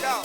Yo.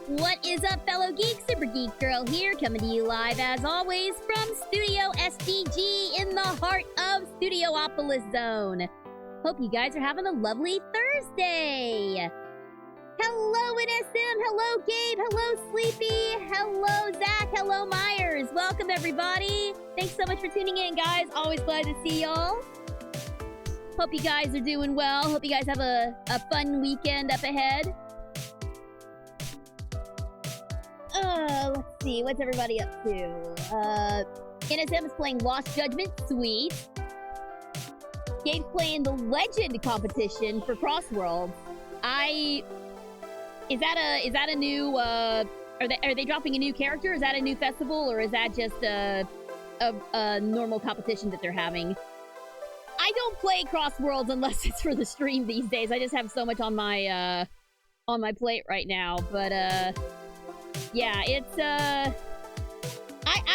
What is up, fellow geeks? Super Geek Girl here, coming to you live as always from Studio SGG in the heart of Studiopolis Zone. Hope you guys are having a lovely Thursday. Hello, NSM. Hello, Gabe. Hello, Sleepy. Hello, Zach. Hello, Myers. Welcome, everybody. Thanks so much for tuning in, guys. Always glad to see y'all. Hope you guys are doing well. Hope you guys have a fun weekend up ahead. Let's see, what's everybody up to? NSM is playing Lost Judgment, sweet. Gabe's playing the Legend competition for Crossworlds. Is that a new, are they dropping a new character? Is that a new festival, or is that just a normal competition that they're having? I don't play Crossworlds unless it's for the stream these days. I just have so much on my plate right now, but, yeah, it's, I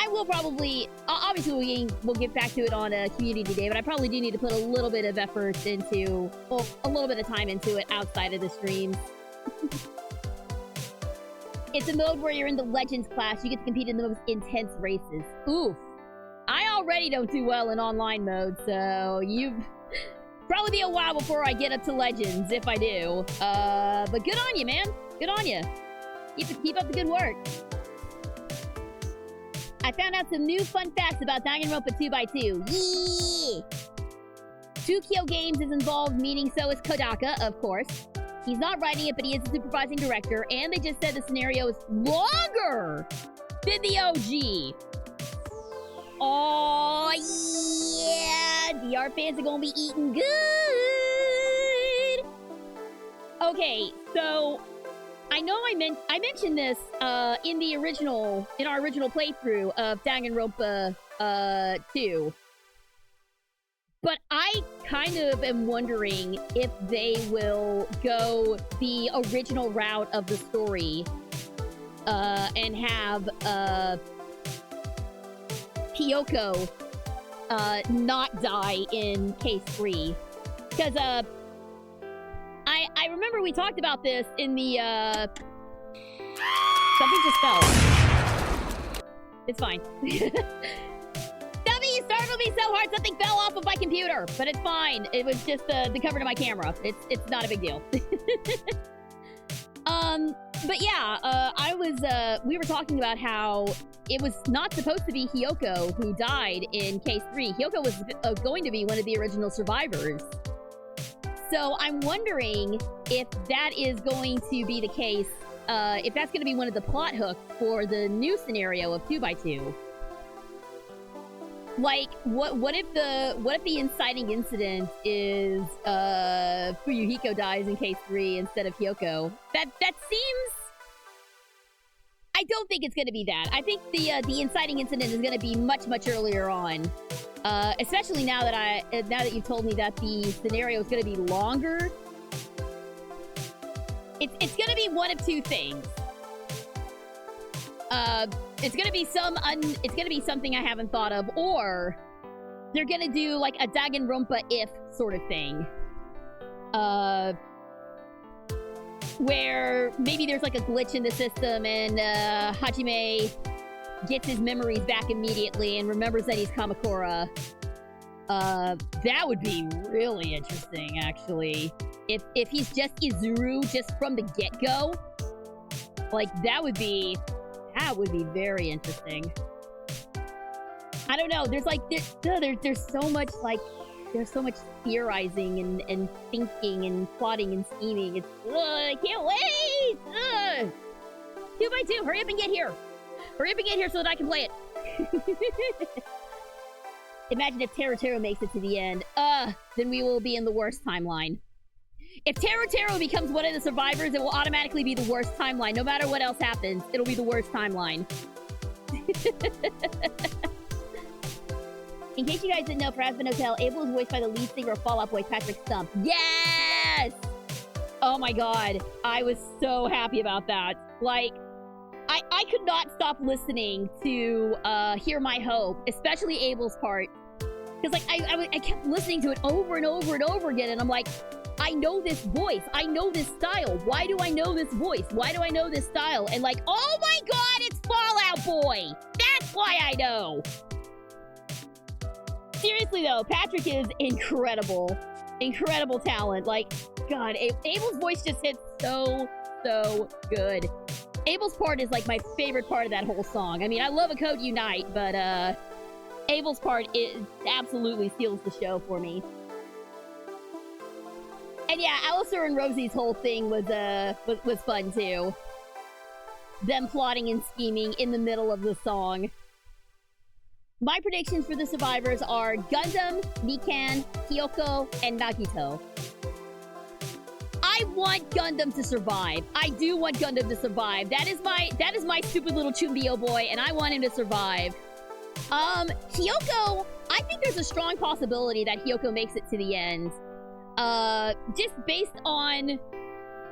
will probably, obviously we'll get back to it on a community day, but I probably do need to put a little bit of effort into, well, a little bit of time into it outside of the streams. It's a mode where you're in the Legends class. You get to compete in the most intense races. Oof. I already don't do well in online mode, so probably be a while before I get up to Legends, if I do. But good on you, man. Good on you. Keep up the good work. I found out some new fun facts about Danganronpa 2x2. Yeah! Tsukio Games is involved, meaning so is Kodaka, of course. He's not writing it, but he is the supervising director, and they just said the scenario is longer than the OG. Oh, yeah! DR fans are gonna be eating good! Okay, so I know I mentioned this in our original playthrough of Danganronpa 2. But I kind of am wondering if they will go the original route of the story and have Kyoko not die in case 3. Because I remember we talked about this in the something just fell. It's fine. You startled me so hard something fell off of my computer, but it's fine. It was just the cover to my camera. It's not a big deal. But yeah, we were talking about how it was not supposed to be Hiyoko who died in case 3. Hiyoko was going to be one of the original survivors. So I'm wondering if that is going to be the case, if that's going to be one of the plot hooks for the new scenario of 2x2. Like, what if the inciting incident is Fuyuhiko dies in case 3 instead of Hyoko? That seems. I don't think it's gonna be that. I think the inciting incident is gonna be much earlier on. Especially now that you've told me that the scenario is gonna be longer. It's gonna be one of two things. It's gonna be something I haven't thought of, or they're gonna do like a Danganronpa if sort of thing. Where maybe there's like a glitch in the system and Hajime gets his memories back immediately and remembers that he's Kamakura. That would be really interesting, actually. If he's just Izuru just from the get-go, like that would be very interesting. I don't know. There's like there's so much like there's so much theorizing and thinking and plotting and scheming. It's I can't wait. 2x2, hurry up and get here. Hurry up and get here so that I can play it. Imagine if Teru makes it to the end. Then we will be in the worst timeline. If Teru becomes one of the survivors, it will automatically be the worst timeline. No matter what else happens, it'll be the worst timeline. In case you guys didn't know, for Aspen Hotel, Abel is voiced by the lead singer of Fall Out Boy, Patrick Stump. Yes! Oh my god. I was so happy about that. Like, I could not stop listening to Hear My Hope, especially Abel's part. Because, like, I kept listening to it over and over and over again, and I'm like, I know this voice. I know this style. Why do I know this voice? Why do I know this style? And like, oh my god, it's Fall Out Boy! That's why I know! Seriously though, Patrick is incredible. Incredible talent. Like, god, Abel's voice just hits so good. Abel's part is like my favorite part of that whole song. I mean, I love A Code Unite, but Abel's part absolutely steals the show for me. And yeah, Alistair and Rosie's whole thing was fun too. Them plotting and scheming in the middle of the song. My predictions for the survivors are Gundam, Mikan, Kyoko, and Nagito. I want Gundam to survive. I do want Gundam to survive. That is my stupid little Chumbio boy, and I want him to survive. Kyoko, I think there's a strong possibility that Kyoko makes it to the end. Just based on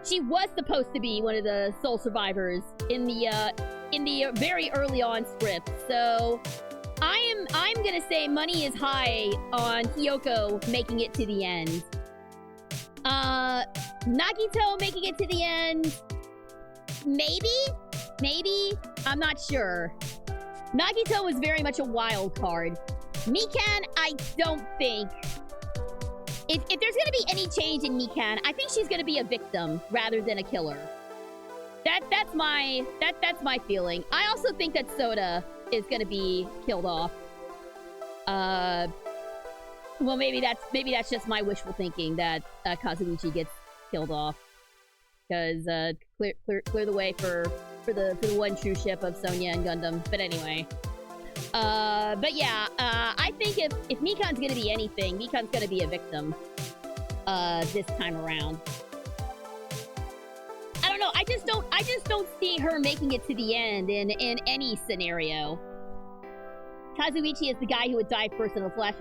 she was supposed to be one of the sole survivors in the very early on script. So I'm gonna say money is high on Kyoko making it to the end. Nagito making it to the end. Maybe? I'm not sure. Nagito was very much a wild card. Mikan, I don't think. If there's gonna be any change in Mikan, I think she's gonna be a victim rather than a killer. That's my feeling. I also think that Soda is gonna be killed off. Well, maybe that's just my wishful thinking that Kazuichi gets killed off, because clear the way for the one true ship of Sonya and Gundam. But anyway, but yeah, I think if Mikan's gonna be anything, Mikan's gonna be a victim this time around. I don't know. I just don't see her making it to the end in any scenario. Kazuichi is the guy who would die first in a flash.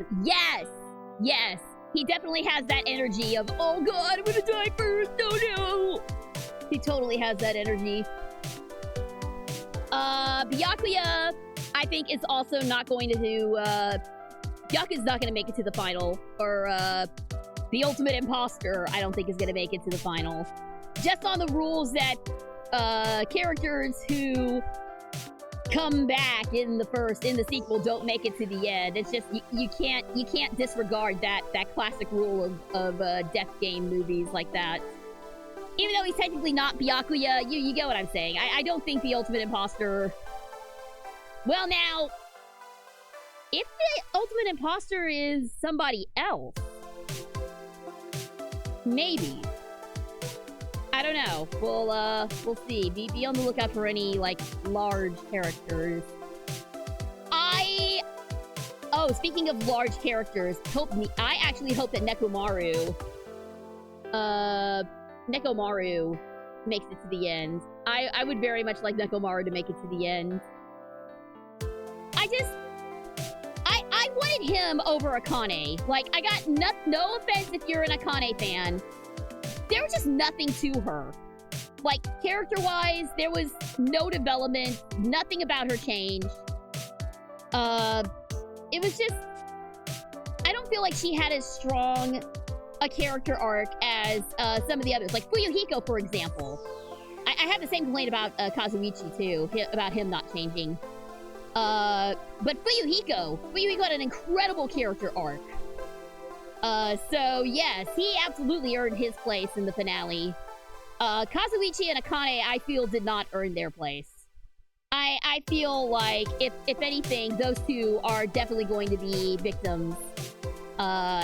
Yes, he definitely has that energy of, oh god, I'm gonna die first. No. He totally has that energy. Byakuya, I think, is also not going to do. Byakuya's not going to make it to the final, or the Ultimate Imposter, I don't think is going to make it to the final. Just on the rules that characters who come back in the sequel don't make it to the end. It's just you can't disregard that classic rule of death game movies like that. Even though he's technically not Byakuya, you get what I'm saying. I don't think the Ultimate Imposter. Well, now, if the Ultimate Imposter is somebody else, maybe. I don't know. We'll see. Be on the lookout for any, like, large characters. Oh Oh, speaking of large characters, I actually hope that Nekomaru makes it to the end. I would very much like Nekomaru to make it to the end. I wanted him over Akane. Like, I got no offense if you're an Akane fan. There was just nothing to her. Like, character-wise, there was no development. Nothing about her changed. It was just... I don't feel like she had as strong a character arc as some of the others. Like, Fuyuhiko, for example. I have the same complaint about Kazuichi, too. About him not changing. But Fuyuhiko had an incredible character arc. So, yes, he absolutely earned his place in the finale. Kazuichi and Akane, I feel, did not earn their place. I feel like, if anything, those two are definitely going to be victims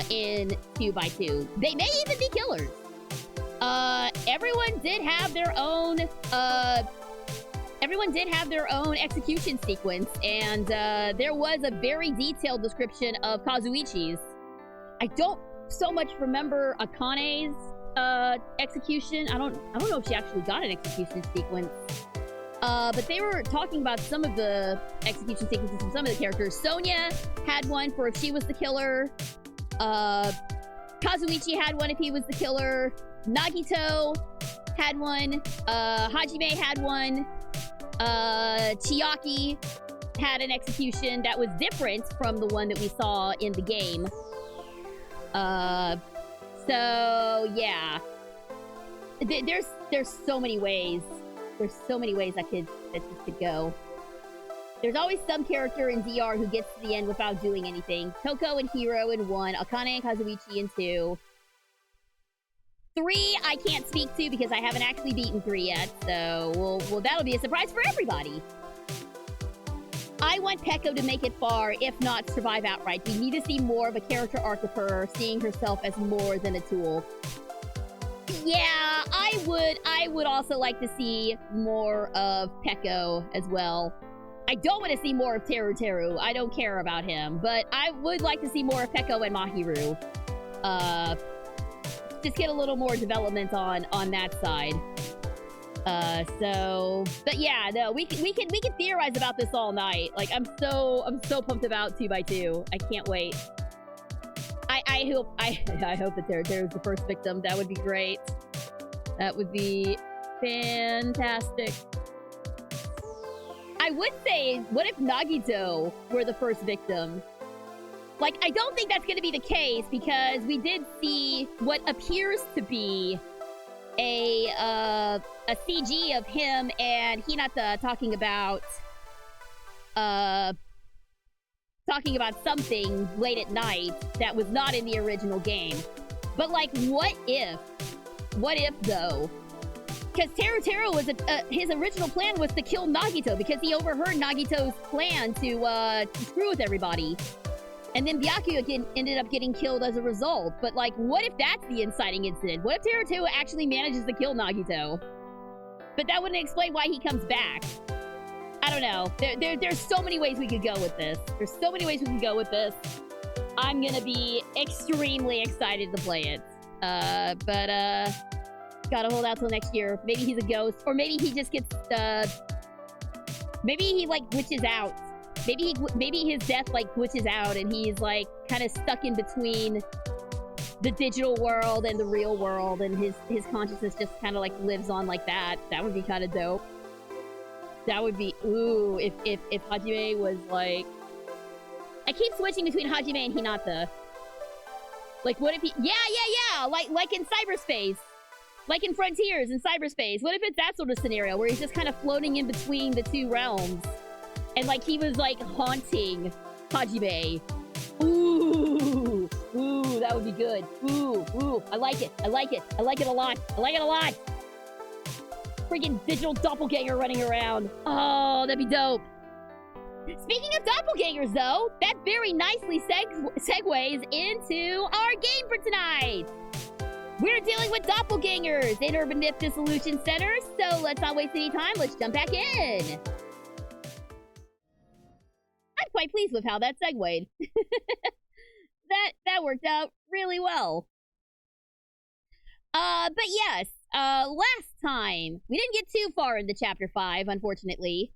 in 2x2. They may even be killers. Everyone did have their own execution sequence, and there was a very detailed description of Kazuichi's. I don't so much remember Akane's execution. I don't know if she actually got an execution sequence. But they were talking about some of the execution sequences from some of the characters. Sonya had one for if she was the killer. Kazuichi had one if he was the killer. Nagito had one. Hajime had one. Chiaki had an execution that was different from the one that we saw in the game. So yeah. There's so many ways. There's so many ways that this could go. There's always some character in DR who gets to the end without doing anything. Toko and Hiro in 1, Akane and Kazuichi in 2. 3, I can't speak to because I haven't actually beaten 3 yet, so well, that'll be a surprise for everybody. I want Peko to make it far, if not survive outright. We need to see more of a character arc of her, seeing herself as more than a tool. Yeah, I would also like to see more of Peko as well. I don't want to see more of Teru. I don't care about him, but I would like to see more of Peko and Mahiru. Just get a little more development on that side. But yeah, no, we can theorize about this all night. Like, I'm so pumped about 2x2. I can't wait. I hope that Teru is the first victim. That would be great. That would be fantastic. I would say, what if Nagito were the first victim? Like, I don't think that's going to be the case because we did see what appears to be a CG of him and Hinata talking about something late at night that was not in the original game. But, like, what if? What if, though? Because Teru was his original plan was to kill Nagito because he overheard Nagito's plan to screw with everybody. And then Byakuya ended up getting killed as a result. But, like, what if that's the inciting incident? What if Teru actually manages to kill Nagito? But that wouldn't explain why he comes back. I don't know. There's so many ways we could go with this. I'm gonna be extremely excited to play it. But gotta hold out till next year. Maybe he's a ghost. Or maybe he just gets, maybe he, like, glitches out. Maybe his death, like, glitches out and he's, like, kind of stuck in between the digital world and the real world, and his consciousness just kind of, like, lives on like that. That would be kind of dope. That would be, ooh, if Hajime was, like... I keep switching between Hajime and Hinata. Like, what if he... Yeah! Like in cyberspace. Like in Frontiers in cyberspace. What if it's that sort of scenario where he's just kind of floating in between the two realms? And, like, he was, like, haunting Hajime. Ooh, that would be good. Ooh, I like it a lot. Freaking digital doppelganger running around. Oh, that'd be dope. Speaking of doppelgangers, though, that very nicely segues into our game for tonight. We're dealing with doppelgangers in Urban Myth Dissolution Center, so let's not waste any time. Let's jump back in. I'm quite quite pleased with how that segued. that worked out really well. But yes, last time we didn't get too far into chapter 5, unfortunately.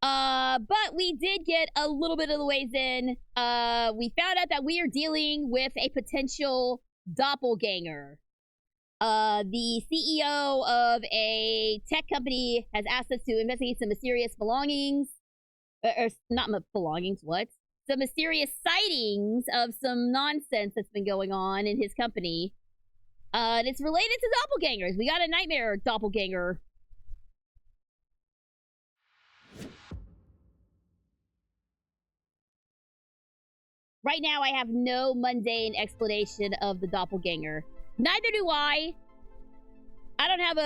But we did get a little bit of the ways in. We found out that we are dealing with a potential doppelganger. The CEO of a tech company has asked us to investigate some mysterious belongings. Or not belongings, what? Some mysterious sightings of some nonsense that's been going on in his company. And it's related to doppelgangers. We got a nightmare doppelganger. Right now, I have no mundane explanation of the doppelganger. Neither do I. I don't have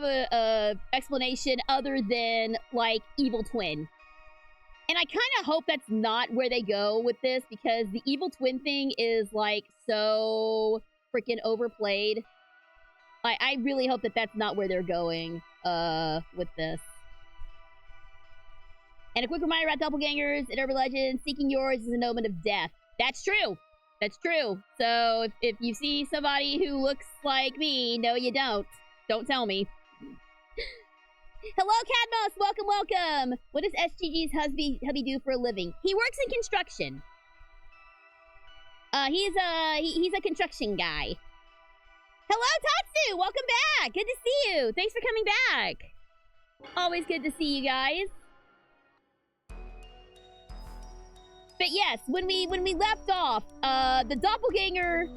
a explanation other than like evil twin. And I kind of hope that's not where they go with this, because the evil twin thing is like so freaking overplayed. I really hope that that's not where they're going with this. And a quick reminder about doppelgangers in urban legends: seeking yours is an omen of death. That's true. That's true. So if you see somebody who looks like me, no you don't. Don't tell me. Hello, Cadmos! Welcome, welcome! What does SGG's hubby do for a living? He works in construction. He's a construction guy. Hello, Tatsu! Welcome back! Good to see you! Thanks for coming back! Always good to see you guys. But yes, when we left off, the doppelganger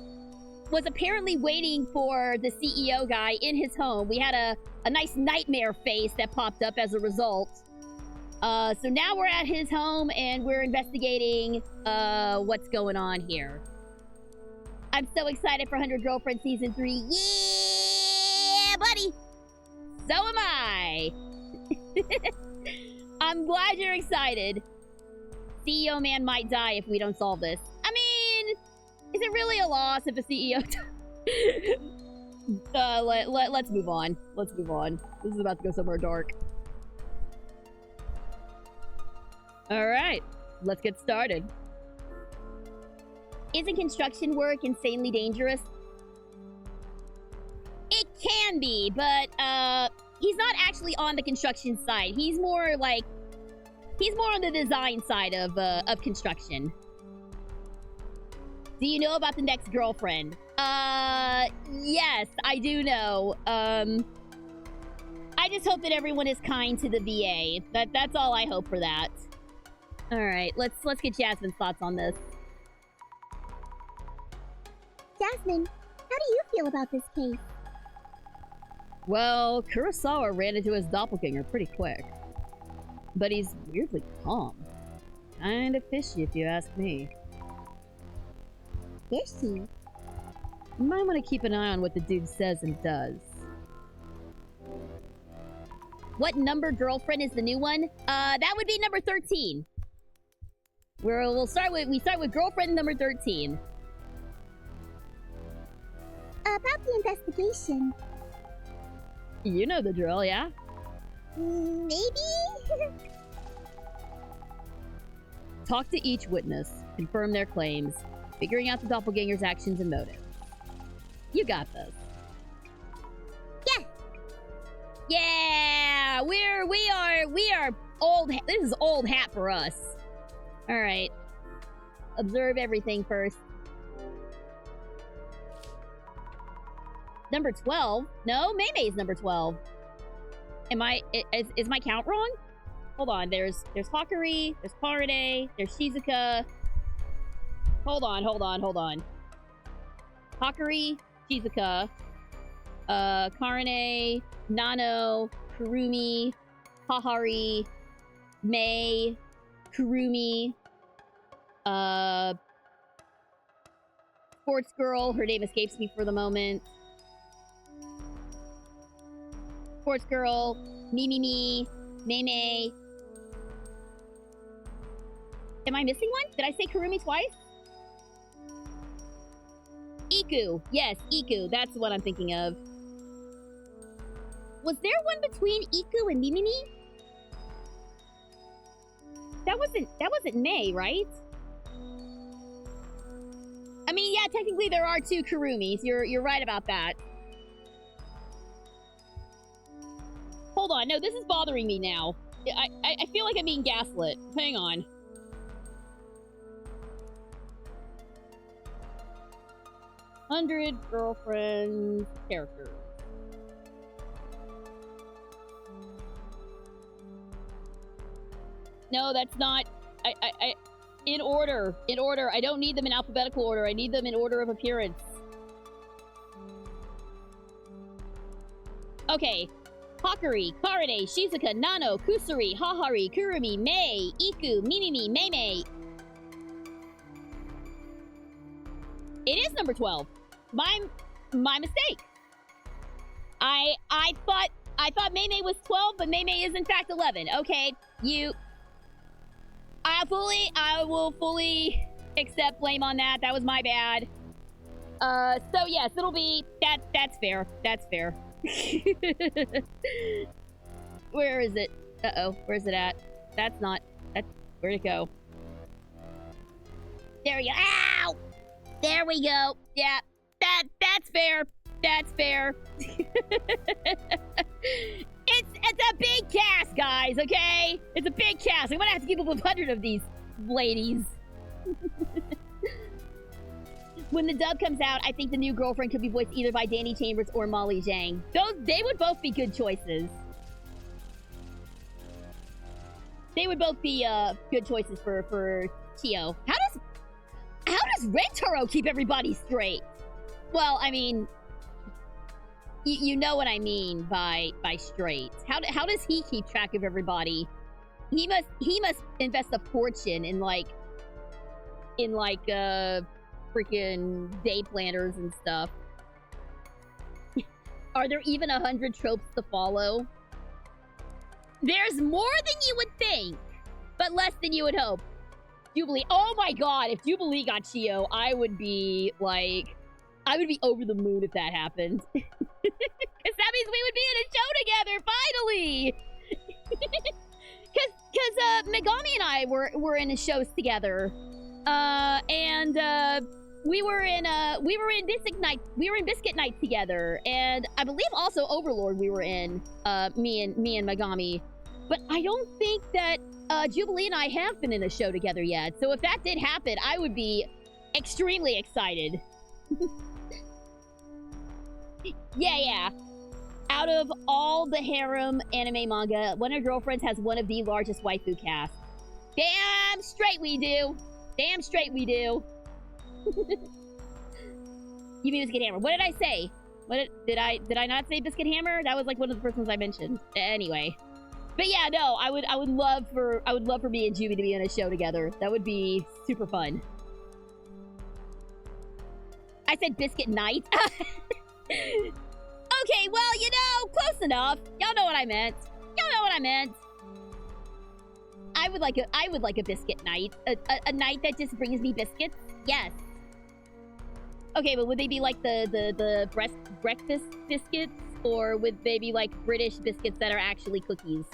was apparently waiting for the CEO guy in his home. We had a nice nightmare face that popped up as a result. So now we're at his home and we're investigating what's going on here. I'm so excited for 100 Girlfriend Season 3. Yeah, buddy! So am I! I'm glad you're excited. CEO man might die if we don't solve this. I mean, is it really a loss if a CEO let's move on. Let's move on. This is about to go somewhere dark. Alright, let's get started. Isn't construction work insanely dangerous? It can be, but he's not actually on the construction side. He's more like, he's more on the design side of construction. Do you know about the next girlfriend? Yes, I do know. I just hope that everyone is kind to the VA. That's all I hope for that. All right, let's get Jasmine's thoughts on this. Jasmine, how do you feel about this case? Well, Kurosawa ran into his doppelganger pretty quick. But he's weirdly calm. Kinda fishy if you ask me. Fishy? You might want to keep an eye on what the dude says and does. What number girlfriend is the new one? That would be number 13. We start with girlfriend number 13. About the investigation. You know the drill, yeah? Maybe? Talk to each witness, confirm their claims, figuring out the doppelganger's actions and motives. You got this. Yeah. Yeah, we are old. This is old hat for us. All right. Observe everything first. Number 12? No, Maymay's number 12. Is my count wrong? Hold on, there's Hakari, there's Karade, there's Shizuka. Hold on. Hakari, Shizuka, Karane, Nano, Kurumi, Hahari, Mei, Kurumi, Sports Girl, her name escapes me for the moment. Sports Girl, Mei, Mei. Am I missing one? Did I say Kurumi twice? Iku. Yes, Iku. That's what I'm thinking of. Was there one between Iku and Mimimi? that wasn't May, right? I mean, yeah, technically there are 2 Kurumis. You're right about that. Hold on, no, this is bothering me now. I feel like I'm being gaslit. Hang on. "100 girlfriend characters." No, that's not. In order. In order. I don't need them in alphabetical order. I need them in order of appearance. Okay. Hakari, Karade, Shizuka, Nano, Kusuri, Hahari, Kurumi, Mei, Iku, Mimimi, Meimei. It is number 12. My mistake. I thought Meimei was 12, but Meimei is in fact 11. Okay, I will fully accept blame on that. That was my bad. So yes, it'll be that's fair. That's fair. Where is it? Uh-oh, where's it at? That's where'd it go? There we go. Ow! There we go. Yeah, that's fair. That's fair. It's a big cast, guys, okay? It's a big cast. I'm gonna have to keep up with 100 of these ladies. When the dub comes out, I think the new girlfriend could be voiced either by Danny Chambers or Molly Zhang. They would both be good choices. They would both be good choices for Chio. How does Rentaro keep everybody straight? Well, I mean, you know what I mean by straight. How does he keep track of everybody? He must invest a fortune in freaking day planners and stuff. Are there even 100 tropes to follow? There's more than you would think, but less than you would hope. Jubilee. Oh my god, if Jubilee got Chio, I would be over the moon if that happened. Because that means we would be in a show together, finally! Because Megami and I were in shows together. We were in Biscuit Night together, and I believe also Overlord we were in, me and Megami. But I don't think that Jubilee and I have been in a show together yet. So if that did happen, I would be extremely excited. Yeah. Out of all the harem anime manga, One of Girlfriends has one of the largest waifu casts. Damn straight we do. Damn straight we do. You mean Biscuit Hammer? What did I say? Did I not say Biscuit Hammer? That was like one of the first ones I mentioned. Anyway, but yeah, no, I would love for me and Juby to be in a show together. That would be super fun. I said Biscuit Night. Okay, well, close enough. Y'all know what I meant. I would like a biscuit night. A night that just brings me biscuits. Yes. Okay, but would they be like the breakfast biscuits, or would they be like British biscuits that are actually cookies?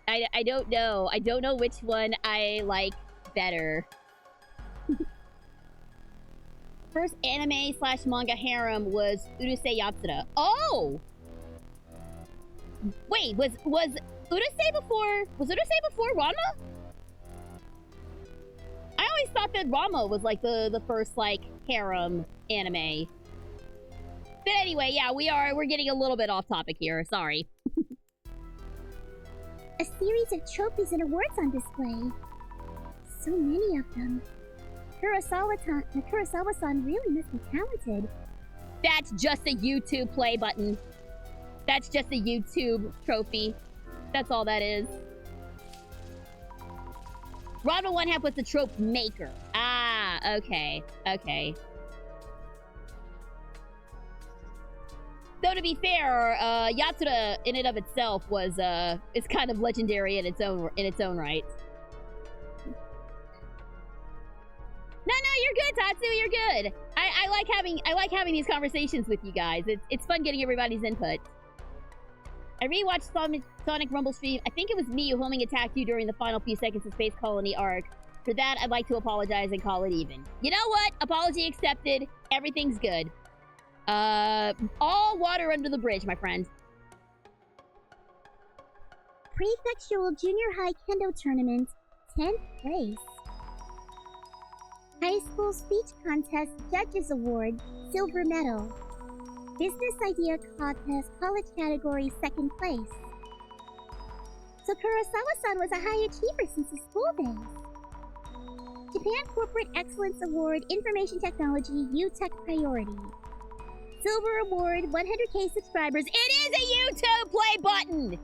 I don't know. I don't know which one I like better. First anime/manga harem was Urusei Yatsura. Oh! Wait, was Urusei before Ranma? I always thought that Ranma was like the first like harem anime. But anyway, yeah, we're getting a little bit off topic here. Sorry. A series of trophies and awards on display. So many of them. Kurosawa-san really must be talented. That's just a YouTube play button. That's just a YouTube trophy. That's all that is. Ranma One Half was the trope maker. Ah, okay. Okay. Though to be fair, Yatsura in and of itself was is kind of legendary in its own right. No, you're good, Tatsu. You're good. I like having these conversations with you guys. It's fun getting everybody's input. I rewatched Sonic Rumble stream. I think it was me who homing attacked you during the final few seconds of Space Colony arc. For that, I'd like to apologize and call it even. You know what? Apology accepted. Everything's good. All water under the bridge, my friend. Prefectural Junior High Kendo Tournament, 10th place. High School Speech Contest Judges Award, Silver Medal. Business Idea Contest College Category, 2nd place. So Kurosawa-san was a high achiever since his school days. Japan Corporate Excellence Award, Information Technology, U-Tech Priority. Silver Award, 100k subscribers. It is a YouTube play button!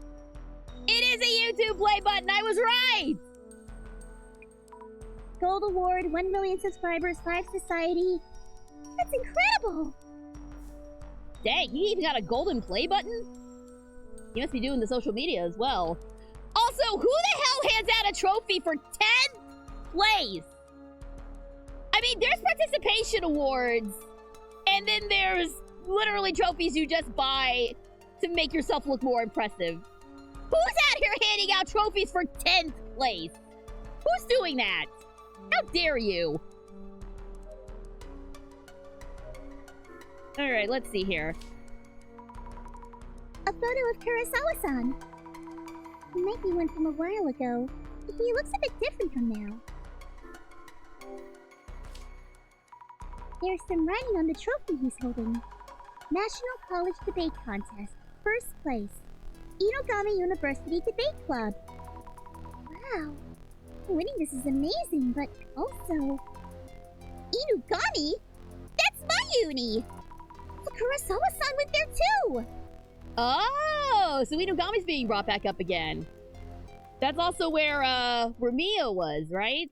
It is a YouTube play button! I was right! Gold Award, 1 million subscribers, 5 Society. That's incredible! Dang, you even got a golden play button? You must be doing the social media as well. Also, who the hell hands out a trophy for 10th place? I mean, there's participation awards, and then there's literally trophies you just buy to make yourself look more impressive. Who's out here handing out trophies for 10th place? Who's doing that? How dare you? Alright, let's see here. A photo of Kurosawa-san. It might be one from a while ago. He looks a bit different from now. There's some writing on the trophy he's holding. National College Debate Contest, 1st place. Inogami University Debate Club. Wow. Winning this is amazing, but also... Inugami? That's my uni! So Kurosawa-san went there too! Oh, so Inugami's being brought back up again. That's also where Mio was, right?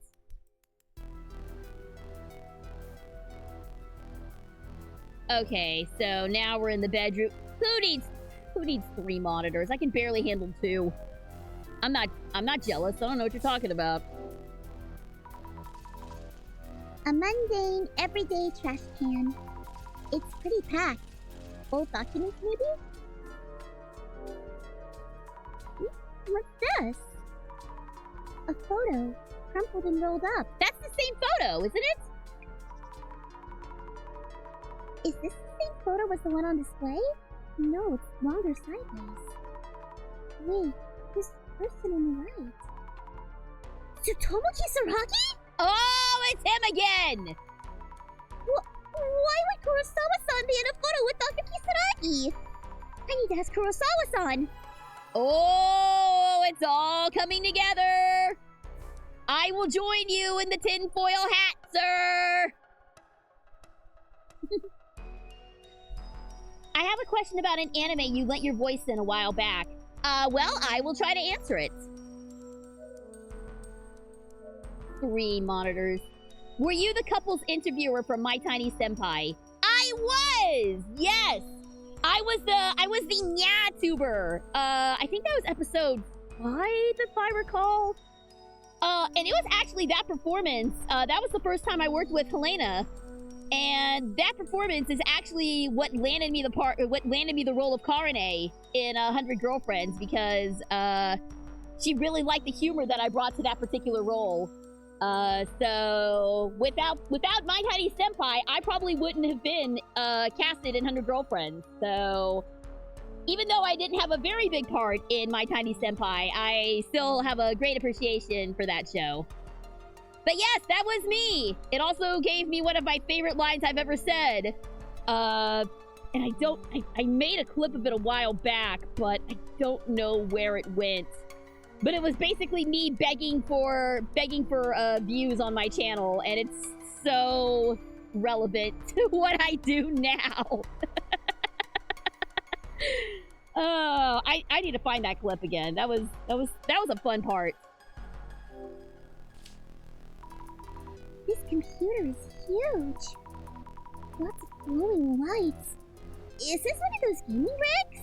Okay, so now we're in the bedroom. Who needs 3 monitors? I can barely handle 2. I'm not jealous. I don't know what you're talking about. A mundane, everyday trash can. It's pretty packed. Old documents, maybe? What's this? A photo, crumpled and rolled up. That's the same photo, isn't it? Is this the same photo as the one on display? No, it's longer sideways. Wait, this person on the right. Tsutomu Kisaragi? Oh, it's him again! Why would Kurosawa-san be in a photo with Dr. Kisaragi? I need to ask Kurosawa-san. Oh, it's all coming together! I will join you in the tinfoil hat, sir! I have a question about an anime you lent your voice in a while back. Well, I will try to answer it. 3 monitors. Were you the couple's interviewer from My Tiny Senpai? I was! Yes! I was the Nya-tuber. I think that was episode 5, if I recall. And it was actually that performance. That was the first time I worked with Helena. And that performance is actually what landed me the role of Karine in 100 Girlfriends, because she really liked the humor that I brought to that particular role. So without My Tiny Senpai, I probably wouldn't have been casted in 100 Girlfriends. So even though I didn't have a very big part in My Tiny Senpai, I still have a great appreciation for that show. But yes, that was me. It also gave me one of my favorite lines I've ever said. And I made a clip of it a while back, but I don't know where it went. But it was basically me begging for views on my channel, and it's so relevant to what I do now. Oh, I need to find that clip again. That was a fun part. This computer is huge. Lots of glowing lights. Is this one of those gaming rigs?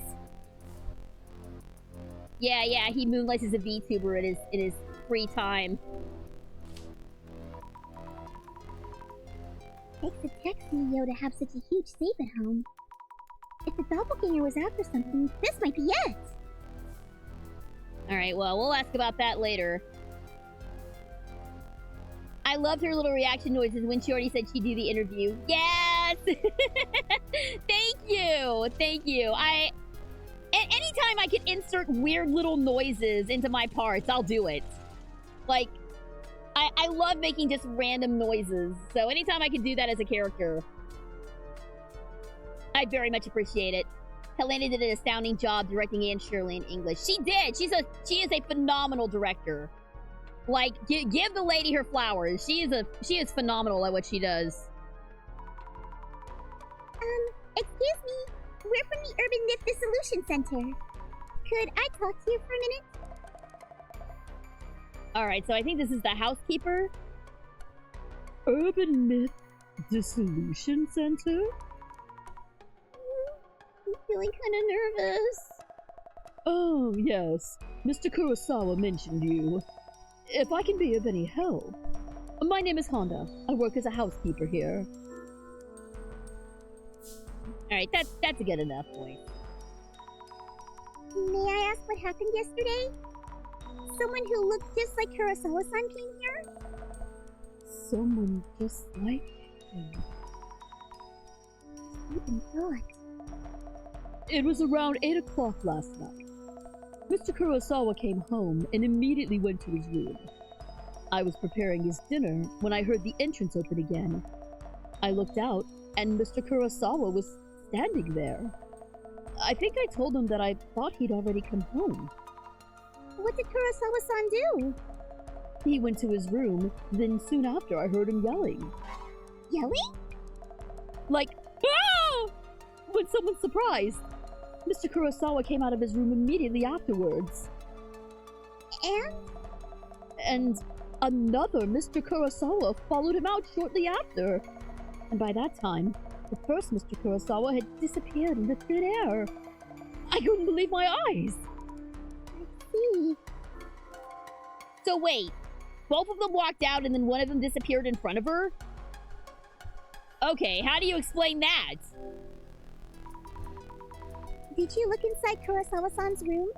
Yeah, he moonlights as a VTuber in his free time. Takes a tech CEO to have such a huge safe at home. If the doppelganger was after something, this might be it! Alright, well, we'll ask about that later. I loved her little reaction noises when she already said she'd do the interview. Yes! Thank you! Thank you. Anytime I can insert weird little noises into my parts, I'll do it. Like, I love making just random noises. So anytime I can do that as a character, I very much appreciate it. Helena did an astounding job directing Anne Shirley in English. She did! She is a phenomenal director. Like, give the lady her flowers. She is phenomenal at what she does. Excuse me. We're from the Urban Myth Dissolution Center. Could I talk to you for a minute? Alright, so I think this is the housekeeper. Urban Myth Dissolution Center? I'm feeling kind of nervous. Oh, yes. Mr. Kurosawa mentioned you. If I can be of any help. My name is Honda. I work as a housekeeper here. Alright, that's a good enough point. May I ask what happened yesterday? Someone who looked just like Kurosawa-san came here? Someone just like him. Even thought. It was around 8 o'clock last night. Mr. Kurosawa came home and immediately went to his room. I was preparing his dinner when I heard the entrance open again. I looked out, and Mr. Kurosawa was standing there. I think I told him that I thought he'd already come home. What did Kurosawa-san do? He went to his room, then soon after I heard him yelling. Yelling? Like, ah! When someone's surprised. Mr. Kurosawa came out of his room immediately afterwards. And another Mr. Kurosawa followed him out shortly after. And by that time, the first Mr. Kurosawa had disappeared into thin air. I couldn't believe my eyes. I see. So wait, both of them walked out and then one of them disappeared in front of her? Okay, how do you explain that? Did you look inside Kurosawa-san's room?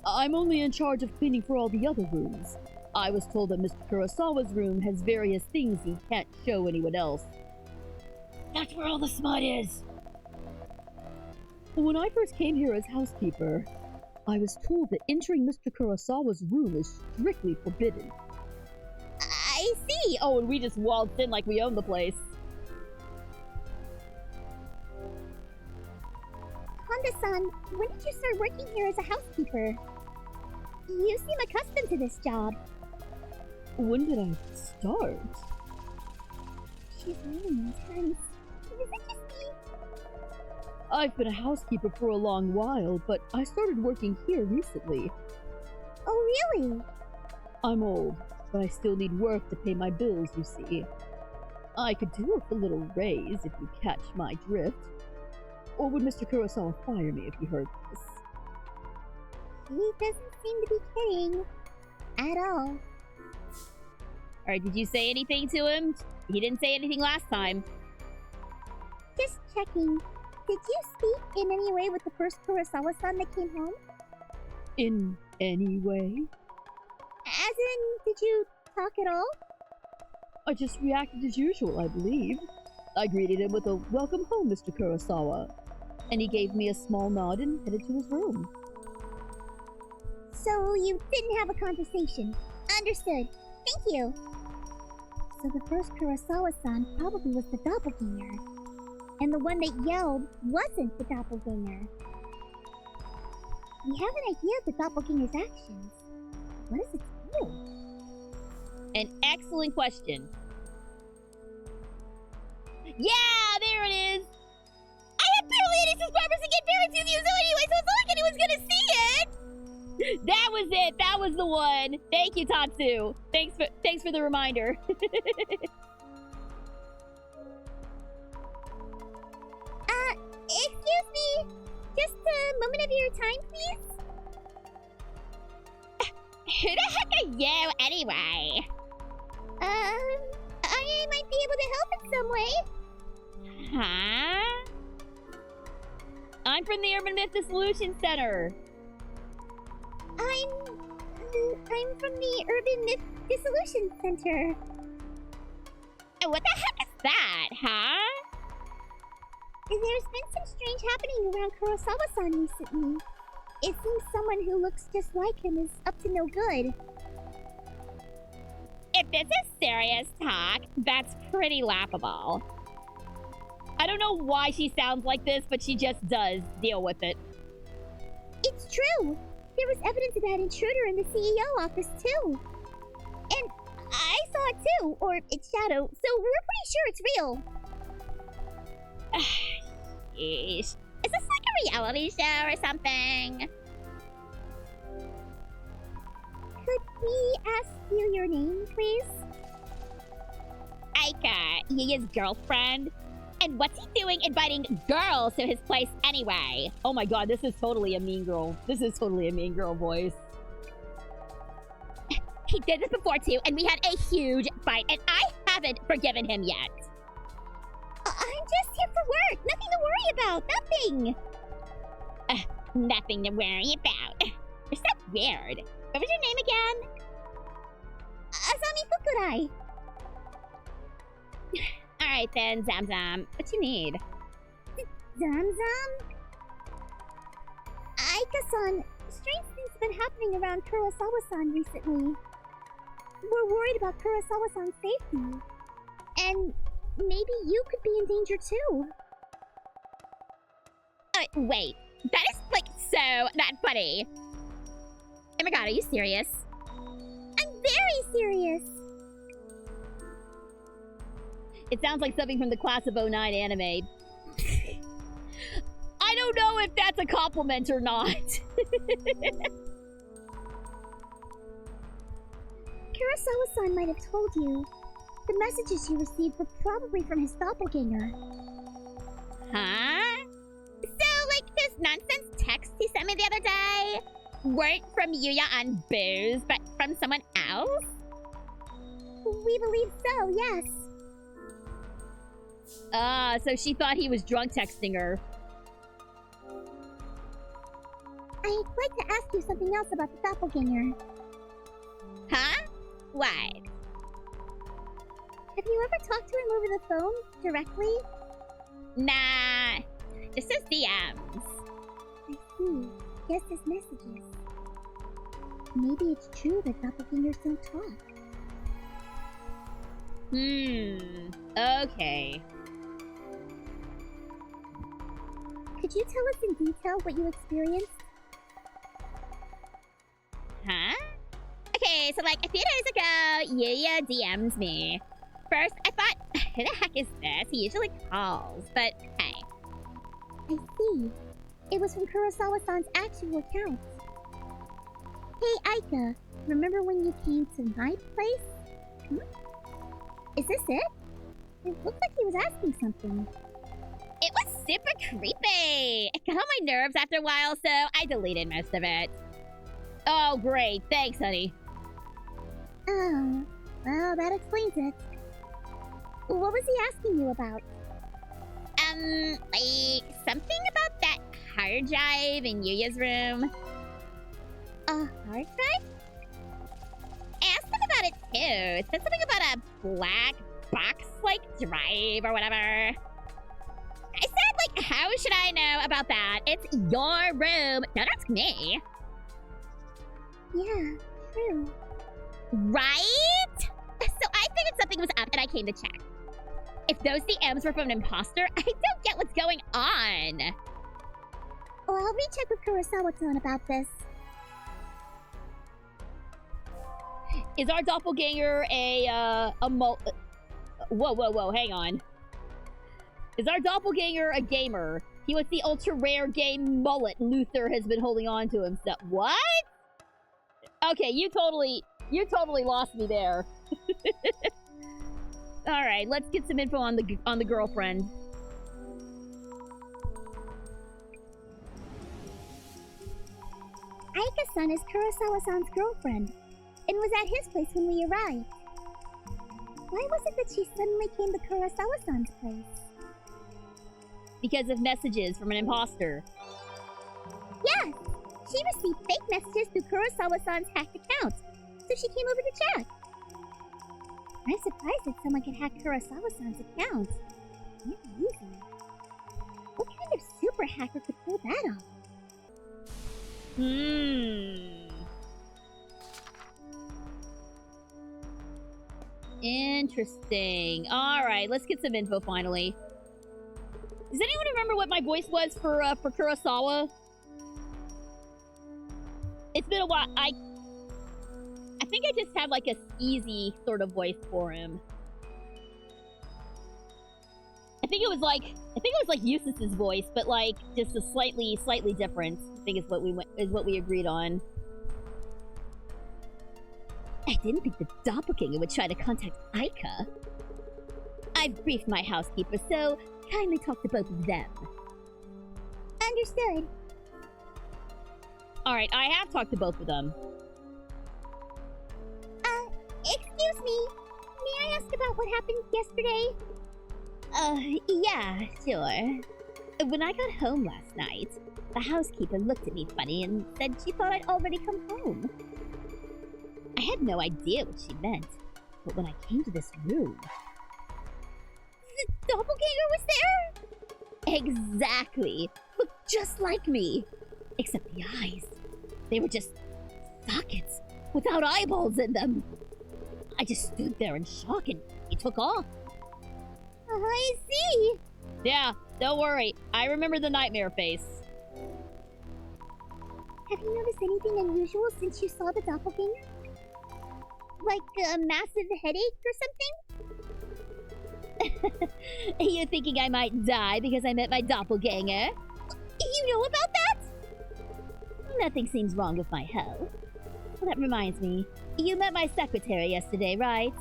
I'm only in charge of cleaning for all the other rooms. I was told that Mr. Kurosawa's room has various things he can't show anyone else. That's where all the smut is! When I first came here as housekeeper, I was told that entering Mr. Kurosawa's room is strictly forbidden. I see! Oh, and we just waltzed in like we own the place. Honda-san, when did you start working here as a housekeeper? You seem accustomed to this job. When did I start? She's really intense. Is it just me? I've been a housekeeper for a long while, but I started working here recently. Oh, really? I'm old, but I still need work to pay my bills, you see. I could do with a little raise if you catch my drift. Or would Mr. Kurosawa fire me if he heard this? He doesn't seem to be kidding. At all. Alright, did you say anything to him? He didn't say anything last time. Just checking. Did you speak in any way with the first Kurosawa-san that came home? In any way? As in, did you talk at all? I just reacted as usual, I believe. I greeted him with a "Welcome home, Mr. Kurosawa," and he gave me a small nod and headed to his room. So you didn't have a conversation. Understood. Thank you. So the first Kurosawa-san probably was the doppelganger. And the one that yelled wasn't the doppelganger. We have an idea of the doppelganger's actions. What does it do? An excellent question. Yeah, there it is! I have barely any subscribers to get parents with you, so anyway, so it's not like anyone's gonna see it! That was it! That was the one! Thank you, Tatsu! Thanks for the reminder. Excuse me? Just a moment of your time, please? Who the heck are you, anyway? I might be able to help in some way. Huh? I'm from the Urban Myth Dissolution Center. I'm from the Urban Dissolution Center. What the heck is that, huh? There's been some strange happening around Kurosawa-san recently. It seems someone who looks just like him is up to no good. If this is serious talk, that's pretty laughable. I don't know why she sounds like this, but she just does. Deal with it. It's true. There was evidence of that intruder in the CEO office, too. And I saw it, too. Or its shadow. So we're pretty sure it's real. Yeesh. Is this like a reality show or something? Could we ask you your name, please? Aika, Yaya's girlfriend. And what's he doing inviting girls to his place anyway? Oh my god, this is totally a mean girl. This is totally a mean girl voice. He did this before too, and we had a huge fight, and I haven't forgiven him yet. I'm just here for work. Nothing to worry about. Nothing. Nothing to worry about. You're so weird. What was your name again? Asami Fukurai. Alright then, Zamzam. What you need? Zamzam? Aika-san, strange things have been happening around Kurosawa-san recently. We're worried about Kurosawa-san's safety. And maybe you could be in danger too. Wait. That is, like, so not funny. Oh my god, are you serious? I'm very serious. It sounds like something from the Class of 09 anime. I don't know if that's a compliment or not. Kurosawa-san might have told you. The messages you received were probably from his doppelganger. Huh? So, like, those nonsense texts he sent me the other day weren't from Yuya on booze, but from someone else? We believe so, yes. Ah, so she thought he was drunk texting her. I'd like to ask you something else about the doppelganger. Huh? What? Have you ever talked to him over the phone, directly? Nah, just his DMs. I see. Just his messages. Maybe it's true that doppelgangers don't talk. Okay. Could you tell us in detail what you experienced? Huh? Okay, so like a few days ago, Yuya DMs me. First, I thought, who the heck is this? He usually calls, but hey. I see. It was from Kurosawa-san's actual account. Hey, Aika, remember when you came to my place? Is this it? It looked like he was asking something. It was super creepy. It got on my nerves after a while, so I deleted most of it. Oh, great. Thanks, honey. Oh, well, that explains it. What was he asking you about? Like, something about that hard drive in Yuya's room. A hard drive? I asked him about it too. It said something about a black box, like, drive or whatever. I said, like, how should I know about that? It's your room. Don't ask me. Yeah, true. Right? So I figured something was up and I came to check. If those DMs were from an imposter, I don't get what's going on. Oh, I'll recheck with Kurosawa-san about this. Is our doppelganger Whoa, hang on. Is our doppelganger a gamer? He was the ultra-rare game mullet Luther has been holding on to himself. What? Okay, you totally lost me there. All right, let's get some info on the girlfriend. Aika-san is Kurosawa-san's girlfriend, and was at his place when we arrived. Why was it that she suddenly came to Kurosawa-san's place? Because of messages from an imposter. Yes! She received fake messages through Kurosawa-san's hacked account, so she came over to check. I'm surprised that someone could hack Kurosawa-san's account. Really easy. What kind of super hacker could pull that off? Interesting. Alright, let's get some info finally. Does anyone remember what my voice was for Kurosawa? It's been a while. I think I just have like a easy sort of voice for him. I think it was like Eustace's voice, but like just a slightly different. I think is what we agreed on. I didn't think the doppelganger would try to contact Aika. I've briefed my housekeeper, so kindly talk to both of them. Understood. Alright, I have talked to both of them. Excuse me. May I ask about what happened yesterday? Yeah, sure. When I got home last night, the housekeeper looked at me funny and said she thought I'd already come home. I had no idea what she meant, but when I came to this room... The doppelganger was there? Exactly! Looked just like me! Except the eyes. They were just sockets, without eyeballs in them. I just stood there in shock and he took off. I see. Yeah, don't worry. I remember the nightmare face. Have you noticed anything unusual since you saw the doppelganger? Like a massive headache or something? You're thinking I might die because I met my doppelganger? You know about that? Nothing seems wrong with my health. Well, that reminds me. You met my secretary yesterday, right?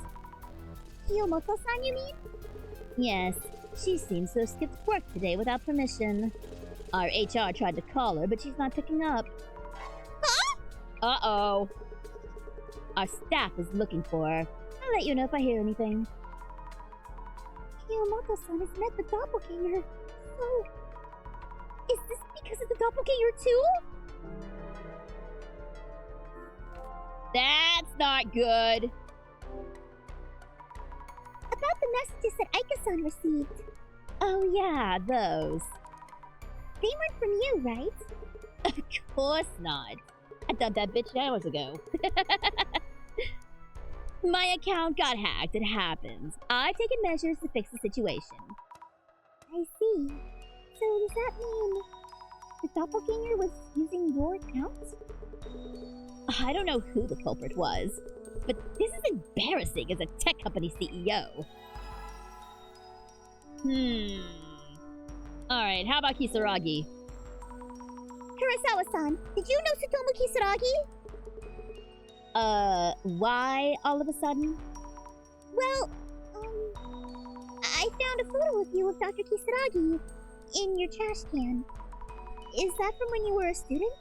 Kiyomoto-san, you mean? Yes. She seems to have skipped work today without permission. Our HR tried to call her, but she's not picking up. Huh? Uh-oh. Our staff is looking for her. I'll let you know if I hear anything. Kiyomoto-san has met the doppelganger. So... is this because of the doppelganger too? That's not good. About the messages that Aika-san received. Oh yeah, those. They weren't from you, right? Of course not. I dumped that bitch hours ago. My account got hacked. It happens. I've taken measures to fix the situation. I see. So does that mean the doppelganger was using your account? I don't know who the culprit was, but this is embarrassing as a tech company CEO. Alright, how about Kisaragi? Kurosawa-san, did you know Tsutomu Kisaragi? Why all of a sudden? Well, I found a photo of you with Dr. Kisaragi in your trash can. Is that from when you were a student?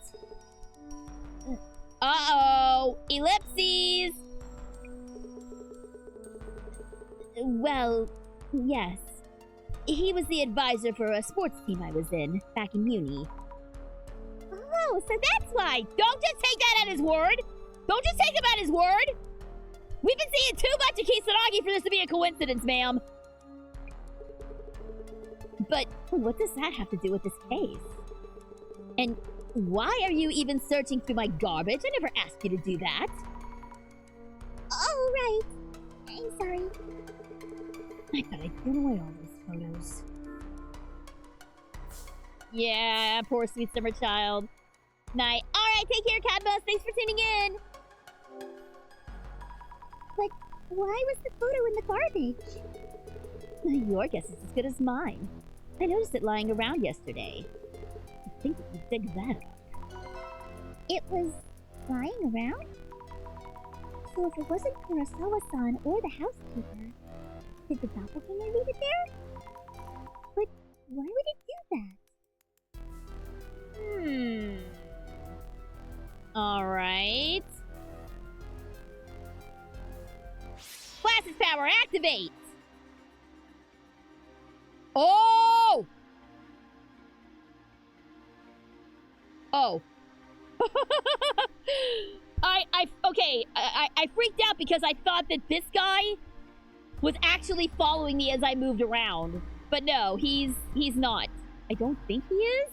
Uh-oh! Ellipses! Well, yes. He was the advisor for a sports team I was in, back in uni. Oh, so that's why! Don't just take that at his word! Don't just take him at his word! We've been seeing too much of Kisaragi for this to be a coincidence, ma'am! But what does that have to do with this case? And why are you even searching through my garbage? I never asked you to do that. Oh, right. I'm sorry. I thought I'd thrown away all those photos. Yeah, poor sweet summer child. Night. Alright, take care, Cadmus. Thanks for tuning in. But why was the photo in the garbage? Your guess is as good as mine. I noticed it lying around yesterday. I think we can dig that up. It was lying around? So if it wasn't Kurosawa-san or the housekeeper, did the doppelganger leave it there? But why would it do that? Alright. Glasses power, activate! Oh! Oh. I freaked out because I thought that this guy was actually following me as I moved around. But no, he's not. I don't think he is.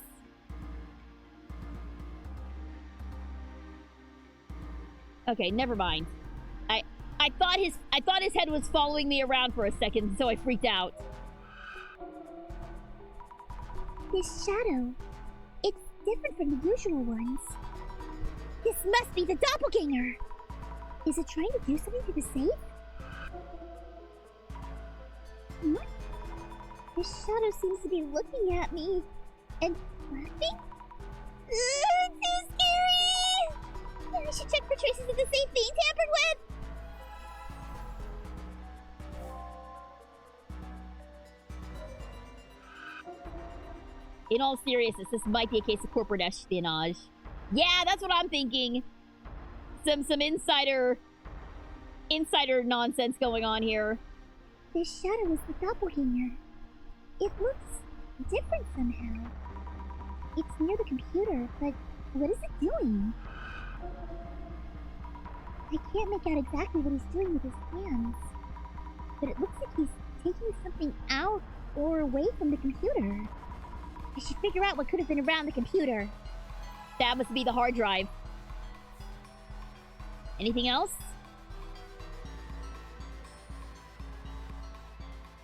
Okay, never mind. I thought his head was following me around for a second, so I freaked out. This shadow, it's different from the usual ones. This must be the doppelganger! Is it trying to do something to the safe? Hmm? This shadow seems to be looking at me and laughing? Too scary! I should check for traces of the safe being tampered with! In all seriousness, this might be a case of corporate espionage. Yeah, that's what I'm thinking. Some insider nonsense going on here. This shadow is the doppelganger. It looks different somehow. It's near the computer, but what is it doing? I can't make out exactly what he's doing with his hands, but it looks like he's taking something out or away from the computer. I should figure out what could have been around the computer. That must be the hard drive. Anything else?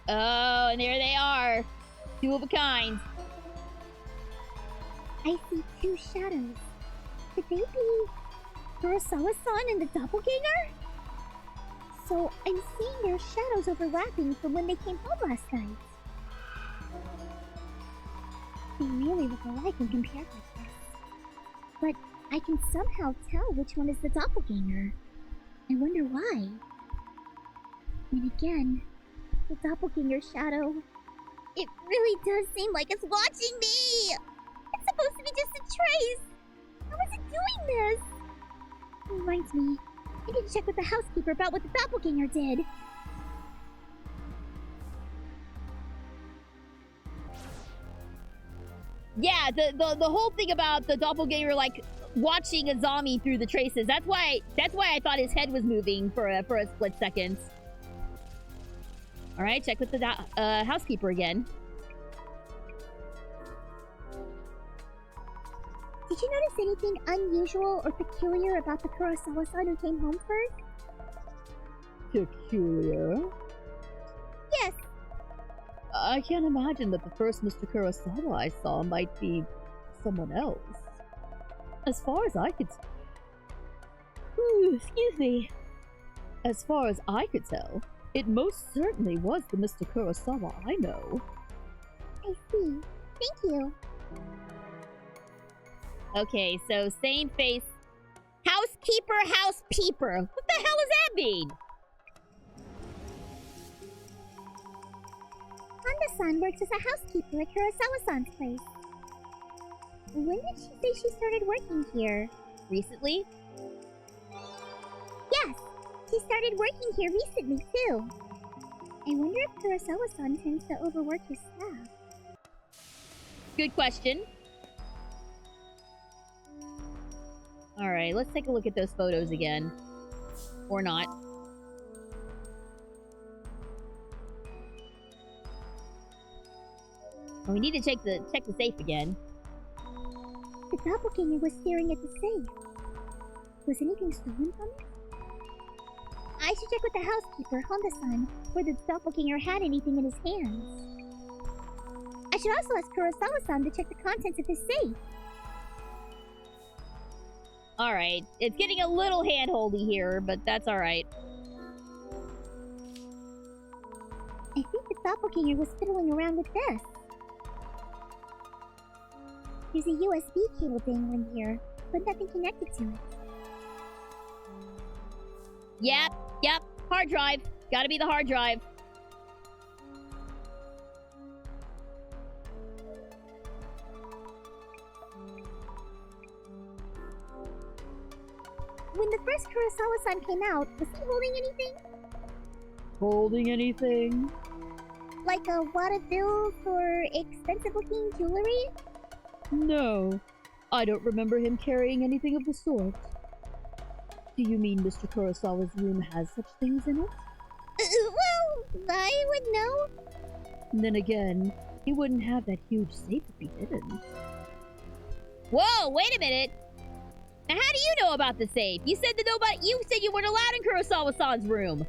Oh, and there they are. Two of a kind. I see two shadows. Could they be Kurosawa-san and the doppelganger? So I'm seeing their shadows overlapping from when they came home last night. They really look alike when compared like this. But I can somehow tell which one is the doppelganger. I wonder why. And again, the doppelganger shadow. It really does seem like it's watching me! It's supposed to be just a trace! How is it doing this? It reminds me, I need to check with the housekeeper about what the doppelganger did. Yeah, the whole thing about the doppelganger, like, watching a zombie through the traces. That's why I thought his head was moving for a split second. All right, check with the housekeeper again. Did you notice anything unusual or peculiar about the Kurosawa-san who came home first? Peculiar? Yes. I can't imagine that the first Mr. Kurosawa I saw might be someone else. As far as I could... Ooh, excuse me. As far as I could tell, it most certainly was the Mr. Kurosawa I know. I see. Thank you. Okay, so same face. Housekeeper, housepeeper. What the hell does that mean? Honda-san works as a housekeeper at Kurosawa-san's place. When did she say she started working here? Recently? Yes, she started working here recently too. I wonder if Kurosawa-san tends to overwork his staff. Good question. Alright, let's take a look at those photos again. Or not. Well, we need to check the safe again. The doppelganger was staring at the safe. Was anything stolen from it? I should check with the housekeeper, Honda-san, whether the doppelganger had anything in his hands. I should also ask Kurosawa-san to check the contents of his safe. Alright, it's getting a little hand-holdy here, but that's alright. I think the doppelganger was fiddling around with this. There's a USB cable dangling here, but nothing connected to it. Yep, hard drive. Gotta be the hard drive. When the first Kurosawa-san came out, was he holding anything? Holding anything? Like a wad of bills or expensive-looking jewelry? No. I don't remember him carrying anything of the sort. Do you mean Mr. Kurosawa's room has such things in it? Well, I would know. Then again, he wouldn't have that huge safe if he didn't. Whoa, wait a minute! Now how do you know about the safe? You said that nobody- you said you weren't allowed in Kurosawa-san's room!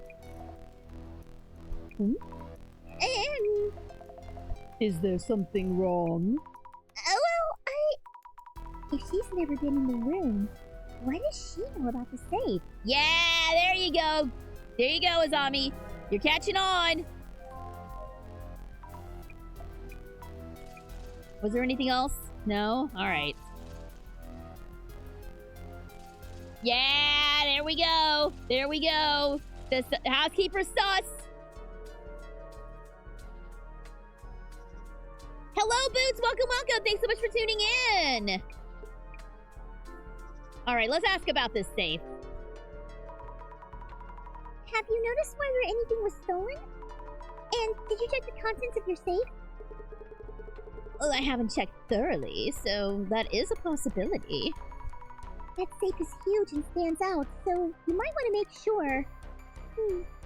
Is there something wrong? If she's never been in the room, why does she know about the safe? Yeah, there you go! There you go, Azami! You're catching on! Was there anything else? No? Alright. Yeah, there we go! There we go! The housekeeper's sus! Hello, Boots! Welcome, welcome! Thanks so much for tuning in! Alright, let's ask about this safe. Have you noticed whether anything was stolen? And did you check the contents of your safe? Well, I haven't checked thoroughly, so that is a possibility. That safe is huge and stands out, so you might want to make sure.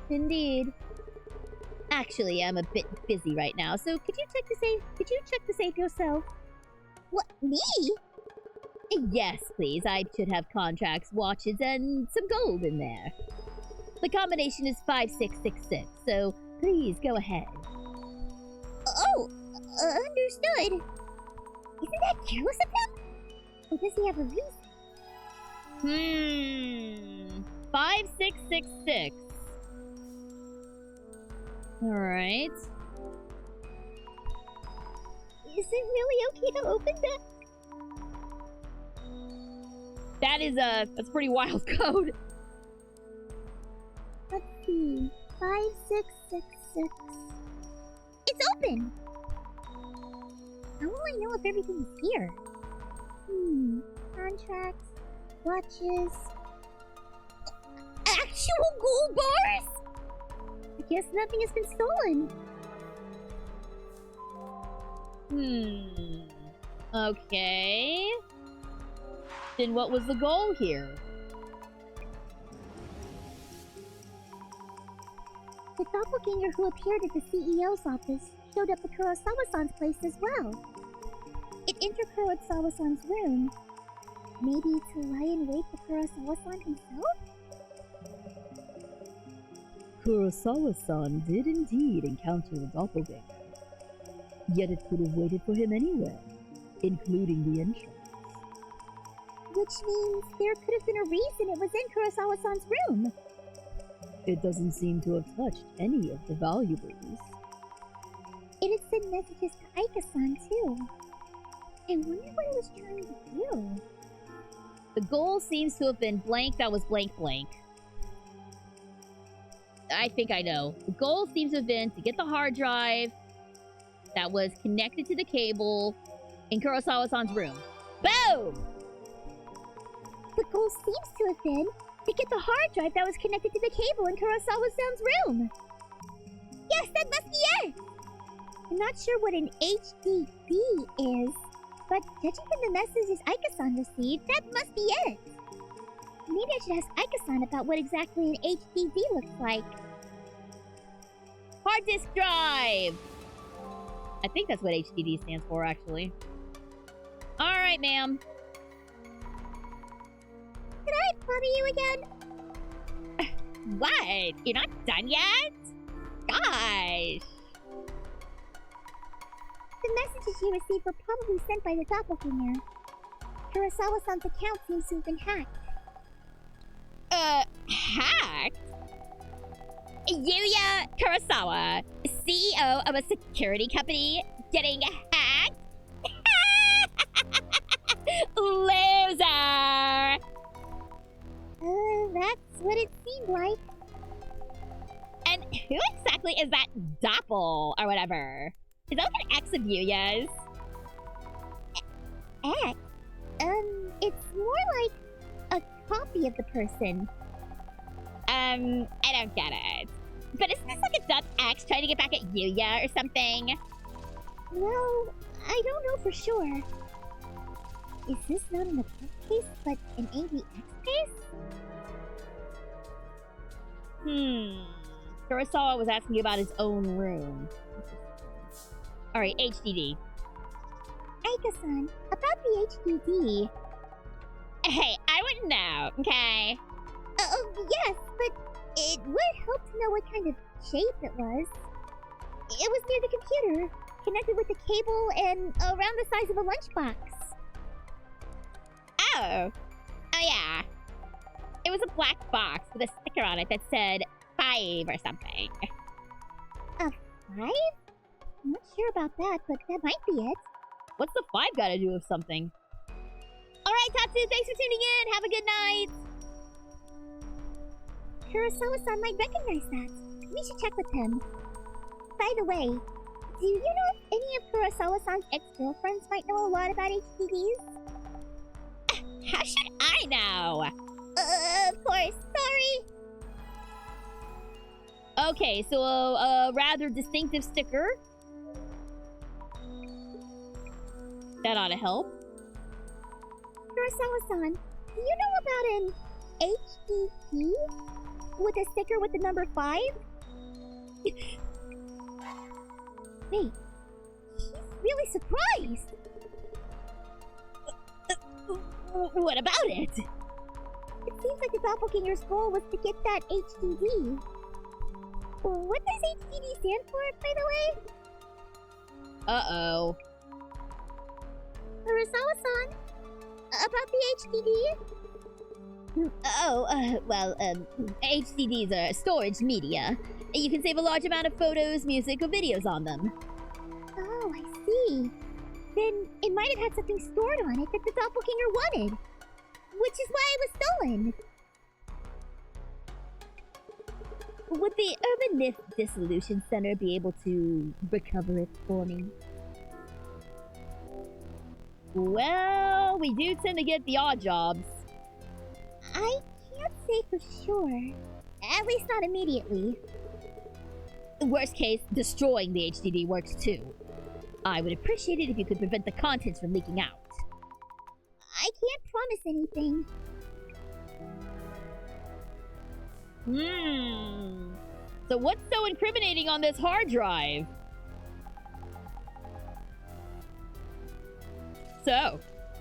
Indeed. Actually, I'm a bit busy right now, so could you check the safe? Could you check the safe yourself? What, me? Yes, please. I should have contracts, watches, and some gold in there. The combination is 5666, so please go ahead. Oh, understood. Isn't that careless of him? Or does he have a reason? 5666. Alright. Is it really okay to open that? That's pretty wild code. Let's see. 5666. It's open! How will I know if everything is here? Contracts, watches. Actual gold bars? I guess nothing has been stolen. Okay. Then what was the goal here? The doppelganger who appeared at the CEO's office showed up at Kurosawa-san's place as well. It entered Kurosawa-san's room. Maybe to lie in wait for Kurosawa-san himself? Kurosawa-san did indeed encounter a doppelganger. Yet it could have waited for him anywhere, including the entrance. Which means there could have been a reason it was in Kurosawa-san's room. It doesn't seem to have touched any of the valuables. It had sent messages to Aika-san too. I wonder what it was trying to do. The goal seems to have been blank that was blank blank. I think I know. The goal seems to have been to get the hard drive that was connected to the cable in Kurosawa-san's room. Boom! The goal seems to have been to get the hard drive that was connected to the cable in Kurosawa-san's room. Yes, that must be it! I'm not sure what an HDD is, but judging from the messages Aika-san received, that must be it. Maybe I should ask Aika-san about what exactly an HDD looks like. Hard disk drive! I think that's what HDD stands for, actually. Alright, ma'am. Can I bother you again? What? You're not done yet? Gosh! The messages you received were probably sent by the doppelganger. Kurosawa-san's account seems to have been hacked. Hacked? Yuya Kurosawa, CEO of a security company, getting hacked? Loser! That's what it seemed like. And who exactly is that Doppel, or whatever? Is that like an ex of Yuya's? X? It's more like a copy of the person. I don't get it. But isn't this like a dumb ex trying to get back at Yuya or something? Well, I don't know for sure. Is this not an occult case, but an AVX case? Kurosawa was asking about his own room. Alright, HDD. Aika-san, about the HDD. Hey, I wouldn't know, okay? Yes, but it would help to know what kind of shape it was. It was near the computer, connected with the cable and around the size of a lunchbox. Oh yeah. It was a black box with a sticker on it that said 5 or something. 5? I'm not sure about that, but that might be it. What's the 5 gotta do with something? Alright, Tatsu, thanks for tuning in. Have a good night. Kurosawa-san might recognize that. We should check with him. By the way, do you know if any of Kurosawa-san's ex-girlfriends might know a lot about HDDs? How should I know? Of course, sorry. Okay, so a rather distinctive sticker. That ought to help. Kurosawa-san, do you know about an HDD? With a sticker with the number 5? Wait, he's really surprised! What about it? It seems like the doppelganger's goal was to get that HDD. What does HDD stand for, by the way? Uh-oh. Kurosawa-san, about the HDD? HDDs are storage media. You can save a large amount of photos, music, or videos on them. Oh, I see. Then it might have had something stored on it that the doppelganger wanted. Which is why it was stolen. Would the Urban Myth Dissolution Center be able to recover it for me? Well, we do tend to get the odd jobs. I can't say for sure. At least not immediately. Worst case, destroying the HDD works too. I would appreciate it if you could prevent the contents from leaking out. I can't promise anything. So what's so incriminating on this hard drive? So,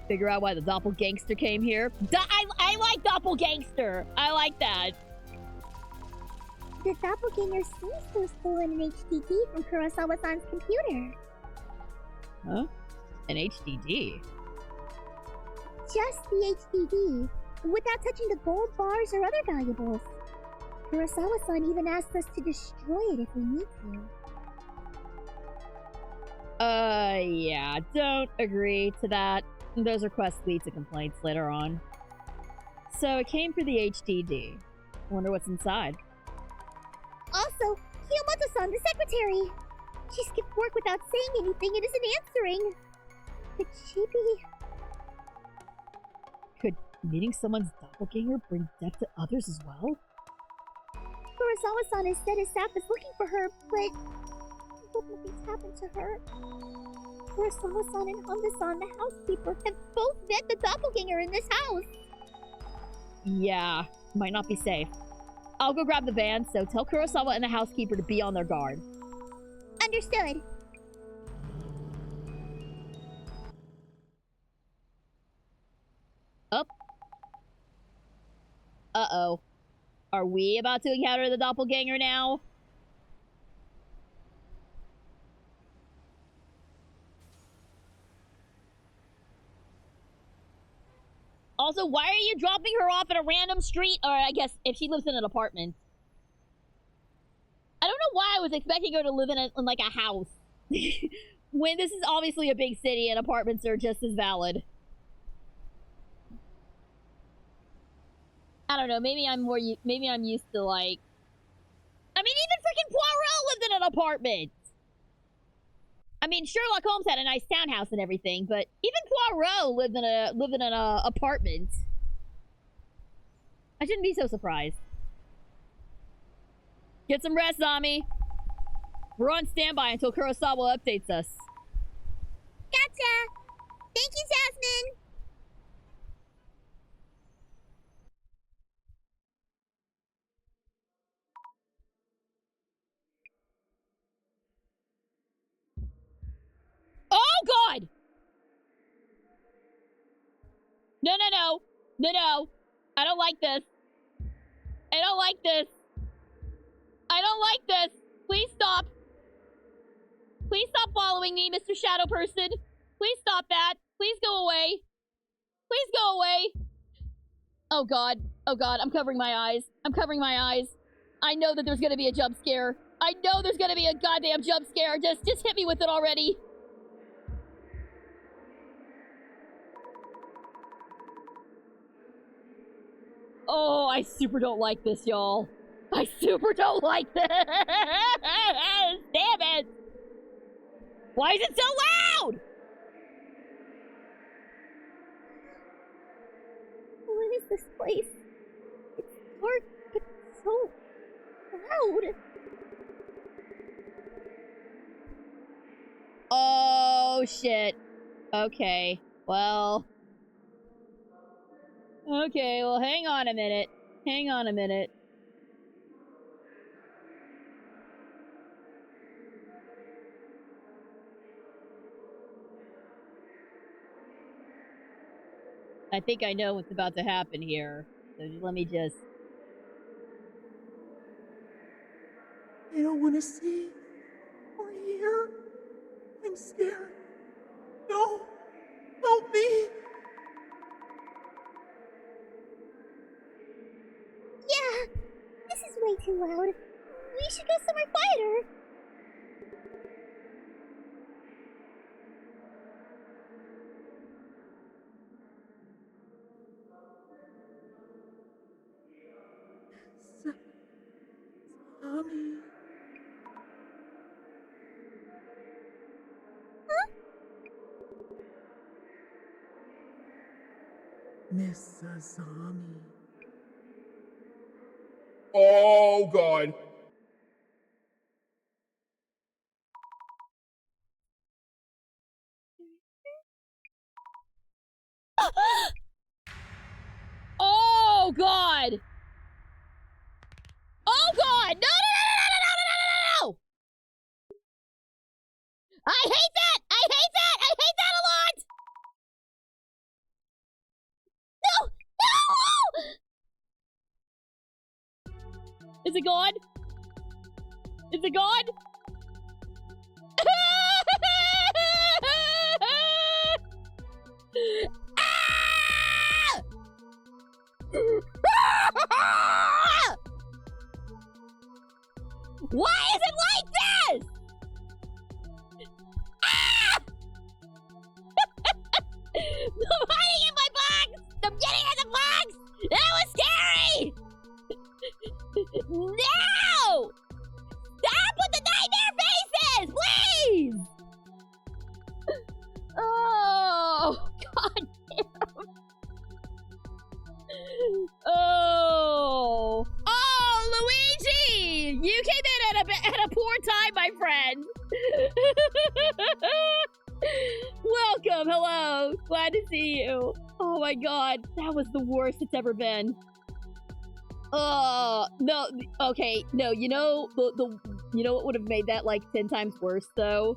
figure out why the doppelgangster came here. I like doppelgangster! I like that. The doppelganger seems to have stolen an HDD from Kurosawa-san's computer. Huh? An HDD? Just the HDD, without touching the gold bars or other valuables. Kurosawa-san even asked us to destroy it if we need to. Yeah, don't agree to that. Those requests lead to complaints later on. So it came for the HDD. Wonder what's inside. Also, Kiyomoto-san, the secretary! She skipped work without saying anything and isn't answering. Could she be... Could meeting someone's doppelganger bring death to others as well? Kurosawa-san has said his staff is looking for her, but I hope nothing's happened to her. Kurosawa-san and Honda-san, the housekeeper, have both met the doppelganger in this house. Yeah, might not be safe. I'll go grab the van, so tell Kurosawa and the housekeeper to be on their guard. Understood. Up. Uh-oh. Are we about to encounter the doppelganger now? Also, why are you dropping her off at a random street? Or I guess if she lives in an apartment. I don't know why I was expecting her to live in like a house. When this is obviously a big city and apartments are just as valid. I don't know, maybe I'm used to like... I mean, even freaking Poirot lived in an apartment! I mean, Sherlock Holmes had a nice townhouse and everything, but even Poirot lived in an apartment. I shouldn't be so surprised. Get some rest, Zami. We're on standby until Kurosawa updates us. Gotcha! Thank you, Jasmine! No, no, no. No, no. I don't like this. I don't like this. I don't like this. Please stop. Please stop following me, Mr. Shadow Person. Please stop that. Please go away. Please go away. Oh god. Oh god, I'm covering my eyes. I'm covering my eyes. I know that there's gonna be a jump scare. I know there's gonna be a goddamn jump scare. Just hit me with it already. Oh, I super don't like this, y'all. I super don't like this. Damn it. Why is it so loud? What is this place? It's dark, but so loud. Oh, shit. Okay. Well, hang on a minute. Hang on a minute. I think I know what's about to happen here. So let me just... I don't want to see or hear. I'm scared. No! Help me! Yeah, this is way too loud. We should go somewhere quieter. Mommy. Huh? Miss Sasami. Oh, God. Oh, God! Oh, God! No, no, no, no, no, no, no, no, no, no! I hate that! I hate that! I hate that a lot! No! No! Is it gone? Is it gone? Ah! Why is it like this? Ah! I'm hiding in my box! I'm getting in the box! That was scary! No! Stop with the nightmare faces! Please! Oh, god damn. Oh. Oh, Luigi! You came in at a poor time, my friend. Welcome, hello. Glad to see you. Oh my god, that was the worst it's ever been. No, okay, no, you know, you know what would have made that like 10 times worse though?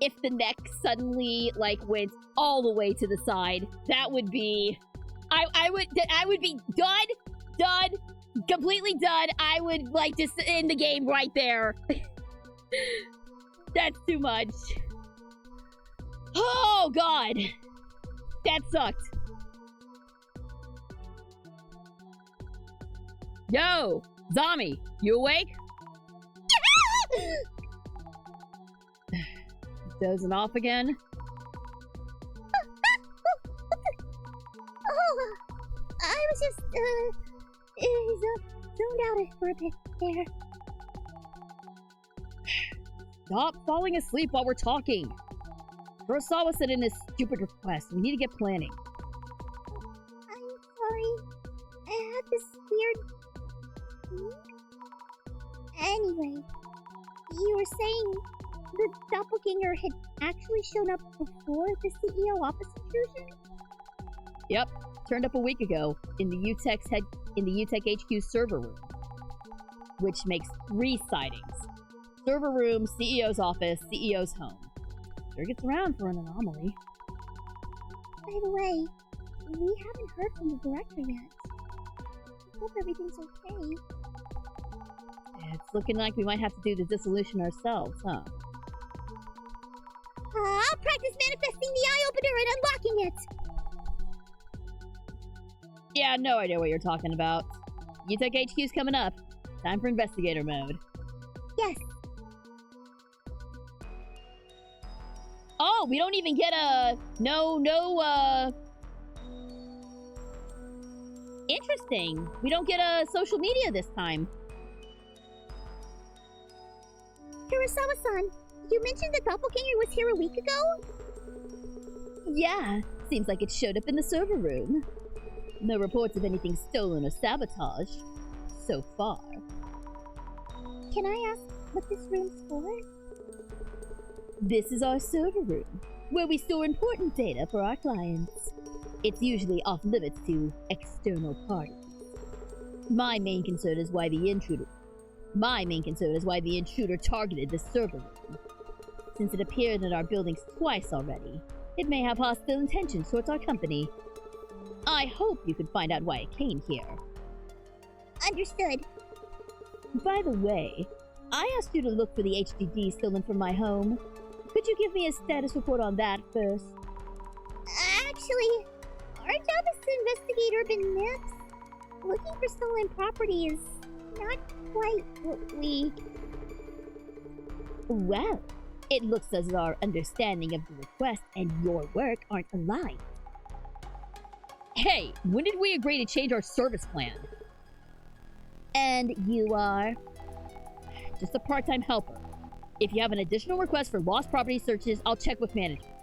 If the neck suddenly like went all the way to the side. That would be, I would be done, completely done. I would like just end the game right there. That's too much. Oh god, that sucked. Yo, Zombie, you awake? Dozing off again? Oh, I was just, zoned out for a bit there. Stop falling asleep while we're talking. Kurosawa sent in this stupid request. We need to get planning. I'm sorry. I had this weird... Anyway, you were saying the doppelganger had actually shown up before the CEO office intrusion? Yep, turned up a week ago in the UTech HQ server room, which makes 3 sightings. Server room, CEO's office, CEO's home. Sure gets around for an anomaly. By the way, We haven't heard from the director yet. Hope everything's okay. It's looking like we might have to do the dissolution ourselves, huh? I'll practice manifesting the eye opener and unlocking it! Yeah, no idea what you're talking about. You took HQ's coming up. Time for investigator mode. Yes. Oh, we don't even get a... Interesting. We don't get a social media this time. Kurosawa-san, you mentioned the doppelganger was here a week ago? Yeah, seems like it showed up in the server room. No reports of anything stolen or sabotaged. So far. Can I ask what this room's for? This is our server room, where we store important data for our clients. It's usually off limits to external parties. My main concern is why the intruder targeted the server room. Since it appeared in our buildings twice already, it may have hostile intentions towards our company. I hope you can find out why it came here. Understood. By the way, I asked you to look for the HGG stolen from my home. Could you give me a status report on that first? Actually, our job is to investigate urban myths. Looking for stolen property is not quite what we... Well, it looks as though our understanding of the request and your work aren't aligned. Hey, when did we agree to change our service plan? And you are? Just a part-time helper. If you have an additional request for lost property searches, I'll check with management.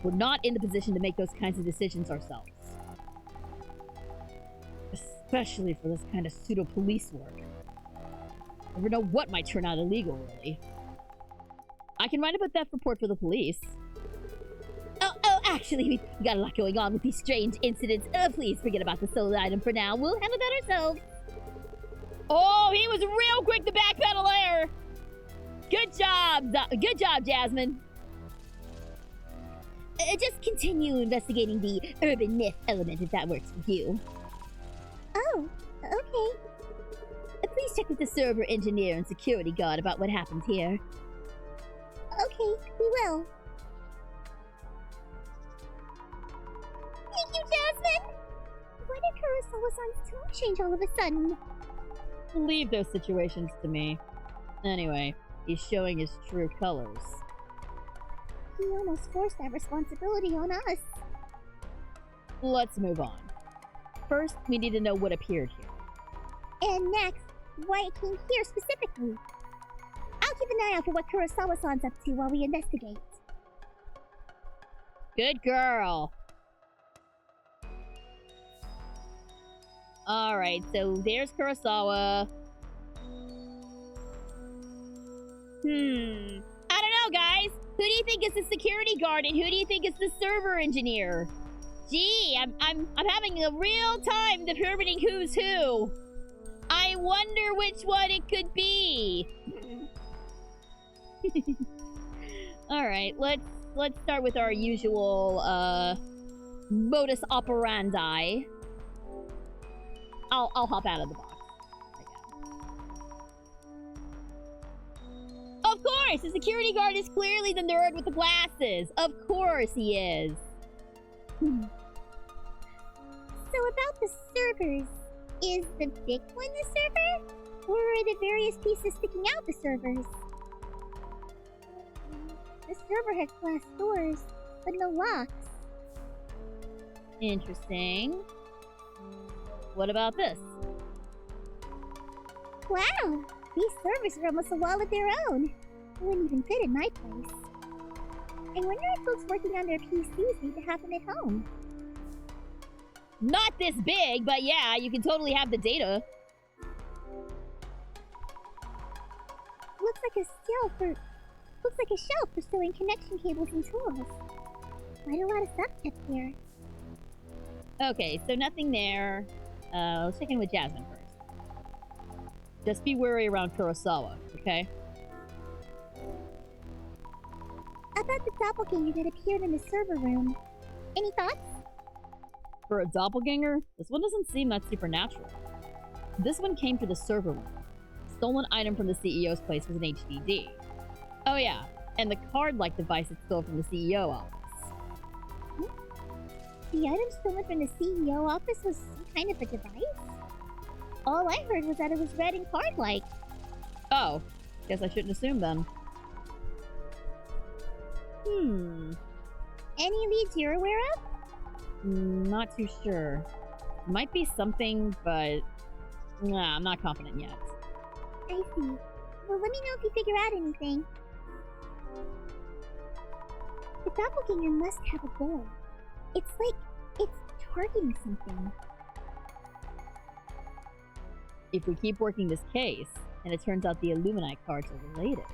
We're not in the position to make those kinds of decisions ourselves. Especially for this kind of pseudo-police work. Never know what might turn out illegal, really. I can write a theft report for the police. Oh, actually, we got a lot going on with these strange incidents. Please forget about the stolen item for now. We'll handle that ourselves. Oh, he was real quick to backpedal there. Good job, Jasmine. Just continue investigating the urban myth element if that works for you. Oh, okay. Please check with the server engineer and security guard about what happened here. Okay, we will. Thank you, Jasmine! Why did Kurosawa-san's tone change all of a sudden? Leave those situations to me. Anyway, he's showing his true colors. He almost forced that responsibility on us. Let's move on. First, we need to know what appeared here. And next, why it came here specifically. I'll keep an eye out for what Kurosawa-san's up to while we investigate. Good girl. Alright, so there's Kurosawa. I don't know, guys. Who do you think is the security guard and who do you think is the server engineer? Gee, I'm having a real time determining who's who. I wonder which one it could be. Alright, let's start with our usual modus operandi. I'll hop out of the box. Of course! The security guard is clearly the nerd with the glasses. Of course he is. So about the servers, is the big one the server? Or are the various pieces sticking out the servers? The server has glass doors, but no locks. Interesting. What about this? Wow! These servers are almost a wall of their own. It wouldn't even fit in my place. I wonder if folks working on their PCs need to have them at home. Not this big, but yeah, you can totally have the data. Looks like a shelf for storing connection cables and tools. Quite a lot of stuff kept here. Okay, so nothing there. Let's check in with Jasmine first. Just be wary around Kurosawa, okay? About the doppelganger that appeared in the server room. Any thoughts? For a doppelganger, this one doesn't seem that supernatural. This one came for the server room. Stolen item from the CEO's place was an HDD. Oh yeah, and the card-like device it stole from the CEO office. The item stolen from the CEO office was some kind of a device? All I heard was that it was red and card-like. Oh, guess I shouldn't assume then. Any leads you're aware of? Not too sure. Might be something, but nah, I'm not confident yet. I see. Well, let me know if you figure out anything. The doppelganger must have a goal. It's like it's targeting something. If we keep working this case, and it turns out the Illuminite cards are related.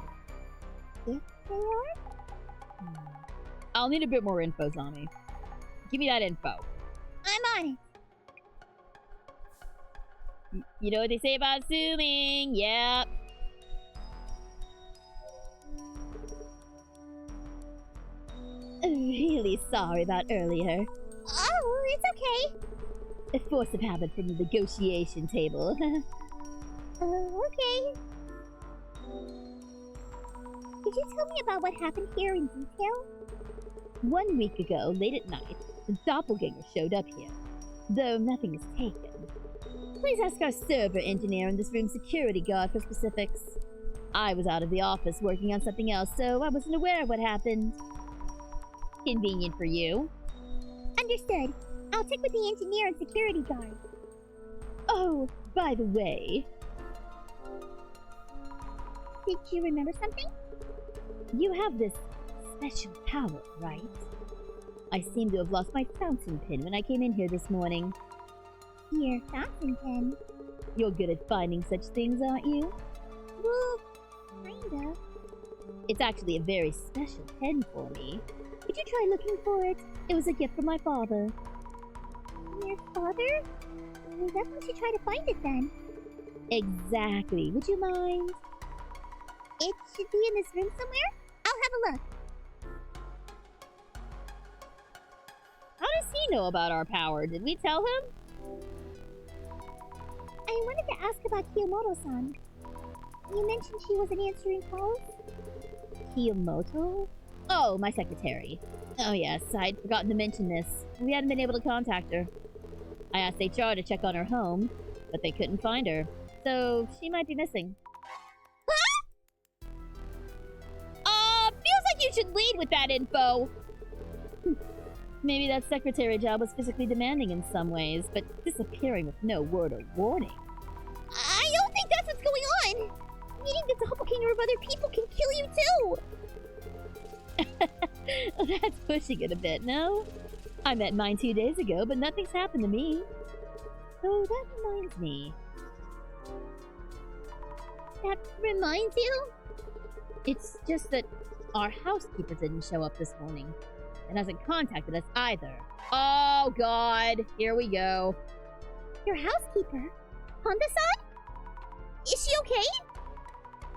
If they are? I'll need a bit more info, Zombie. Give me that info. I'm on it. You know what they say about assuming? Yep. Really sorry about earlier. Oh, it's okay. A force of habit from the negotiation table. Okay. Did you tell me about what happened here in detail? 1 week ago, late at night, the doppelganger showed up here, though nothing was taken. Please ask our server engineer and this room's security guard for specifics. I was out of the office working on something else, so I wasn't aware of what happened. Convenient for you. Understood. I'll check with the engineer and security guard. Oh, by the way... Did you remember something? You have this special power, right? I seem to have lost my fountain pen when I came in here this morning. Your fountain pen? You're good at finding such things, aren't you? Well, kinda. It's actually a very special pen for me. Could you try looking for it? It was a gift from my father. Your father? We definitely should try to find it then. Exactly. Would you mind? It should be in this room somewhere. I'll have a look. How does he know about our power? Did we tell him? I wanted to ask about Kiyomoto-san. You mentioned she wasn't answering calls? Kiyomoto? Oh, my secretary. Oh yes, I'd forgotten to mention this. We hadn't been able to contact her. I asked HR to check on her home, but they couldn't find her. So, she might be missing. Feels like you should lead with that info! Maybe that secretary job was physically demanding in some ways, but disappearing with no word or warning. I don't think that's what's going on! Meeting the doppelganger of other people can kill you too! That's pushing it a bit, no? I met mine 2 days ago, but nothing's happened to me. Oh, that reminds me. That reminds you? It's just that our housekeeper didn't show up this morning, and hasn't contacted us either. Oh god, here we go. Your housekeeper? Honda-san? Is she okay?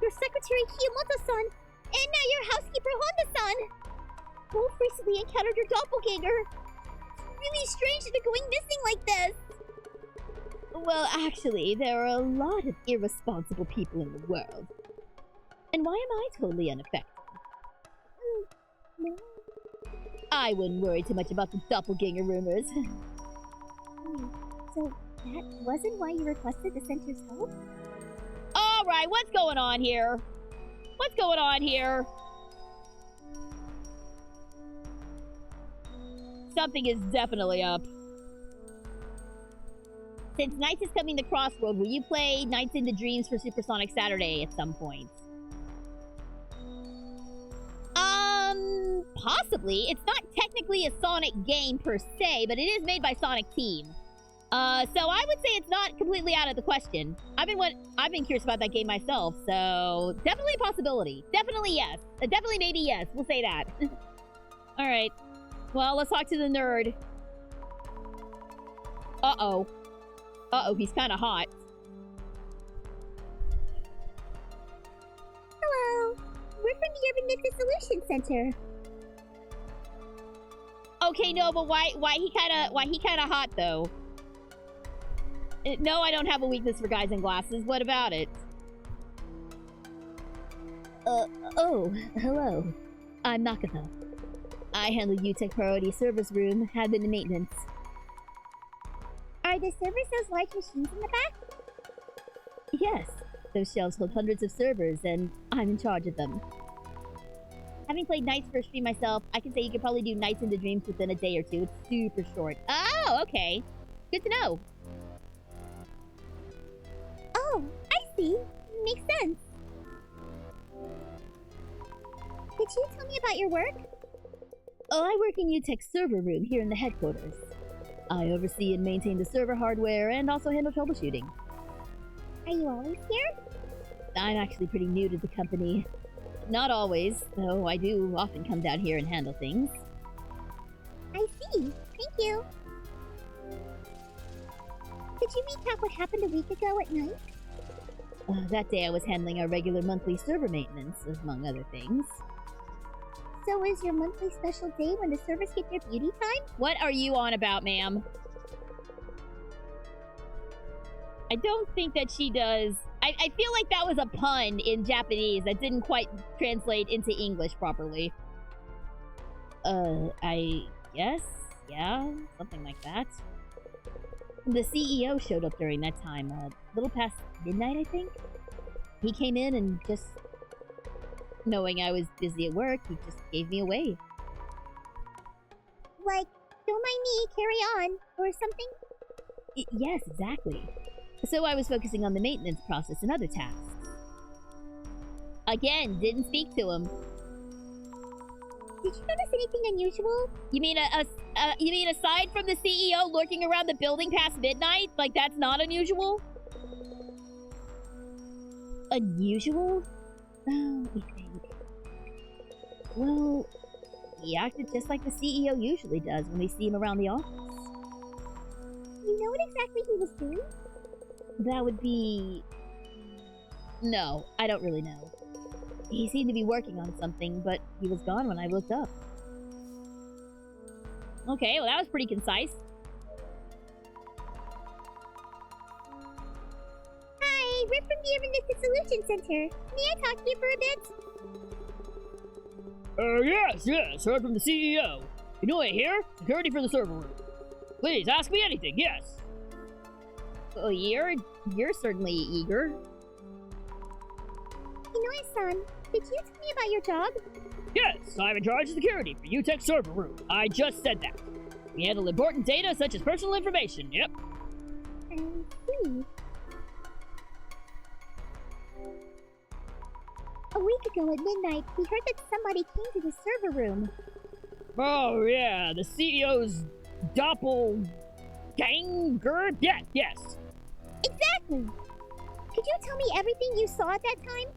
Your secretary Kiyomoto-san, and now your housekeeper Honda-san! Both recently encountered your doppelganger. It's really strange that they're going missing like this. Well, actually, there are a lot of irresponsible people in the world. And why am I totally unaffected? No. I wouldn't worry too much about the doppelganger rumors. So that wasn't why you requested the center's help? Alright, what's going on here? What's going on here? Something is definitely up. Since Nights is coming to Crossworld, will you play Nights into Dreams for Supersonic Saturday at some point? Possibly. It's not technically a Sonic game per se, but it is made by Sonic Team. So I would say it's not completely out of the question. I've been curious about that game myself, so definitely a possibility. Definitely yes. Definitely maybe yes. We'll say that. Alright. Well, let's talk to the nerd. Uh-oh. Uh-oh, he's kind of hot. Hello. We're from the Urban Myth Dissolution Center. Okay, no, but why he kinda hot though? No, I don't have a weakness for guys in glasses. What about it? Oh, hello. I'm Nakata. I handle UTech Priority Service Room, have been in maintenance. Are the servers those large machines in the back? Yes, those shelves hold hundreds of servers, and I'm in charge of them. Having played Nights for a stream myself, I can say you could probably do Nights into Dreams within a day or two. It's super short. Oh, okay. Good to know. Oh, I see. Makes sense. Could you tell me about your work? Oh, I work in UTech's server room here in the headquarters. I oversee and maintain the server hardware and also handle troubleshooting. Are you always here? I'm actually pretty new to the company. Not always, though I do often come down here and handle things. I see. Thank you. Could you recap what happened a week ago at night? That day I was handling our regular monthly server maintenance, among other things. So is your monthly special day when the servers get their beauty time? What are you on about, ma'am? I don't think that she does. I feel like that was a pun in Japanese that didn't quite translate into English properly. I guess? Yeah, something like that. The CEO showed up during that time, a little past midnight, I think. He came in and just, knowing I was busy at work, he just gave me away. Like, don't mind me, carry on, or something? Yes, exactly. So I was focusing on the maintenance process and other tasks. Again, didn't speak to him. Did you notice anything unusual? You mean you mean aside from the CEO lurking around the building past midnight? Like, that's not unusual? Unusual? Let me think. Well, he acted just like the CEO usually does when we see him around the office. You know what exactly he was doing? That would be... No, I don't really know. He seemed to be working on something, but he was gone when I looked up. Okay, well that was pretty concise. Hi, we're from the Dissolution Center. May I talk to you for a bit? Yes, heard from the CEO. You know it here? Security for the server room. Please, ask me anything, yes. Oh, you're certainly eager. Inoue-san, could you tell me about your job? Yes, I'm in charge of security for UTech server room. I just said that. We handle important data such as personal information, yep. I see. A week ago at midnight, we heard that somebody came to the server room. Oh, yeah, the CEO's doppelganger? Yeah, yes. Exactly! Could you tell me everything you saw at that time?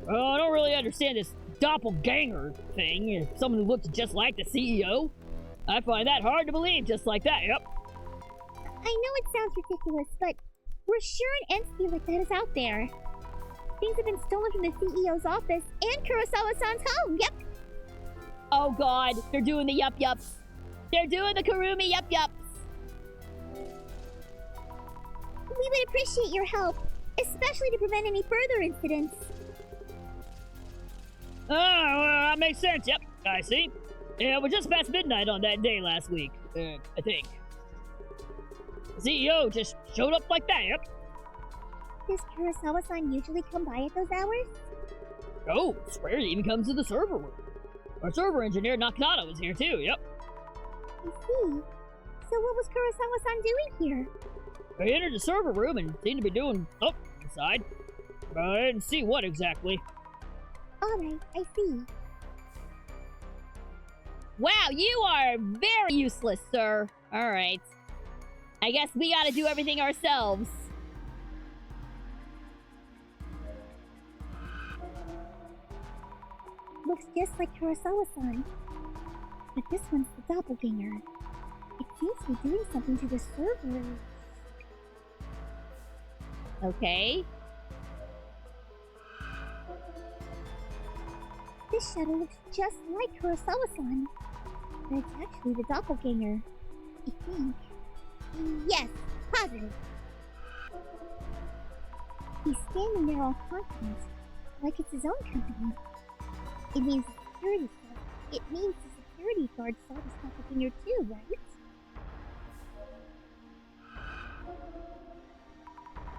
Well, I don't really understand this doppelganger thing. Someone who looked just like the CEO. I find that hard to believe just like that, yep. I know it sounds ridiculous, but we're sure an entity like that is out there. Things have been stolen from the CEO's office and Kurosawa-san's home, yep! Oh god, they're doing the yup-yups. They're doing the Kurumi yup-yups. We would appreciate your help, especially to prevent any further incidents. Oh, well, that makes sense, yep, I see. Yeah, we're just past midnight on that day last week, I think. The CEO just showed up like that, yep. Does Kurosawa-san usually come by at those hours? Oh, swear he even comes to the server room. Our server engineer Nakata was here too, yep. I see. So what was Kurosawa-san doing here? He entered the server room and seemed to be doing something inside. But I didn't see what exactly. Alright, I see. Wow, you are very useless, sir. Alright. I guess we gotta do everything ourselves. Looks just like Kurosawa-san. But this one's the doppelganger. It seems to be doing something to the server. Okay. This shadow looks just like Kurosawa-san. It's actually the doppelganger. I think. Yes, positive. He's standing there all confident, like it's his own company. It means the security guard saw this doppelganger too, right?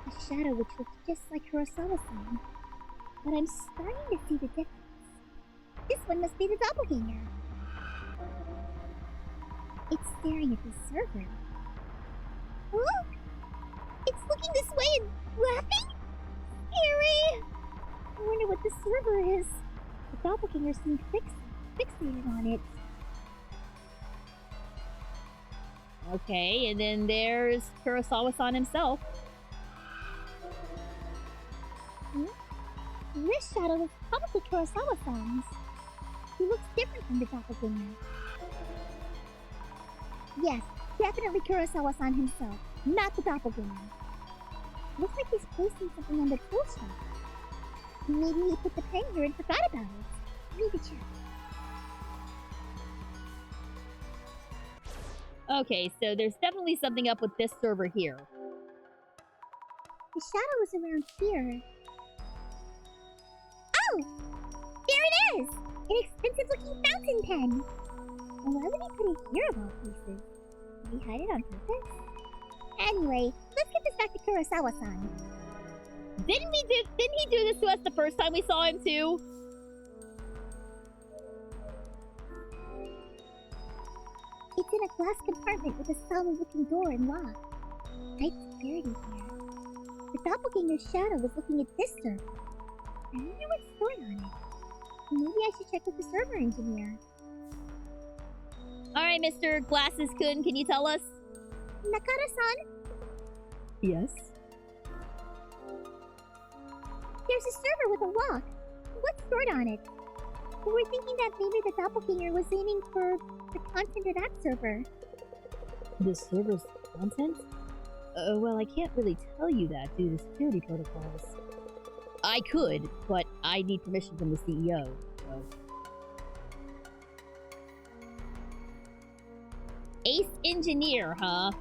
A shadow which looked just like Kurosawa-san. But I'm starting to see the difference. This one must be the doppelganger. It's staring at the server. Look! It's looking this way and laughing? Scary! I wonder what the server is. The doppelganger seemed fixated on it. Okay, and then there's Kurosawa-san himself. This shadow is probably Kurosawa-san's. He looks different from the doppelganger. Yes, definitely Kurosawa-san himself, not the doppelganger. Looks like he's placing something on the tool shelf. Maybe he put the pen here and forgot about it. Need to check. Okay, so there's definitely something up with this server here. The shadow is around here. Oh! There it is! An expensive-looking fountain pen! Why would he put it here of all places? Did he hide it on purpose? Anyway, let's get this back to Kurosawa-san. Didn't he do this to us the first time we saw him too? It's in a glass compartment with a solid-looking door and lock. Tight security here. The doppelganger's shadow was looking at this server. I wonder what's stored on it. Maybe I should check with the server engineer. Alright, Mr. Glasses-kun, can you tell us? Nakata-san, Yes? there's a server with a lock. What's stored on it? We were thinking that maybe the doppelganger was aiming for the content of that server. The server's content? Well, I can't really tell you that due to security protocols. I could, but I need permission from the CEO, so... Ace Engineer, huh?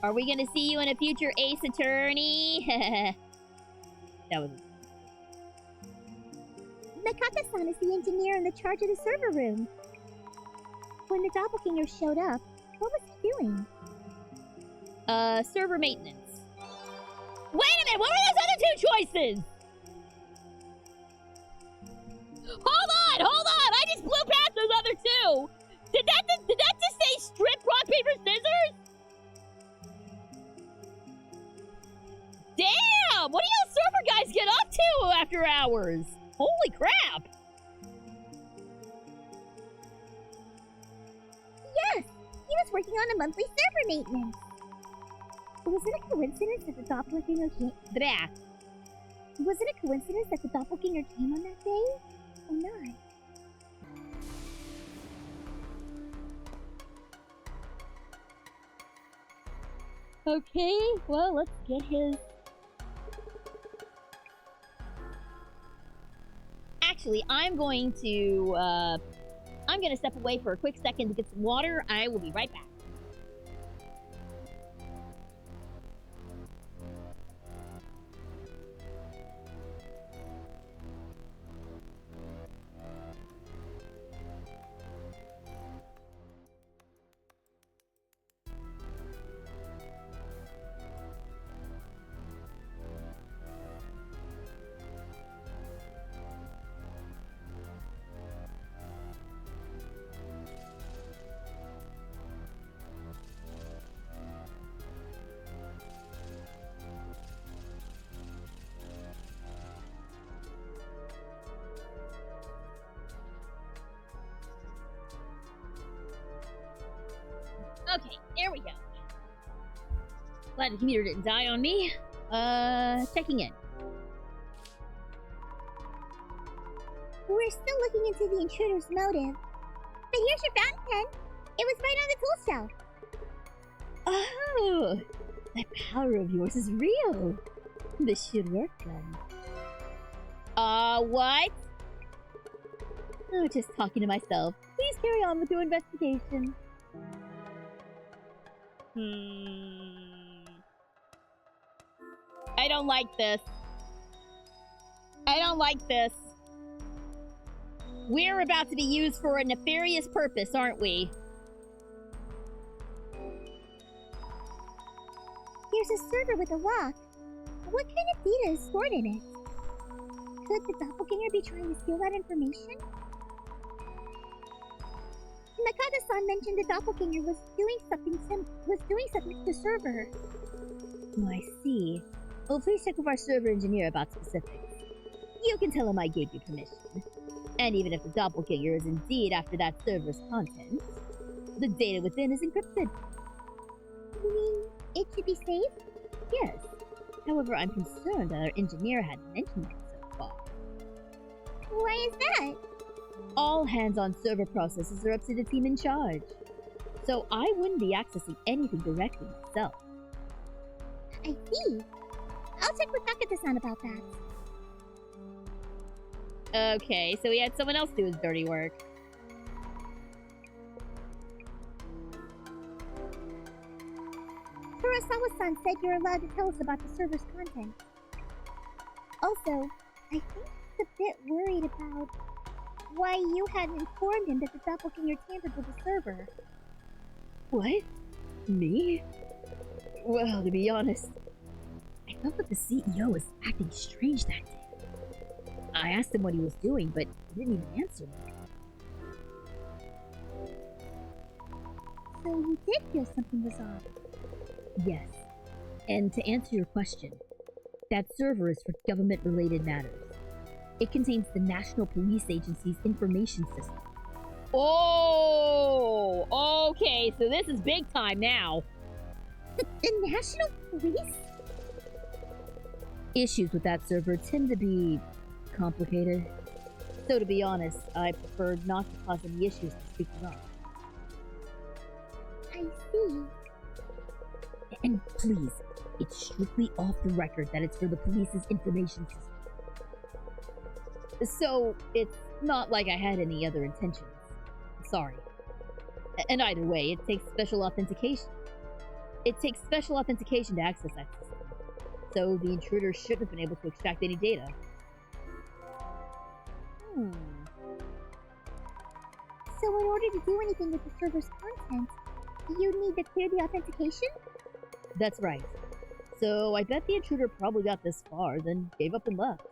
Are we gonna see you in a future Ace Attorney? That was... Nakata-san is the engineer in the charge of the server room. When the doppelganger showed up, what was he doing? Server maintenance. Wait a minute, what were those other two choices? Hold on! I just blew past those other two! Did that just say strip, rock, paper, scissors? Damn! What do y'all server guys get up to after hours? Holy crap! Yes! He was working on a monthly server maintenance. Was it a coincidence that the doppelganger came? Blah. Was it a coincidence that the doppelganger came on that day? Or not? Okay, well, let's get his... Actually, I'm going to step away for a quick second to get some water. I will be right back. Okay, there we go. Glad the computer didn't die on me. Checking in. We're still looking into the intruder's motive. But here's your fountain pen. It was right on the tool shelf. Oh! That power of yours is real! This should work then. What? Oh, just talking to myself. Please carry on with your investigation. I don't like this. I don't like this. We're about to be used for a nefarious purpose, aren't we? There's a server with a lock. What kind of data is stored in it? Could the doppelganger be trying to steal that information? Nakata-san mentioned the doppelganger was doing something to the server. Oh, I see. Well, please check with our server engineer about specifics. You can tell him I gave you permission. And even if the doppelganger is indeed after that server's content, the data within is encrypted. You mean it should be safe? Yes. However, I'm concerned that our engineer hadn't mentioned that so far. Why is that? All hands-on server processes are up to the team in charge. So I wouldn't be accessing anything directly myself. I see. I'll check with Nakata-san about that. Okay, so we had someone else do his dirty work. Kurosawa-san said you're allowed to tell us about the server's content. Also, I think he's a bit worried about why you hadn't informed him that the doppelganger tampered with the server. What? Me? Well, to be honest, I felt that the CEO was acting strange that day. I asked him what he was doing, but he didn't even answer me. So you did feel something was off. Yes. And to answer your question, that server is for government-related matters. It contains the National Police Agency's information system. Oh, okay, so this is big time now. The National Police? Issues with that server tend to be complicated. So to be honest, I prefer not to cause any issues to speak about. I see. And please, it's strictly off the record that it's for the police's information system. So, it's not like I had any other intentions. Sorry. And either way, it takes special authentication. It takes special authentication to access that system. So the intruder shouldn't have been able to extract any data. So in order to do anything with the server's content, you need to clear the authentication? That's right. So I bet the intruder probably got this far, then gave up and left.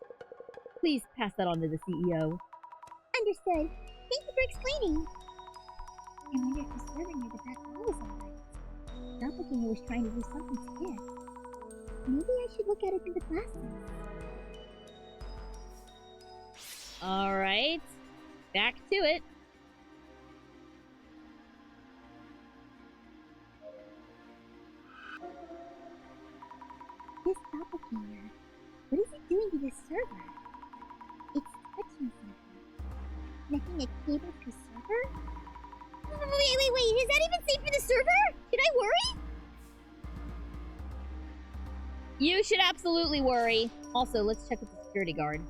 Please pass that on to the CEO. Understood. Thank you for explaining. I wonder if the server near the back wall was alright. Doppelganger was trying to do something to it. Maybe I should look at it through the glasses. Alright. Back to it. This doppelganger, what is it doing to this server? It's touching something. Connecting a cable to the server? Wait, is that even safe for the server? Should I worry? You should absolutely worry. Also, let's check with the security guard.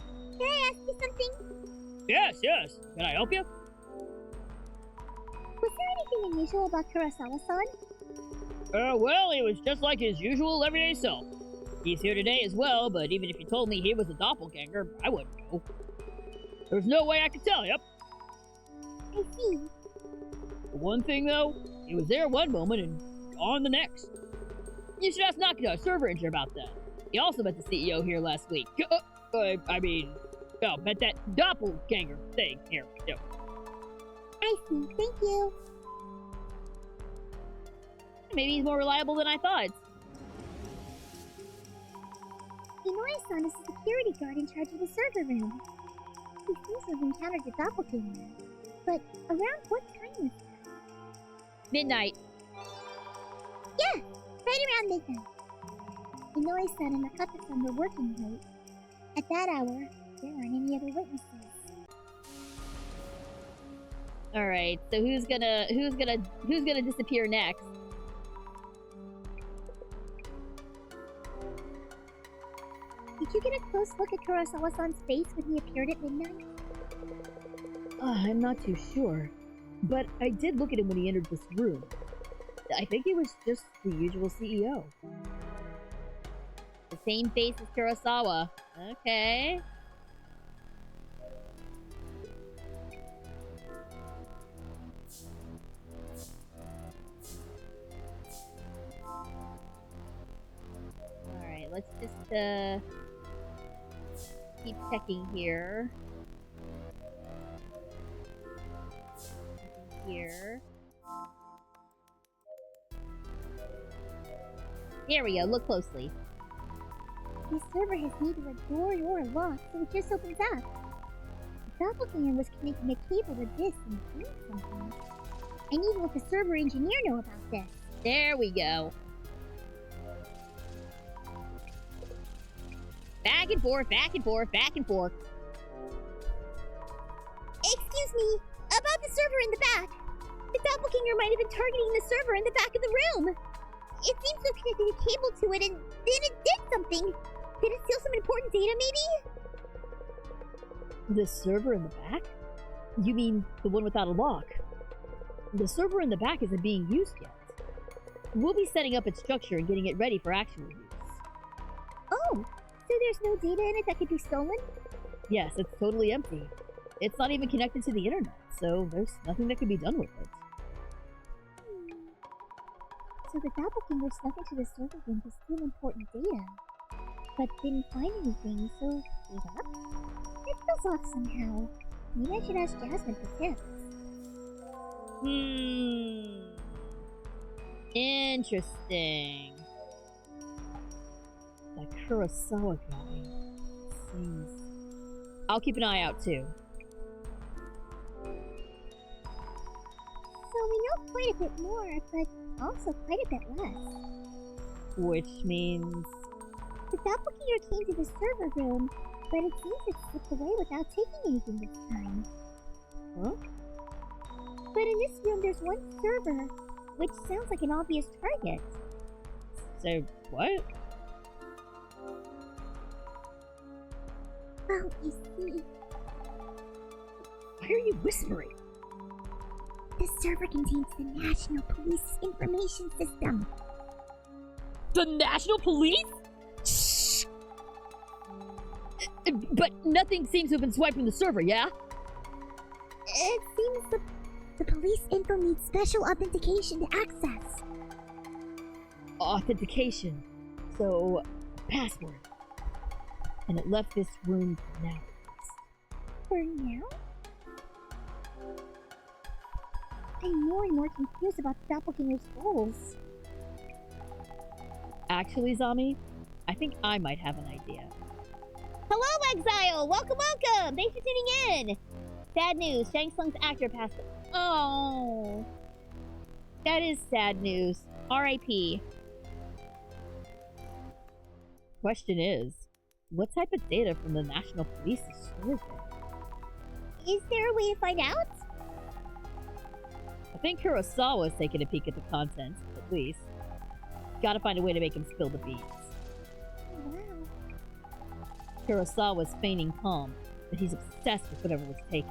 Can I ask you something? Yes. Can I help you? Was there anything unusual about Kurosawa-san? Well, he was just like his usual everyday self. He's here today as well, but even if you told me he was a doppelganger, I wouldn't know. There's no way I could tell, yep. I see. The one thing, though, he was there one moment and gone the next. You should ask Nakata, server engineer, about that. He also met the CEO here last week. Met that doppelganger thing here. Yep. I see. Thank you. Maybe he's more reliable than I thought. Inoi-san is the security guard in charge of the server room. He seems to have encountered the doppelganger. But around what time was that? Midnight. Yeah, right around midnight. Inoi-san and Nakata-san were working late. At that hour, there aren't any other witnesses. All right. So who's gonna disappear next? Did you get a close look at Kurosawa-san's face when he appeared at midnight? I'm not too sure. But I did look at him when he entered this room. I think he was just the usual CEO. The same face as Kurosawa. Okay. Alright, let's just keep checking here. Here. There we go, look closely. This server has neither a door nor a lock, so it just opens up. The doppelganger was connecting a cable to this and doing something. I need to let the server engineer know about this. There we go. Back and forth, back and forth, back and forth. Excuse me, about the server in the back. The doppelganger might have been targeting the server in the back of the room. It seems to have connected a cable to it and then it did something. Did it steal some important data, maybe? The server in the back? You mean the one without a lock? The server in the back isn't being used yet. We'll be setting up its structure and getting it ready for actual use. Oh, so there's no data in it that could be stolen? Yes, it's totally empty. It's not even connected to the internet, so there's nothing that could be done with it. So the doppelganger snuck into the server room to steal important data, but didn't find anything, so gave up? That feels off somehow. Maybe I should ask Jasmine for tips. Interesting. That Kurosawa guy seems... I'll keep an eye out too. So we know quite a bit more, but also quite a bit less. Which means... The doppelganger came to the server room, but it seems it slipped away without taking anything this time. Huh? But in this room there's one server, which sounds like an obvious target. So, what? Well, you see, Why are you whispering? this server contains the National Police Information System. The National Police? Shh! But nothing seems to have been swiped from the server, yeah? It seems the police info needs special authentication to access. Authentication. So, password. And it left this room for now. For now? I'm more and more confused about the doppelganger's goals. Actually, Zami, I think I might have an idea. Hello, Exile! Welcome, welcome! Thanks for tuning in! Sad news, Shang Tsung's actor passed... Oh... That is sad news. R.I.P. Question is, what type of data from the National Police is stored there? Is there a way to find out? I think Kurosawa's taking a peek at the contents, at least. Gotta find a way to make him spill the beans. Wow. Kurosawa's feigning calm, but he's obsessed with whatever was taken.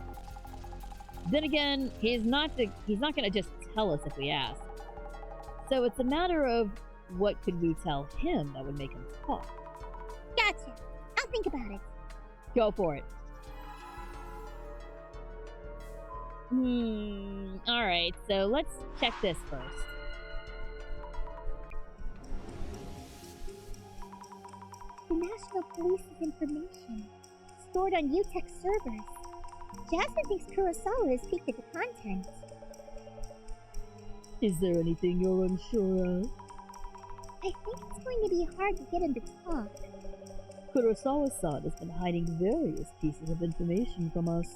Then again, he's not gonna just tell us if we ask. So it's a matter of what could we tell him that would make him talk. Gotcha. I'll think about it. Go for it. Alright, so let's check this first. The National Police's information, stored on UTech servers. Jasmine thinks Kurosawa has peeked at the contents. Is there anything you're unsure of? I think it's going to be hard to get him to talk. Kurosawa-san has been hiding various pieces of information from us.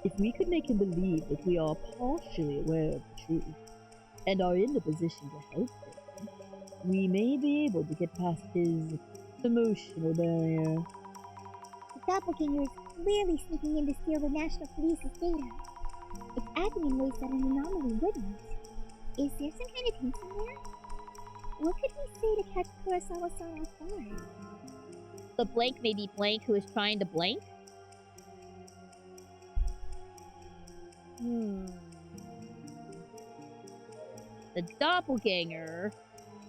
If we could make him believe that we are partially aware of the truth, and are in the position to help him, we may be able to get past his emotional barrier. The doppelganger is clearly sneaking in to steal the National Police's data. It's acting in ways that an anomaly wouldn't. Is there some kind of hint somewhere? What could we say to catch Kurosawa-san off guard? The blank may be blank who is trying to blank? The doppelganger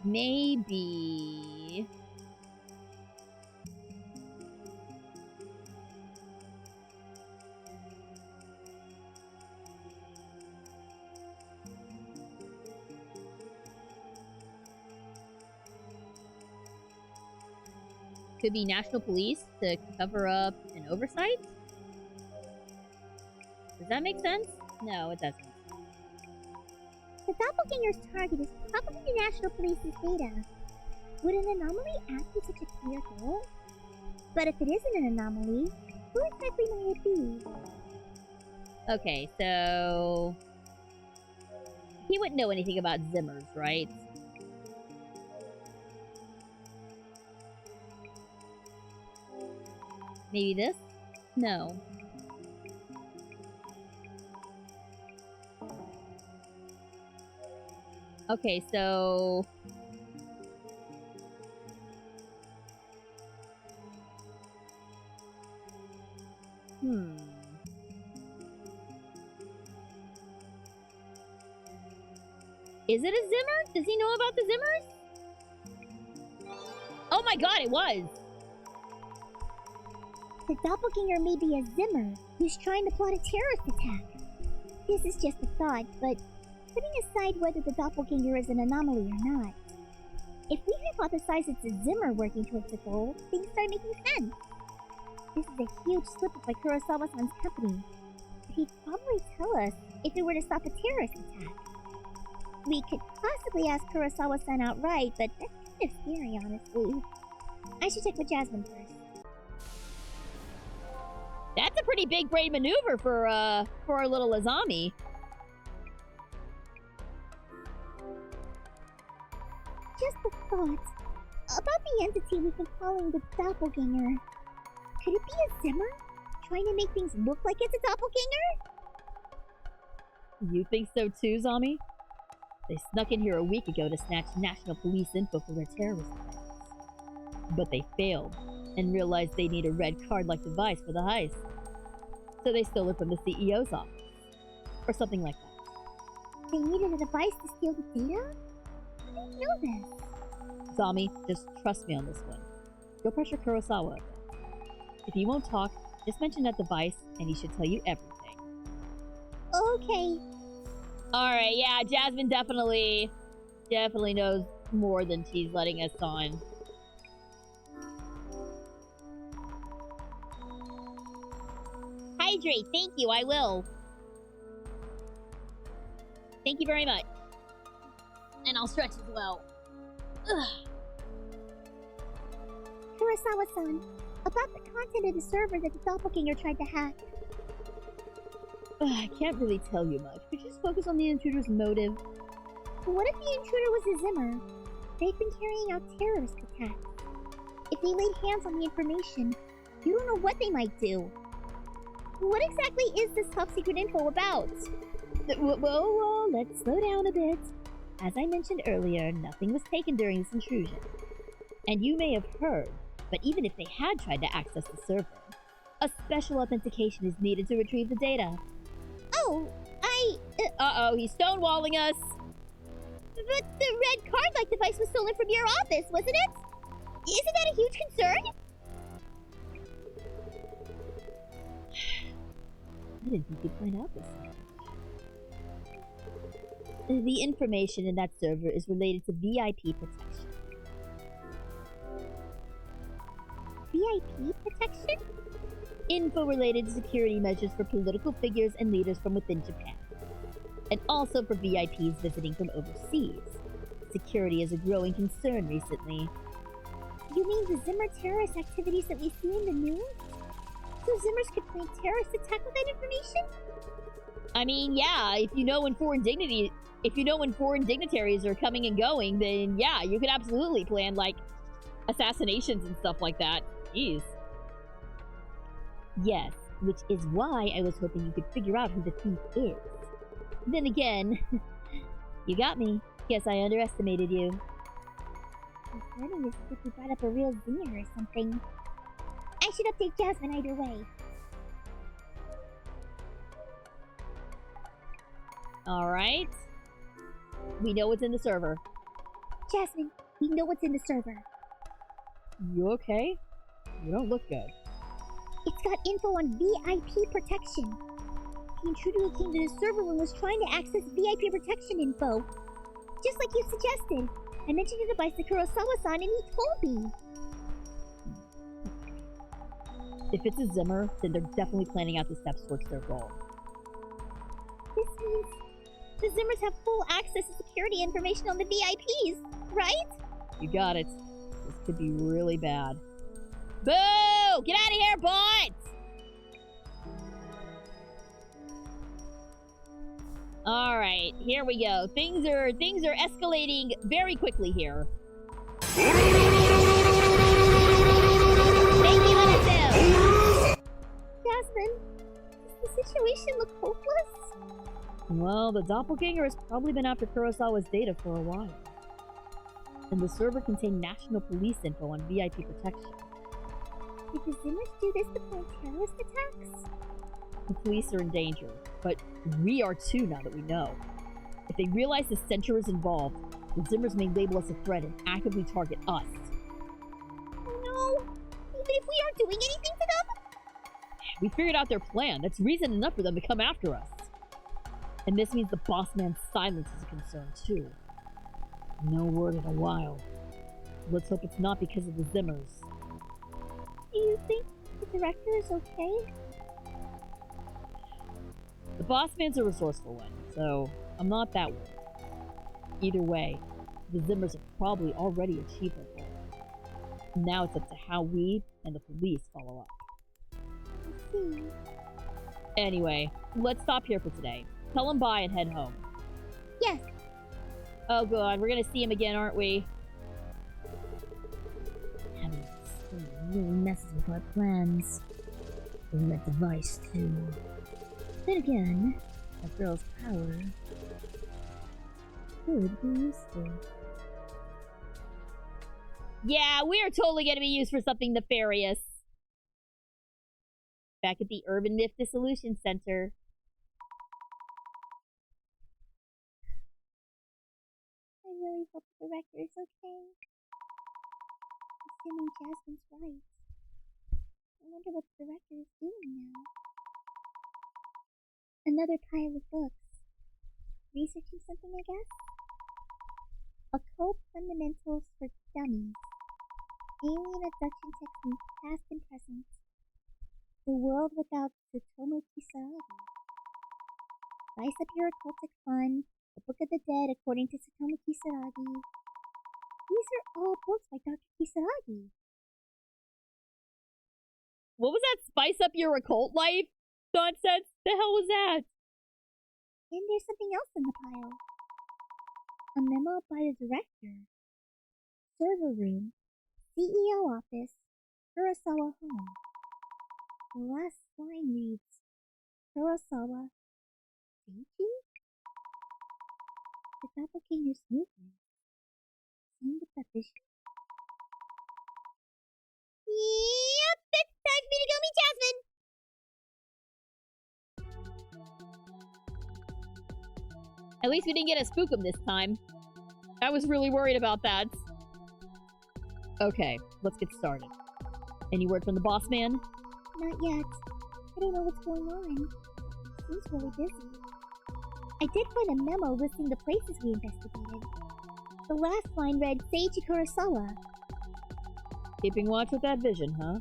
may be... Could be National Police to cover up an oversight? Does that make sense? No, it doesn't. The doppelganger's target is probably the National Police's data. Would an anomaly act as such a clear goal? But if it isn't an anomaly, who exactly might it be? Okay, so... He wouldn't know anything about Zimmers, right? Maybe this? No. Okay, so... Is it a Zimmer? Does he know about the Zimmers? Oh my god, it was! The doppelganger may be a Zimmer who's trying to plot a terrorist attack. This is just a thought, but putting aside whether the doppelganger is an anomaly or not, if we hypothesize it's a Zimmer working towards the goal, things start making sense. This is a huge slip-up by Kurosawa-san's company. He'd probably tell us if it were to stop a terrorist attack. We could possibly ask Kurosawa-san outright, but that's kind of scary, honestly. I should check with Jasmine first. That's a pretty big brain maneuver for our little Azami. Just a thought. About the entity we've been calling the doppelganger. Could it be a Zimmer? Trying to make things look like it's a doppelganger? You think so too, Zami? They snuck in here a week ago to snatch National Police info for their terrorist plans. But they failed, and realized they need a red card-like device for the heist. So they stole it from the CEO's office. Or something like that. They needed a device to steal the data? I didn't know this. Zami, just trust me on this one. Go pressure Kurosawa a bit. If he won't talk, just mention that device, and he should tell you everything. Okay. Alright, yeah, Jasmine definitely knows more than she's letting us on. Hydrate, thank you, I will. Thank you very much. And I'll stretch as well. Kurosawa-san, about the content of the server that the doppelganger tried to hack. I can't really tell you much, but just focus on the intruder's motive. What if the intruder was a Zimmer? They've been carrying out terrorist attacks. If they laid hands on the information, you don't know what they might do. What exactly is this top secret info about? Whoa, let's slow down a bit. As I mentioned earlier, nothing was taken during this intrusion. And you may have heard, but even if they had tried to access the server, a special authentication is needed to retrieve the data. Oh, Uh-oh, he's stonewalling us! But the red card-like device was stolen from your office, wasn't it? Isn't that a huge concern? I didn't think you'd find out this much. The information in that server is related to VIP protection. VIP protection? Info related to security measures for political figures and leaders from within Japan. And also for VIPs visiting from overseas. Security is a growing concern recently. You mean the Zimmer terrorist activities that we see in the news? So Zimmers could plan terrorist attack with that information? I mean, yeah, if you know when foreign dignitaries are coming and going, then yeah, you could absolutely plan, like, assassinations and stuff like that. Jeez. Yes, which is why I was hoping you could figure out who the thief is. Then again, you got me. Guess I underestimated you. I was wondering if you brought up a real Zimmer or something. I should update Jasmine either way. Alright. We know what's in the server. Jasmine, we know what's in the server. You okay? You don't look good. It's got info on VIP protection. The intruder who came to the server room was trying to access VIP protection info. Just like you suggested. I mentioned it to Kurosawa-san and he told me. If it's a Zimmer, then they're definitely planning out the steps towards their goal. This means the Zimmers have full access to security information on the VIPs, right? You got it. This could be really bad. Boo! Get out of here, bots! Alright, here we go. Things are escalating very quickly here. Thank you, Annabelle! Jasmine, does the situation look hopeless? Well, the doppelganger has probably been after Kurosawa's data for a while. And the server contained national police info on VIP protection. Did the Zimmers do this to plan terrorist attacks? The police are in danger, but we are too now that we know. If they realize the center is involved, the Zimmers may label us a threat and actively target us. Oh no! Even if we aren't doing anything to them? We figured out their plan. That's reason enough for them to come after us. And this means the boss man's silence is a concern too. No word in a while. Let's hope it's not because of the Zimmers. Do you think the director is okay? The boss man's a resourceful one, so I'm not that worried. Either way, the Zimmers have probably already achieved their goal. Now it's up to how we and the police follow up. I see. Anyway, let's stop here for today. Tell him bye and head home. Yes. Oh god, we're gonna see him again, aren't we? Having this really messes with our plans. And that device, too. Then again, that girl's power could be useful. Yeah, we are totally gonna be used for something nefarious. Back at the Urban Myth Dissolution Center. I really hope the director is okay. Assuming Jasmine's right. I wonder what the director is doing now. Another pile of books. Researching something, I guess? Occult Fundamentals for Dummies. Alien Abduction Technique Past and Present. The World Without Tsutomu Kisaragi. Spice Up Your Occultic Fun. The Book of the Dead According to Tsutomu Kisaragi. These are all books by Dr. Kisaragi. What was that spice up your occult life nonsense? The hell was that? And there's something else in the pile. A memo by the director. Server room. CEO office. Kurosawa home. The last line reads, Kurosawa. Seiji? The doppelganger's movement. Same with that vision. Yep, it's time for me to go meet Jasmine! At least we didn't get a spookum this time. I was really worried about that. Okay, let's get started. Any word from the boss man? Not yet. I don't know what's going on. Seems really busy. I did find a memo listing the places we investigated. The last line read Seiji Kurosawa. Keeping watch with that vision, huh?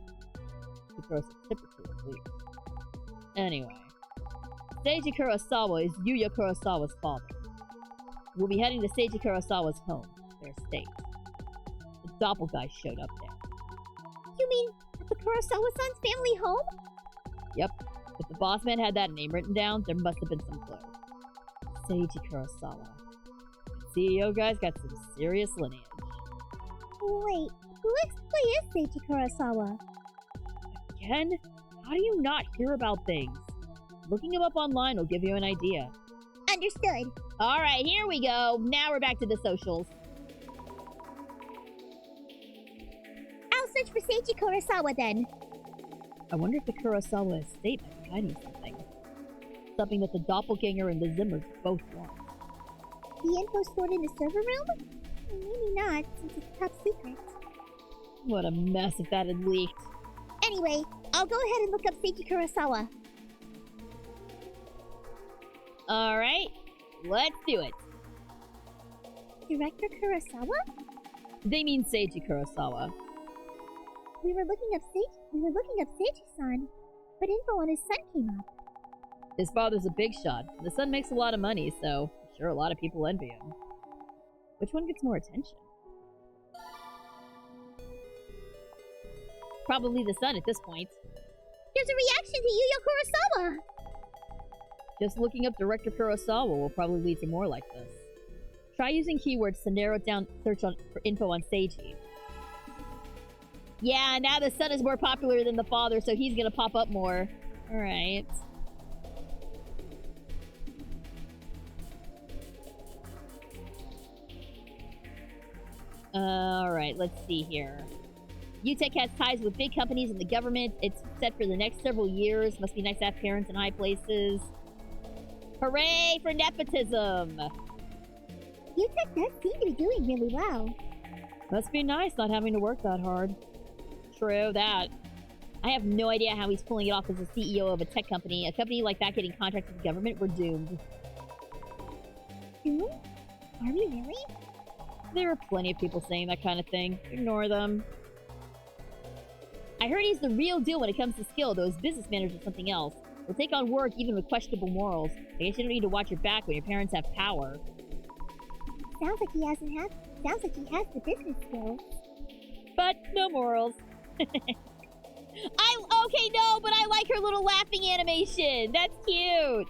He throws a tip or two at least. Anyway. Seiji Kurosawa is Yuya Kurosawa's father. We'll be heading to Seiji Kurosawa's home, their estate. The doppelguy showed up there. You mean at the Kurosawa-san's family home? Yep. If the boss man had that name written down, there must have been some clue. Seiji Kurosawa. CEO guy's got some serious lineage. Wait, who exactly is Seiji Kurosawa? Again? How do you not hear about things? Looking him up online will give you an idea. Understood. Alright, here we go. Now we're back to the socials. I'll search for Seiji Kurosawa then. I wonder if the Kurosawa estate might be hiding something. Something that the doppelganger and the Zimmers both want. The info stored in the server room? Maybe not, since it's top secret. What a mess if that had leaked. Anyway, I'll go ahead and look up Seiji Kurosawa. Alright, let's do it. Director Kurosawa? They mean Seiji Kurosawa. We were looking up Seiji-san, but info on his son came up. His father's a big shot. The son makes a lot of money, so I'm sure a lot of people envy him. Which one gets more attention? Probably the son at this point. There's a reaction to Yuya Kurosawa! Just looking up Director Kurosawa will probably lead to more like this. Try using keywords to narrow down search for info on Seiji. Yeah, now the son is more popular than the father, so he's gonna pop up more. Alright. Alright, let's see here. UTech has ties with big companies and the government. It's set for the next several years. Must be nice to have parents in high places. Hooray for nepotism! UTech does seem to be doing really well. Must be nice not having to work that hard. True, that. I have no idea how he's pulling it off as a CEO of a tech company. A company like that getting contracts with the government, we're doomed. Doomed? Are we really? There are plenty of people saying that kind of thing. Ignore them. I heard he's the real deal when it comes to skill, though his business manager's something else. He'll take on work even with questionable morals. I guess you don't need to watch your back when your parents have power. Sounds like he has the business skills. But no morals. Okay, no, but I like her little laughing animation. That's cute.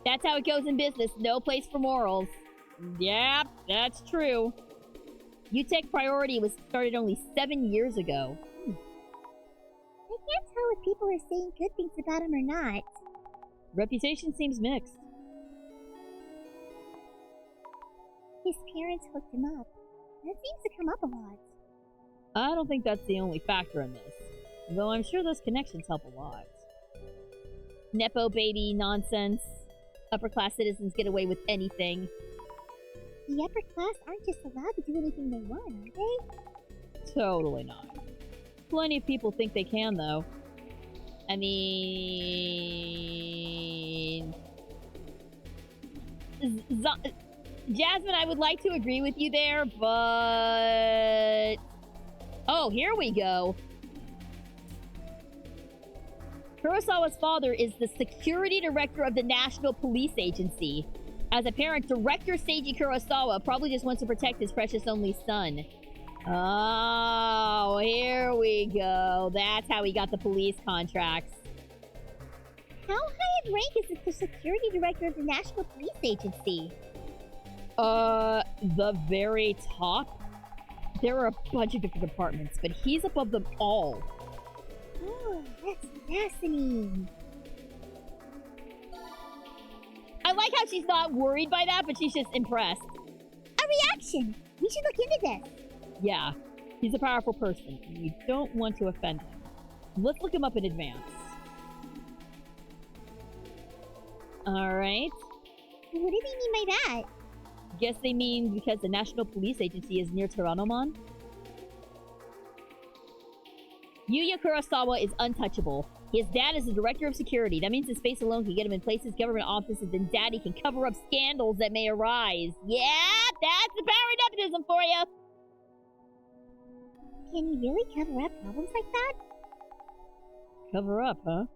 That's how it goes in business. No place for morals. Yep, that's true. UTech Priority was started only 7 years ago. I can't tell if people are saying good things about him or not. Reputation seems mixed. His parents hooked him up. That seems to come up a lot. I don't think that's the only factor in this. Though I'm sure those connections help a lot. Nepo baby nonsense. Upper class citizens get away with anything. The upper class aren't just allowed to do anything they want, are they? Totally not. Plenty of people think they can, though. I mean... Jasmine, I would like to agree with you there, but... Oh, here we go. Kurosawa's father is the security director of the National Police Agency. As a parent, Director Seiji Kurosawa probably just wants to protect his precious only son. Oh, here we go. That's how he got the police contracts. How high in rank is the security director of the National Police Agency? The very top? There are a bunch of different departments, but he's above them all. Oh, that's fascinating. I like how she's not worried by that, but she's just impressed. A reaction! We should look into this. Yeah, he's a powerful person, and we don't want to offend him. Let's look him up in advance. Alright. What do they mean by that? Guess they mean because the National Police Agency is near Toranomon? Yuya Kurosawa is untouchable. His dad is the director of security. That means his face alone can get him in places, government offices, and daddy can cover up scandals that may arise. Yeah, that's the power of nepotism for you. Can he really cover up problems like that? Cover up, huh?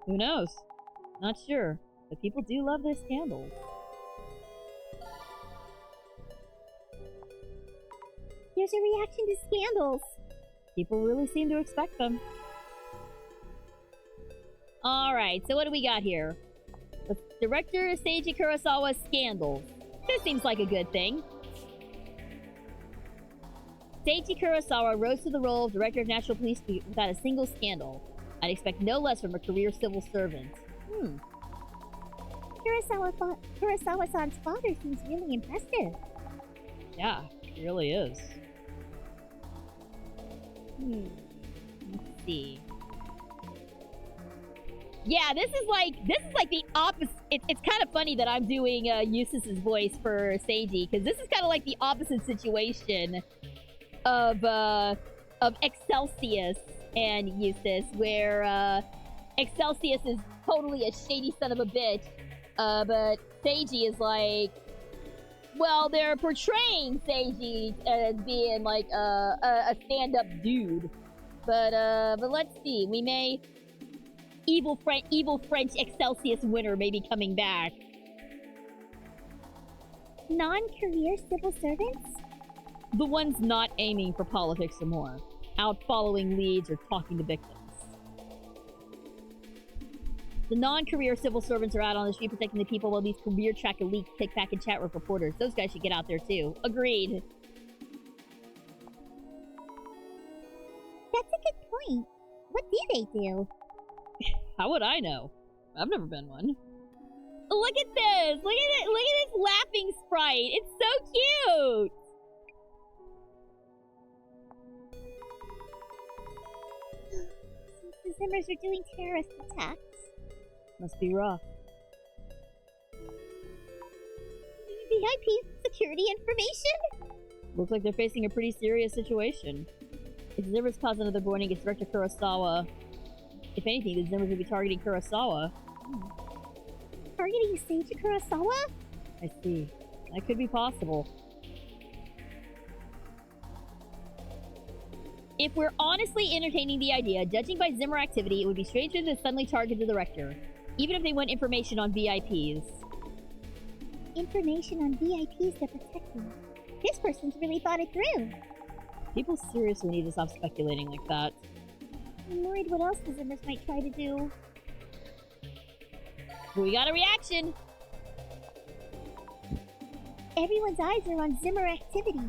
Who knows? Not sure, but people do love their scandals. There's a reaction to scandals. People really seem to expect them. Alright, so what do we got here? The director Seiji Kurosawa's scandals. This seems like a good thing. Seiji Kurosawa rose to the role of Director of National Police without a single scandal. I'd expect no less from a career civil servant. Kurosawa-san's father seems really impressive. Yeah, he really is. Let's see. Yeah, this is like the opposite. It's kind of funny that I'm doing Eustace's voice for Seiji, because this is kind of like the opposite situation of Excelsius and Eustace, where Excelsius is totally a shady son of a bitch, but Seiji is like, well, they're portraying Seiji as being like a stand-up dude, but let's see, we may. Evil French Excelsius winner may be coming back. Non-career civil servants? The ones not aiming for politics or more. Out following leads or talking to victims. The non-career civil servants are out on the street protecting the people, while these career track elite kickback and chat room reporters. Those guys should get out there too. Agreed. That's a good point. What do they do? How would I know? I've never been one. Look at this! Look at it! Look at this laughing sprite! It's so cute! Since the Zimmers are doing terrorist attacks. Must be rough. VIP security information? Looks like they're facing a pretty serious situation. If the Zimmers cause another warning, it's Director Kurosawa. If anything, the Zimmers will be targeting Kurosawa. Targeting Seiji Kurosawa? I see. That could be possible. If we're honestly entertaining the idea, judging by Zimmer activity, it would be strange to suddenly target the director, even if they want information on VIPs. Information on VIPs they're protecting. This person's really thought it through. People seriously need to stop speculating like that. I'm worried what else the Zimmers might try to do. We got a reaction! Everyone's eyes are on Zimmer activity.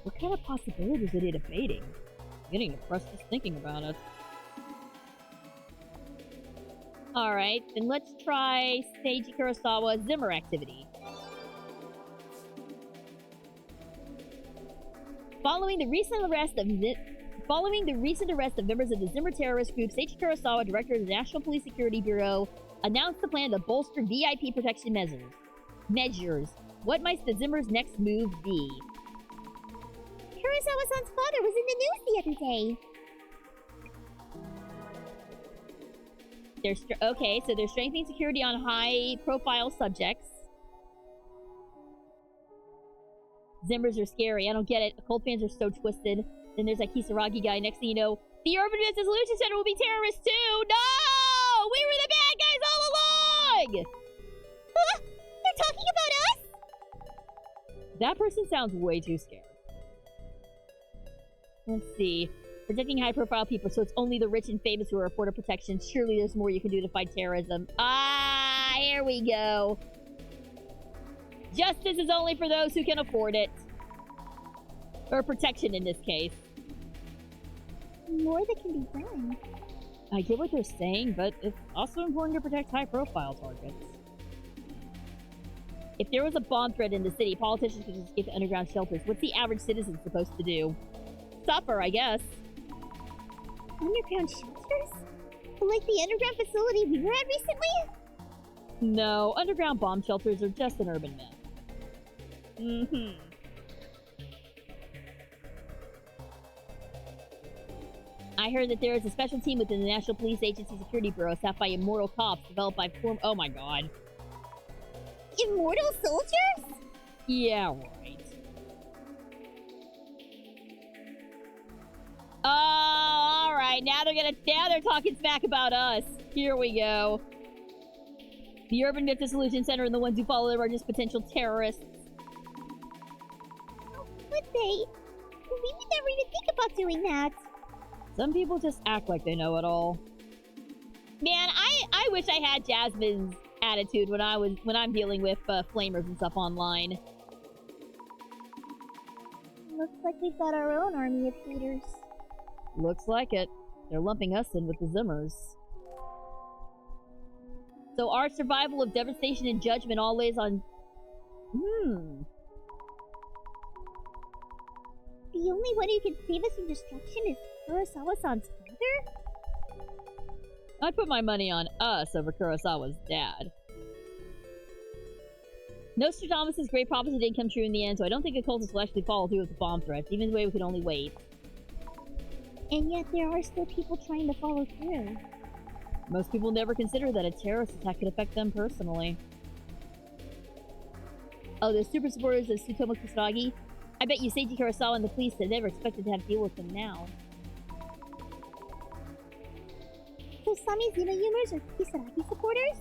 What kind of possibilities are they debating? I'm getting depressed just thinking about it. Alright, then let's try Seiji Kurosawa Zimmer activity. Following the recent arrest of members of the Zimmer terrorist group, Seiji Kurosawa, director of the National Police Security Bureau, announced the plan to bolster VIP protection measures. What might the Zimmer's next move be? Kurosawa-san's father was in the news the other day. Okay, so they're strengthening security on high-profile subjects. Zimmers are scary. I don't get it. Cult fans are so twisted. Then there's that Kisaragi guy. Next thing you know, the Urban Dissolution Center will be terrorists too! No! We were the bad guys all along! They're talking about us? That person sounds way too scared. Let's see. Protecting high-profile people, so it's only the rich and famous who are afforded protection. Surely there's more you can do to fight terrorism. Ah, here we go. Justice is only for those who can afford it. Or protection in this case. More that can be done. I get what they're saying, but it's also important to protect high-profile targets. If there was a bomb threat in the city, politicians could just escape to underground shelters. What's the average citizen supposed to do? Suffer, I guess. Underground shelters? Like the underground facility we were at recently? No, underground bomb shelters are just an urban myth. Mm-hmm. I heard that there is a special team within the National Police Agency Security Bureau staffed by immortal cops developed by oh my god. Immortal soldiers? Yeah, right. Oh, alright, now they're talking smack about us. Here we go. The Urban Dissolution Center and the ones who follow them are just potential terrorists. How could they? We would never even think about doing that. Some people just act like they know it all. Man, I wish I had Jasmine's attitude when I'm dealing with flamers and stuff online. Looks like we've got our own army of haters. Looks like it. They're lumping us in with the Zimmers. So our survival of devastation and judgment all lays on... The the only one who can save us from destruction is Kurosawa-san's father? I'd put my money on us over Kurosawa's dad. Nostradamus' great prophecy didn't come true in the end, so I don't think the cultists will actually follow through with the bomb threats, even though we could only wait. And yet there are still people trying to follow through. Most people never consider that a terrorist attack could affect them personally. Oh, those super supporters of Tsutomu Kisaragi? I bet you Seiji Kurosawa and the police had never expected to have to deal with them now. So Sami's Yuma-Yumers are Kisaragi supporters?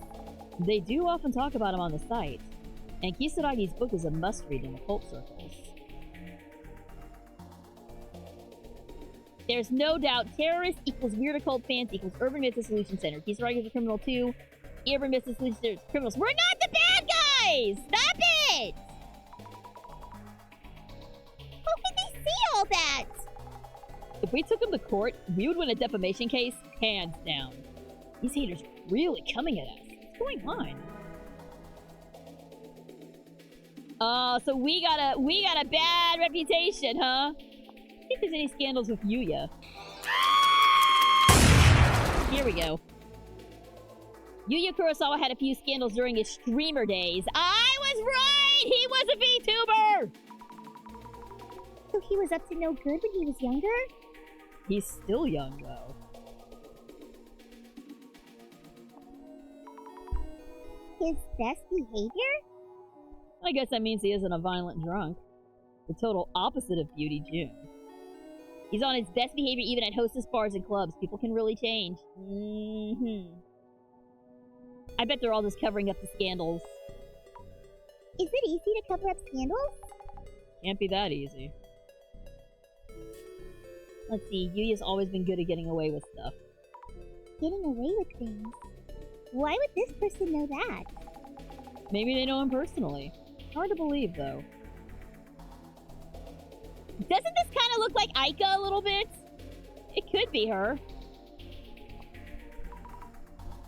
They do often talk about him on the site, and Kisaragi's book is a must-read in occult circles. There's no doubt terrorist equals weird occult fans equals urban myth dissolution center. Kisaragi is a criminal too. Urban myth dissolution center is criminals. We're not the bad guys! Stop it! How could they see all that? If we took him to court, we would win a defamation case, hands down. These haters are really coming at us. What's going on? So we got a bad reputation, huh? I think there's any scandals with Yuya. Here we go. Yuya Kurosawa had a few scandals during his streamer days. I was right! He was a VTuber! So he was up to no good when he was younger? He's still young, though. His best behavior? I guess that means he isn't a violent drunk. The total opposite of Beauty June. He's on his best behavior even at hostess bars and clubs. People can really change. I bet they're all just covering up the scandals. Is it easy to cover up scandals? Can't be that easy. Let's see, Yuya's always been good at getting away with stuff. Getting away with things? Why would this person know that? Maybe they know him personally. Hard to believe, though. Doesn't this kind of look like Aika a little bit? It could be her.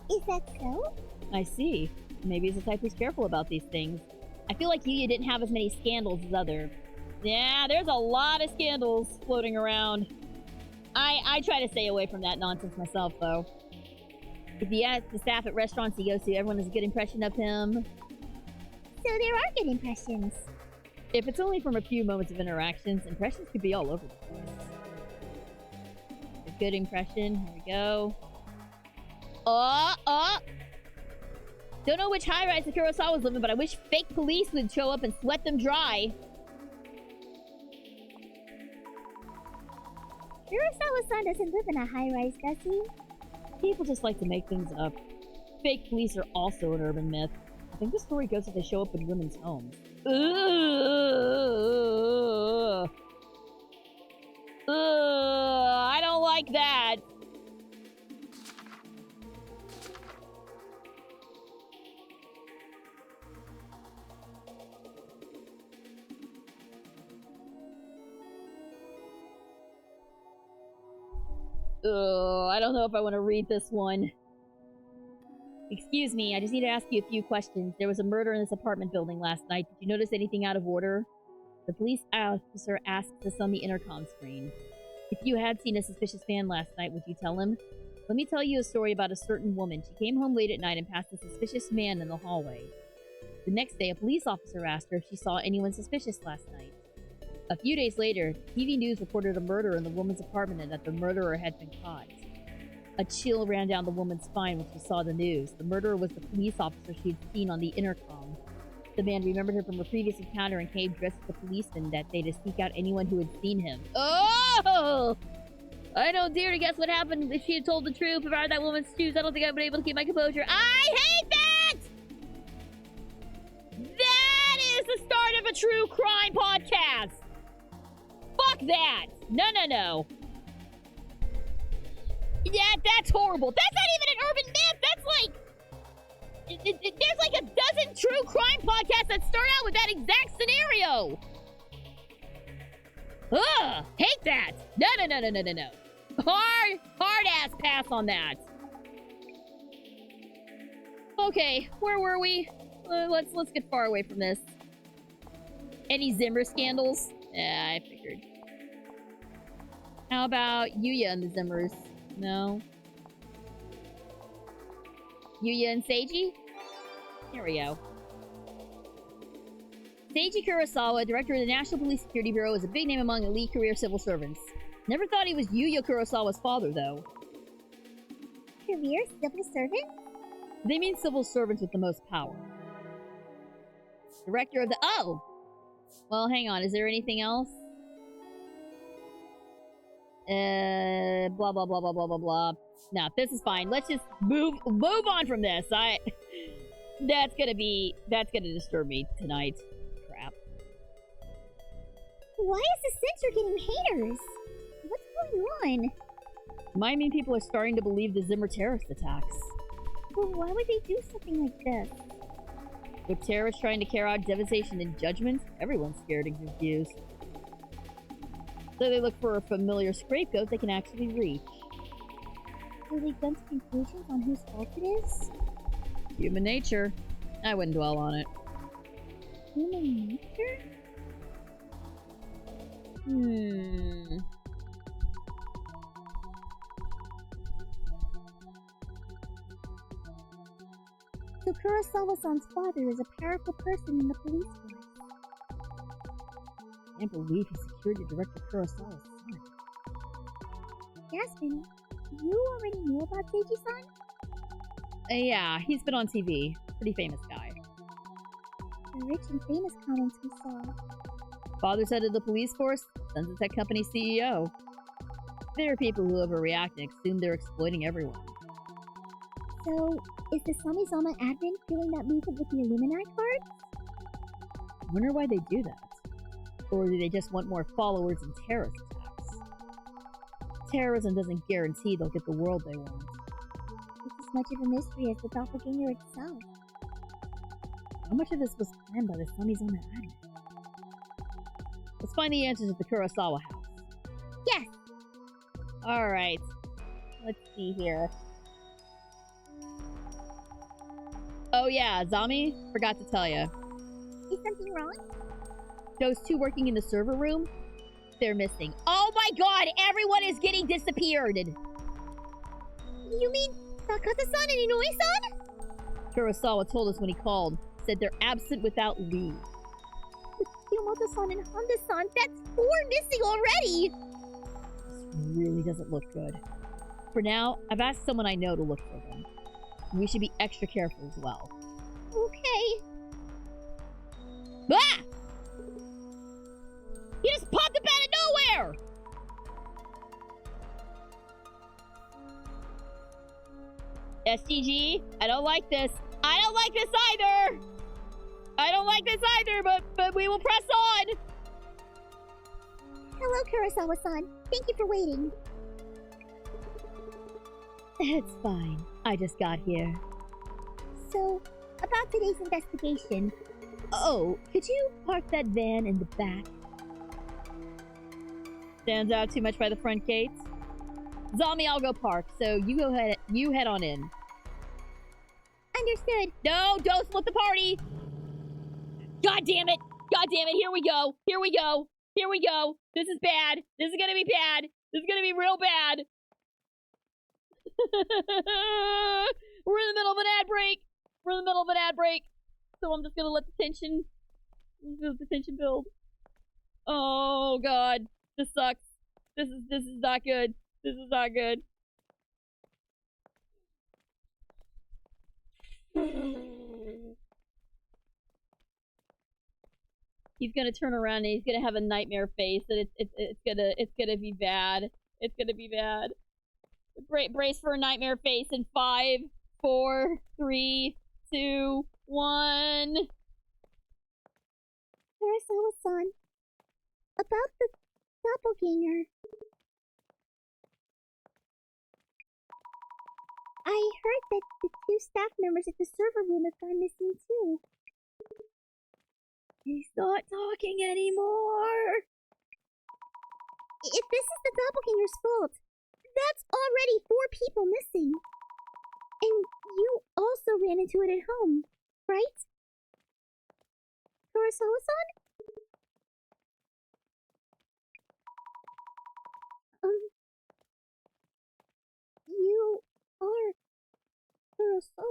Is that so? I see. Maybe he's the type who's careful about these things. I feel like Yuya didn't have as many scandals as other. Yeah, there's a lot of scandals floating around. I try to stay away from that nonsense myself, though. If you ask the staff at restaurants he goes to, everyone has a good impression of him. So there are good impressions. If it's only from a few moments of interactions, impressions could be all over the place. A good impression. Here we go. Don't know which high-rise the Kurosawa's living, but I wish fake police would show up and sweat them dry. Kurosawa-san doesn't live in a high-rise, does he? People just like to make things up. Fake police are also an urban myth. I think the story goes that they show up in women's homes. I don't like that. I don't know if I want to read this one. Excuse me, I just need to ask you a few questions. There was a murder in this apartment building last night. Did you notice anything out of order? The police officer asks us on the intercom screen. If you had seen a suspicious man last night, would you tell him? Let me tell you a story about a certain woman. She came home late at night and passed a suspicious man in the hallway. The next day, a police officer asked her if she saw anyone suspicious last night. A few days later, TV News reported a murder in the woman's apartment and that the murderer had been caught. A chill ran down the woman's spine when she saw the news. The murderer was the police officer she had seen on the intercom. The man remembered her from a previous encounter and came dressed as a policeman that day to seek out anyone who had seen him. Oh! I don't dare to guess what happened if she had told the truth. If I were that woman's shoes, I don't think I'd been able to keep my composure. I hate that! That is the start of a true crime podcast! Fuck that! No. Yeah, that's horrible. That's not even an urban myth. That's like... there's like a dozen true crime podcasts that start out with that exact scenario. Ugh! Hate that! No. Hard-ass pass on that. Okay, where were we? Let's get far away from this. Any Zimmer scandals? Yeah, I figured. How about Yuya and the Zimmers? No. Yuya and Seiji? Here we go. Seiji Kurosawa, director of the National Police Security Bureau, is a big name among elite career civil servants. Never thought he was Yuya Kurosawa's father, though. Career civil servant? They mean civil servants with the most power. Director of the... Oh! Well, hang on. Is there anything else? Blah, blah, blah, blah, blah, blah, blah. No, this is fine. Let's just move on from this. That's gonna disturb me tonight. Crap. Why is the censor getting haters? What's going on? Might mean people are starting to believe the Zimmer terrorist attacks. Well, why would they do something like this? With terrorists trying to carry out devastation and judgment, everyone's scared and confused. So they look for a familiar scapegoat they can actually reach. Will they jump to conclusions on whose fault it is? Human nature. I wouldn't dwell on it. Human nature? So Kurosawa-san's father is a powerful person in the police force. I can't believe he secured Director Kurosawa's son. Jasmine, you already knew about Seiji-san? Yeah, he's been on TV. Pretty famous guy. The rich and famous comments we saw. Father's head of the police force, son's a tech company CEO. There are people who overreact and assume they're exploiting everyone. So, is the Samizama admin feeling that movement with the Illuminati cards? I wonder why they do that. Or do they just want more followers and terrorist attacks? Terrorism doesn't guarantee they'll get the world they want. It's as much of a mystery as the doppelganger itself. How much of this was planned by the Samizama admin? Let's find the answers at the Kurosawa house. Yes! Alright. Let's see here. Oh yeah, Zami, forgot to tell you. Is something wrong? Those two working in the server room, they're missing. Oh my god, everyone is getting disappeared! You mean Takata-san and Inoue-san? Kurosawa told us when he called. Said they're absent without leave. With Yamato-san and Honda-san, that's 4 missing already! This really doesn't look good. For now, I've asked someone I know to look for them. We should be extra careful as well. Okay. Ah! He just popped up out of nowhere! SGG, I don't like this. I don't like this either! I don't like this either, but we will press on! Hello, Kurosawa-san. Thank you for waiting. It's fine. I just got here. So, about today's investigation. Oh, could you park that van in the back? Stands out too much by the front gates? Zombie, I'll go park, so you head on in. Understood. No, don't split the party! God damn it! God damn it, here we go! Here we go! Here we go! This is bad! This is gonna be bad! This is gonna be real bad! We're in the middle of an ad break! We're in the middle of an ad break! So I'm just gonna let the tension build. Oh god. This sucks. This is not good. This is not good. He's gonna turn around and he's gonna have a nightmare face, and it's gonna be bad. It's gonna be bad. Brace for a nightmare face in 5, 4, 3, 2, 1. Kurosawa-san, about the doppelganger. I heard that the 2 staff members at the server room have gone missing too. He's not talking anymore. If this is the doppelganger's fault, that's already 4 people missing. And you also ran into it at home, right? Kurosawa-san?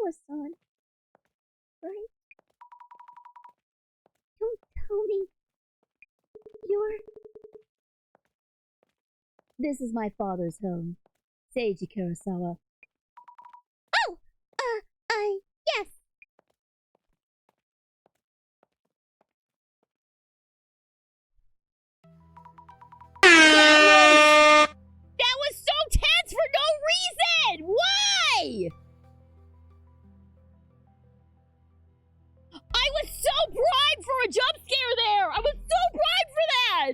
Kurosawa-san. Right? Don't tell me you're... This is my father's home, Seiji Kurosawa. Oh! Yes. That was so tense for no reason! Why? I was so primed for a jump scare there! I was so primed for that!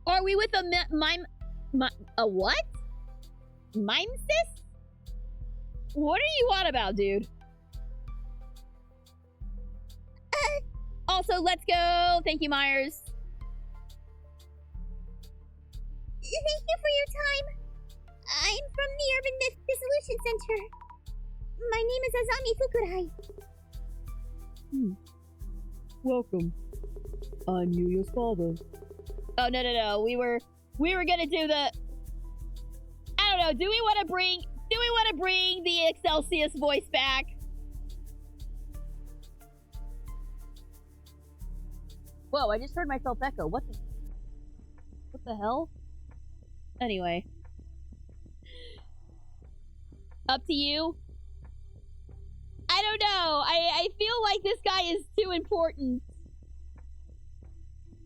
Are we with a a what? Mimesis? What are you on about, dude? Also, let's go. Thank you, Myers. Thank you for your time. I'm from the Urban Myth Dissolution Center. My name is Azami Fukurai. Welcome. I'm Yuya's father. Oh, no. We were gonna do the... I don't know. Do we want to bring the Excelsius voice back? Whoa, I just heard myself echo. What the hell? Anyway. Up to you. I don't know. I feel like this guy is too important.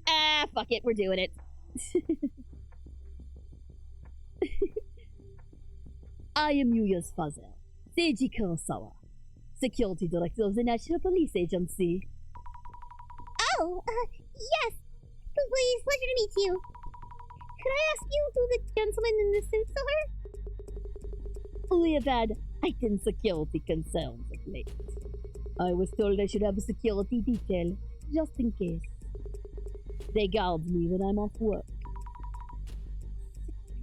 Ah, fuck it. We're doing it. I am Yuya's father, Seiji Kurosawa, Security Director of the National Police Agency. Oh, yes. Please, pleasure to meet you. Could I ask you who the gentleman in the suits are? We have had heightened security concerns of late. I was told I should have a security detail, just in case. They guard me when I'm off work.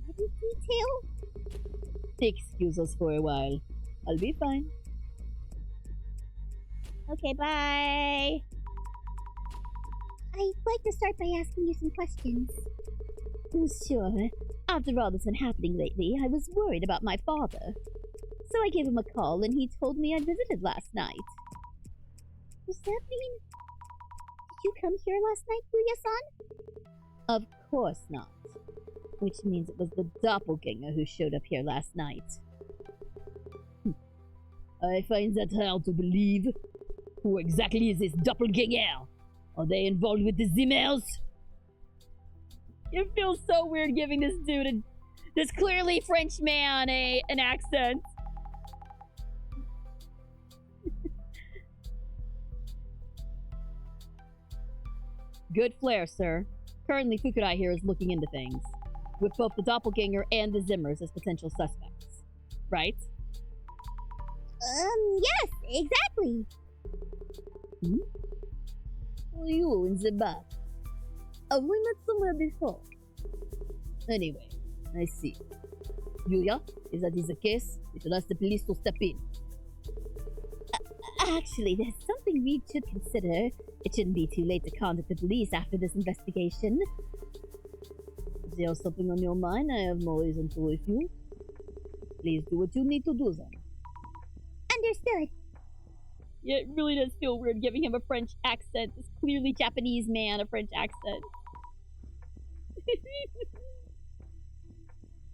Security detail? Excuse us for a while. I'll be fine. Okay, bye. I'd like to start by asking you some questions. Sure. After all that's been happening lately, I was worried about my father. So I gave him a call and he told me I'd visited last night. Does that mean... Did you come here last night, Yuya-san? Of course not. Which means it was the doppelganger who showed up here last night. I find that hard to believe. Who exactly is this doppelganger? Are they involved with the Zimmers? It feels so weird giving this dude this clearly French man an accent. Good flair, sir. Currently, Fukurai here is looking into things, with both the doppelganger and the Zimmers as potential suspects. Right? Yes, exactly. You in the back. Have we met somewhere before? Anyway, I see. Yuya, if that is the case, we should ask the police to step in. Actually, there's something we should consider. It shouldn't be too late to contact the police after this investigation. If there's something on your mind, I have no reason to refuse. Please do what you need to do then. Understood. Yeah, it really does feel weird giving him a French accent. This clearly Japanese man a French accent.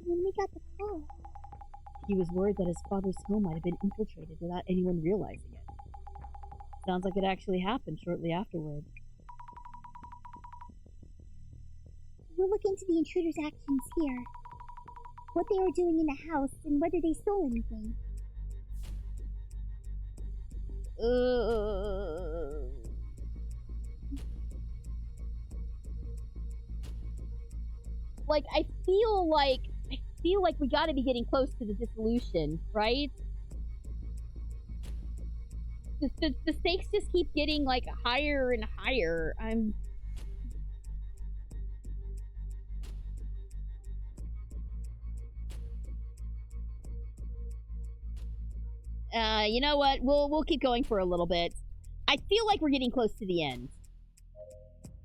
When we got the call, He was worried that his father's home might have been infiltrated without anyone realizing it. Sounds like it actually happened shortly afterward. we'll look into the intruders' actions here. What they were doing in the house and whether they stole anything. Like, I feel like we gotta be getting close to the dissolution, right? The stakes just keep getting, like, higher and higher. You know what? We'll keep going for a little bit. I feel like we're getting close to the end.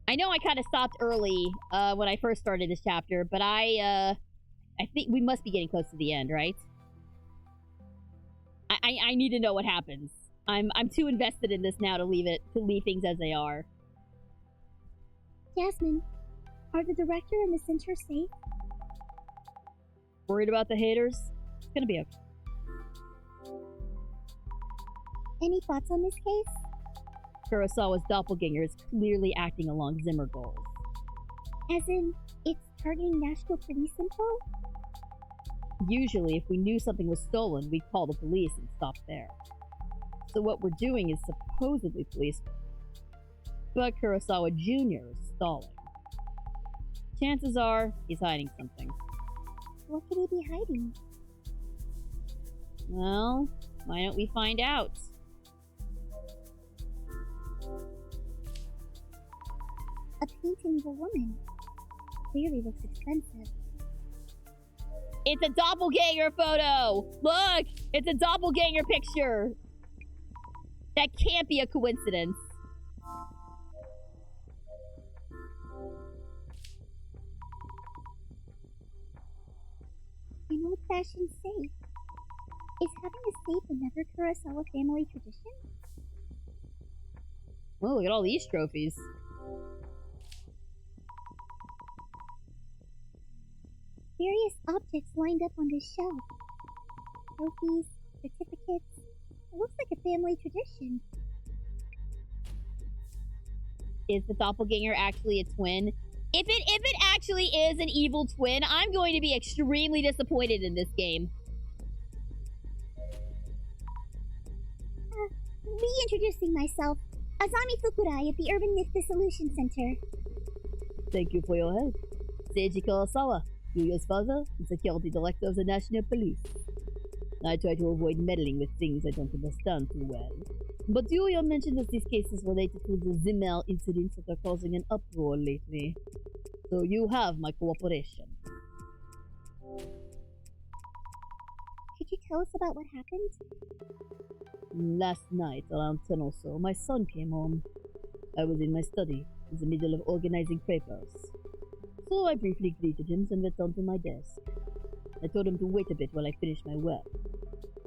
I know I kind of stopped early when I first started this chapter, but I I think we must be getting close to the end, right? I need to know what happens. I'm too invested in this now to leave things as they are. Jasmine, are the director and the center safe? Worried about the haters? It's gonna be okay. Any thoughts on this case? Kurosawa's doppelganger is clearly acting along Zimmer goals. As in, it's targeting National Police info? Usually, if we knew something was stolen, we'd call the police and stop there. So what we're doing is supposedly police work. But Kurosawa Jr. is stalling. Chances are, he's hiding something. What could he be hiding? Well, why don't we find out? A painting of a woman. Clearly looks expensive. It's a doppelganger photo! Look! It's a doppelganger picture! That can't be a coincidence. An old-fashioned safe. Is having a safe another Kurosawa family tradition? Oh, look at all these trophies. Various objects lined up on this shelf. Trophies, certificates. It looks like a family tradition. Is the doppelganger actually a twin? If it actually is an evil twin, I'm going to be extremely disappointed in this game. Reintroducing myself. Azami Fukurai of the Urban Myth Dissolution Center. Thank you for your help. Seiji Kurosawa, Yuya's father and security director of the National Police. I try to avoid meddling with things I don't understand too well. But Yuya mentioned that these cases related to the Zimmer incidents that are causing an uproar lately. So you have my cooperation. Could you tell us about what happened? Last night, around 10 or so, my son came home. I was in my study, in the middle of organizing papers. So I briefly greeted him and returned to my desk. I told him to wait a bit while I finished my work.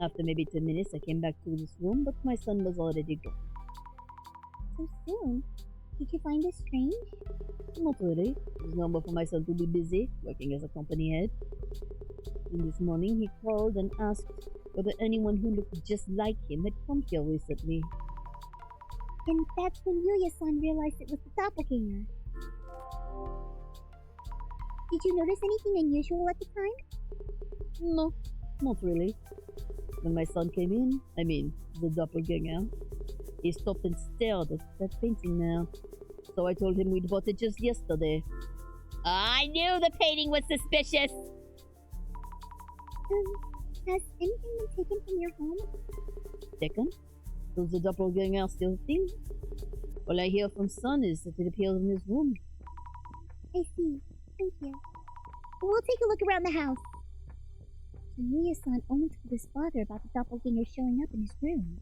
After maybe 10 minutes, I came back to this room, but my son was already gone. So soon? Did you find this strange? Not really. It was normal for my son to be busy, working as a company head. And this morning, he called and asked whether anyone who looked just like him had come here recently. And that's when Yuya-san realized it was the doppelganger. Did you notice anything unusual at the time? No, not really. When my son came in, the doppelganger, he stopped and stared at that painting there. So I told him we'd bought it just yesterday. I knew the painting was suspicious! Has anything been taken from your home? Taken? Does the doppelganger still think? All I hear from son is that it appears in his room. I see. Thank you. We'll take a look around the house. So Yuya-san only told his father about the doppelganger showing up in his room.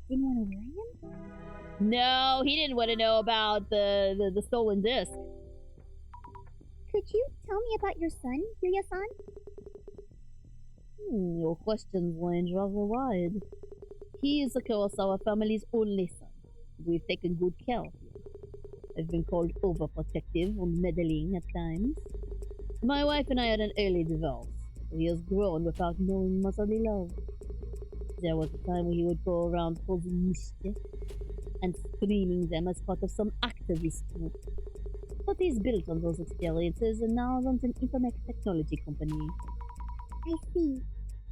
Didn't want to worry him? No, he didn't want to know about the stolen disc. Could you tell me about your son, Yuya-san? Your questions range rather wide. He is the Kurosawa family's only son. We've taken good care of him. I've been called overprotective or meddling at times. My wife and I had an early divorce, so he has grown without knowing motherly love. There was a time when he would go around causing mischief and screaming them as part of some activist group. But he's built on those experiences and now runs an internet technology company. I see.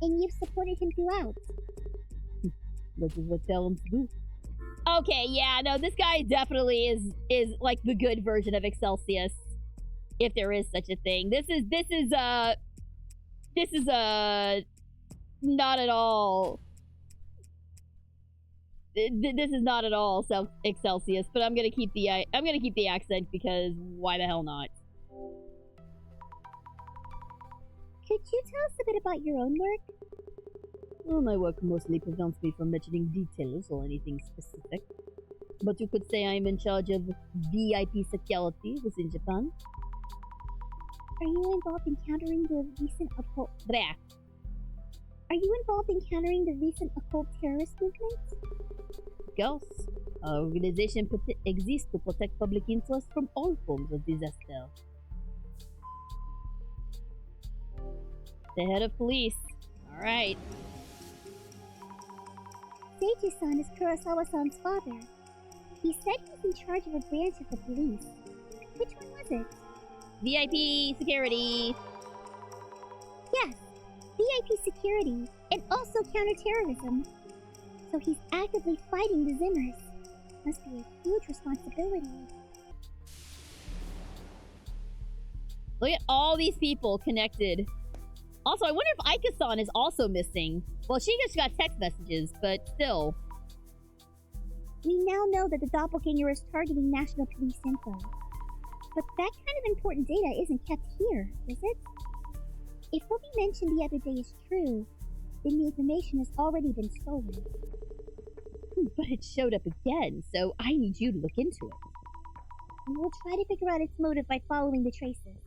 And you've supported him throughout. That is what parents do. Okay, yeah, no, this guy definitely is like the good version of Excelsius, if there is such a thing. This is not at all. This is not at all Excelsius, but I'm gonna keep the accent because why the hell not? Could you tell us a bit about your own work? Well, my work mostly prevents me from mentioning details or anything specific. But you could say I'm in charge of VIP security within Japan. Are you involved in countering the recent occult? Bleh. Are you involved in countering the recent occult terrorist movement? Of course, our organization exists to protect public interest from all forms of disaster. The head of police. Alright. Seiji-san is Kurosawa-san's father. He said he's in charge of a branch of the police. Which one was it? VIP security. Yes, VIP security, and also counterterrorism. So he's actively fighting the Zimmers. Must be a huge responsibility. Look at all these people connected. Also, I wonder if Aika-san is also missing. Well, she just got text messages, but still. We now know that the doppelganger is targeting National Police info. But that kind of important data isn't kept here, is it? If what we mentioned the other day is true, then the information has already been stolen. But it showed up again, so I need you to look into it. And we'll try to figure out its motive by following the traces.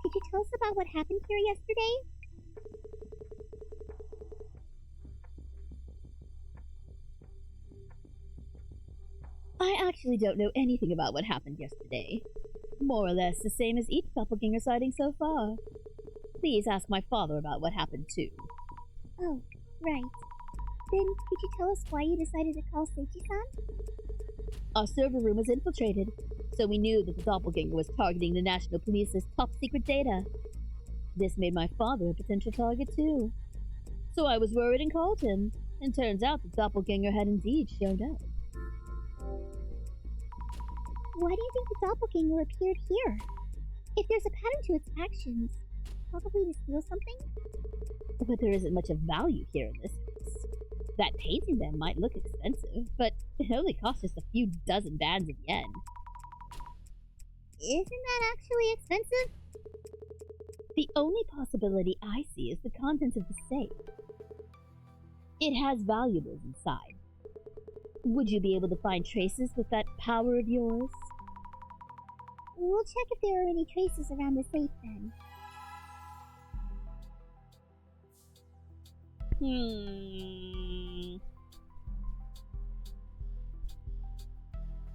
Could you tell us about what happened here yesterday? I actually don't know anything about what happened yesterday. More or less the same as each doppelganger sighting so far. Please ask my father about what happened too. Oh, right. Then could you tell us why you decided to call Seiji-san? Our server room was infiltrated, so we knew that the doppelganger was targeting the National Police's top secret data. This made my father a potential target too. So I was worried and called him, and turns out the doppelganger had indeed showed up. Why do you think the doppelganger appeared here? If there's a pattern to its actions, probably to steal something? But there isn't much of value here in this case. That painting then might look expensive, but it only cost us a few dozen bands of yen. Isn't that actually expensive? The only possibility I see is the contents of the safe. It has valuables inside. Would you be able to find traces with that power of yours? We'll check if there are any traces around the safe then.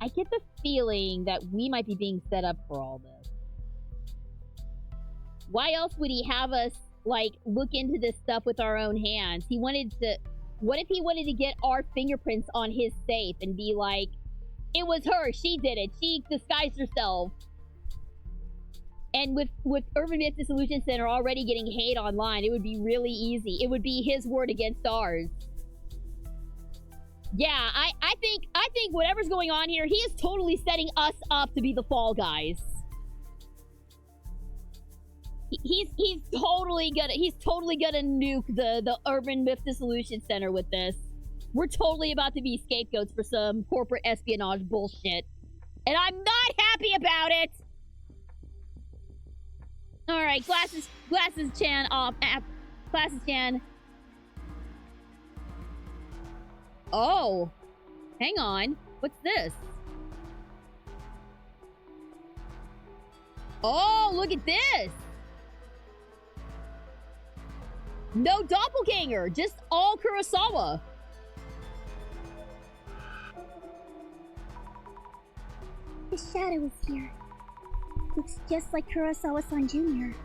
I get the feeling that we might be being set up for all this. Why else would he have us, like, look into this stuff with our own hands? He wanted to... What if he wanted to get our fingerprints on his safe and be like, it was her, she did it, she disguised herself. And with Urban Myth Dissolution Center already getting hate online, it would be really easy. It would be his word against ours. Yeah, I think whatever's going on here, he is totally setting us up to be the fall guys. He's totally gonna nuke the Urban Myth Dissolution Center with this. We're totally about to be scapegoats for some corporate espionage bullshit. And I'm not happy about it! Alright, Glasses Chan off. Glasses Chan. Oh. Hang on. What's this? Oh, look at this! No doppelganger, just all Kurosawa. The shadow is here. Looks just like Kurosawa-san Jr.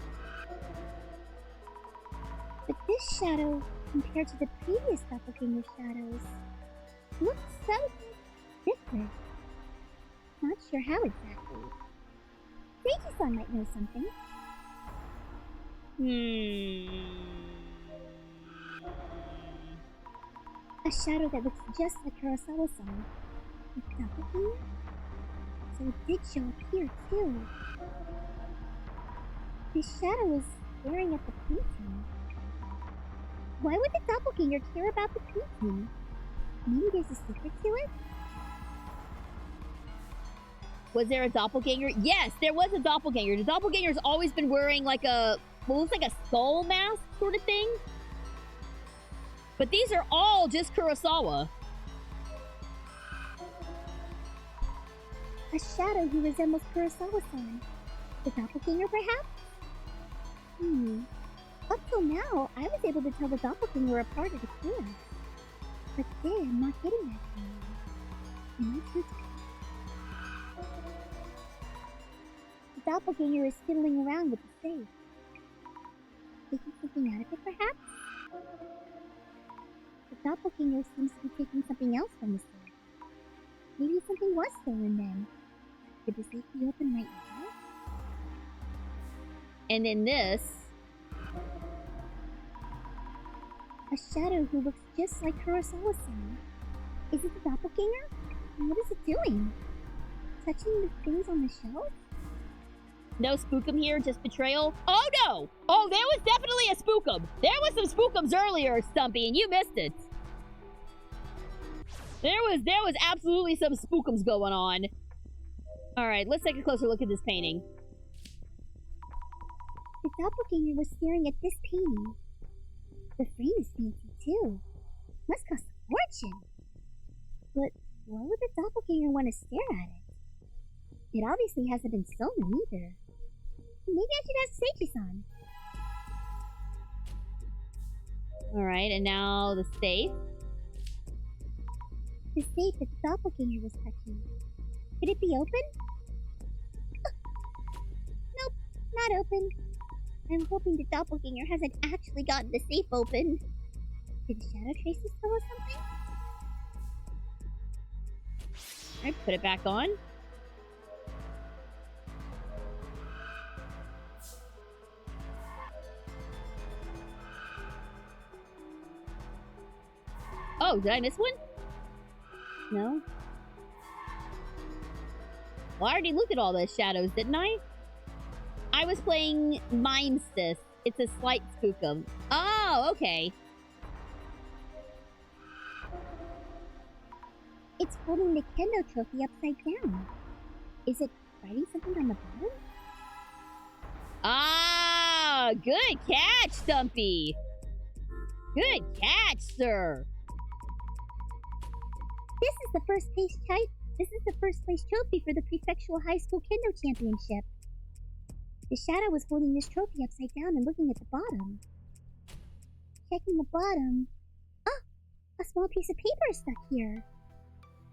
But this shadow, compared to the previous doppelganger shadows, looks so different. Not sure how exactly. Seiji-san might know something. A shadow that looks just like Kurosawa-san. A doppelganger? So it did show up here, too. This shadow is staring at the painting. Why would the doppelganger care about the painting? Maybe there's a secret to it? Was there a doppelganger? Yes, there was a doppelganger. The doppelganger's always been wearing like a, what looks like a skull mask sort of thing. But these are all just Kurosawa. A shadow who resembles Kurosawa-san. The doppelganger, perhaps? Up till now, I was able to tell the doppelganger apart at a glance. But today, I'm not getting that feeling. Am I too tired? The doppelganger is fiddling around with the safe. Taking something out of it, perhaps? The doppelganger seems to be taking something else from the safe. Maybe something was stolen then. Could the safe be open right now? And in this, a shadow who looks just like Kurosawa-san. Is it the doppelganger? And what is it doing? Touching the things on the shelf? no spookum here, just betrayal. Oh no! Oh, there was definitely a spookum. There was some spookums earlier, Stumpy, and you missed it. There was absolutely some spookums going on. Alright, let's take a closer look at this painting. The doppelganger was staring at this painting. The frame is fancy too. Must cost a fortune. But why would the doppelganger want to stare at it? It obviously hasn't been stolen either. Maybe I should ask Seiji-san. Alright, and now the safe. The safe that the doppelganger was touching. Could it be open? Nope, not open. I'm hoping the doppelganger hasn't actually gotten the safe open. Did the shadow traces tell us something? Alright, put it back on. Oh, did I miss one? No? Well, I already looked at all those shadows, didn't I? I was playing Mimestis. It's a slight spookum. Oh, okay. It's holding the kendo trophy upside down. Is it writing something on the bottom? Ah, good catch, Stumpy. Good catch, sir. This is the first place trophy for the prefectural high school kendo championship. The shadow was holding this trophy upside down and looking at the bottom. Checking the bottom. Ah! A small piece of paper is stuck here.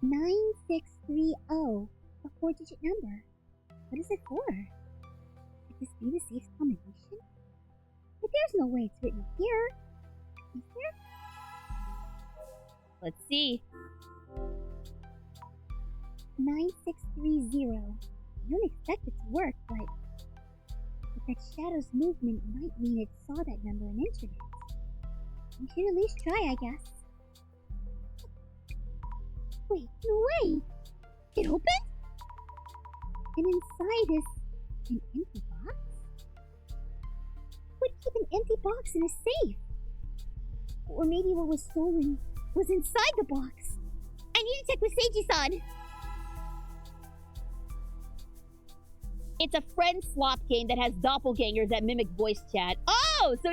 9630. A 4-digit number. What is it for? Could this be the safe's combination? But there's no way it's written here. Is there? Let's see. 9630. I don't expect it to work, but that shadow's movement might mean it saw that number and entered it. We should at least try, I guess. Wait, no way! It opened? And inside is an empty box? Who would keep an empty box in a safe? Or maybe what was stolen was inside the box. I need to check with Seiji-san. It's a friend slop game that has doppelgangers that mimic voice chat. Oh, so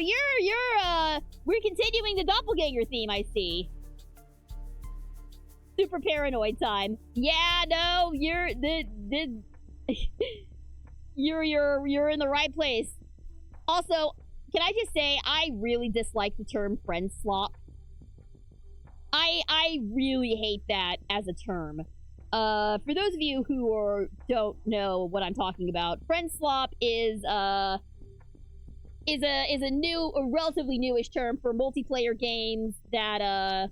we're continuing the doppelganger theme, I see. Super paranoid time. Yeah, no, you're you're in the right place. Also, can I just say I really dislike the term friend slop. I really hate that as a term. For those of you who don't know what I'm talking about, friend slop is a relatively newish term for multiplayer games that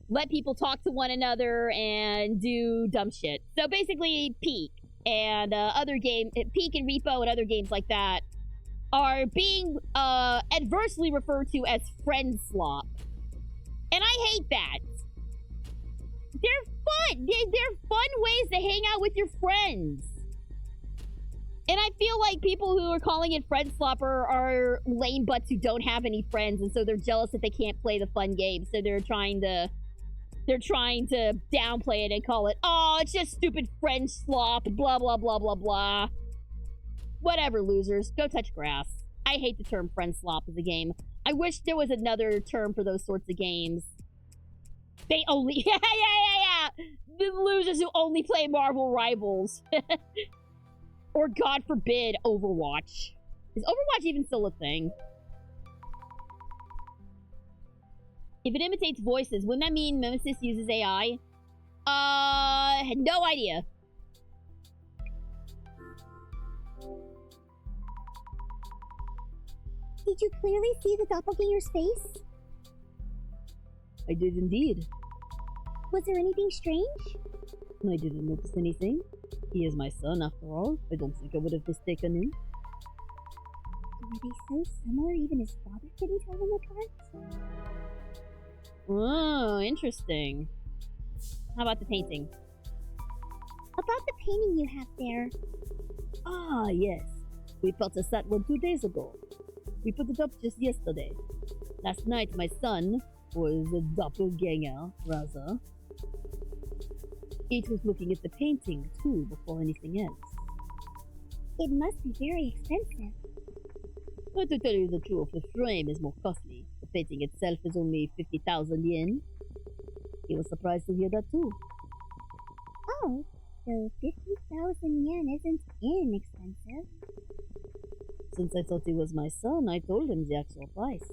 let people talk to one another and do dumb shit. So basically, Peak and Peak and Repo and other games like that are being adversely referred to as friend slop, and I hate that. They're fun. They're fun ways to hang out with your friends. And I feel like people who are calling it friend slopper are lame butts who don't have any friends, and so they're jealous that they can't play the fun game. So they're trying to downplay it and call it, oh, it's just stupid friend slop, blah, blah, blah, blah, blah. Whatever, losers. Go touch grass. I hate the term friend slop as a game. I wish there was another term for those sorts of games. They only... yeah. The losers who only play Marvel Rivals. Or, God forbid, Overwatch. Is Overwatch even still a thing? If it imitates voices, wouldn't that mean Nemesis uses AI? No idea. Did you clearly see the doppelganger's face? I did indeed. Was there anything strange? I didn't notice anything. He is my son, after all. I don't think I would have mistaken him. Were they so similar even his father couldn't tell them apart? Oh, interesting. How about the painting? About the painting you have there. Ah, yes. We purchased that one 2 days ago. We put it up just yesterday. Last night, my son, or the doppelganger, rather, it was looking at the painting, too, before anything else. It must be very expensive. But to tell you the truth, the frame is more costly. The painting itself is only 50,000 yen. He was surprised to hear that, too. Oh, so 50,000 yen isn't inexpensive. Since I thought he was my son, I told him the actual price.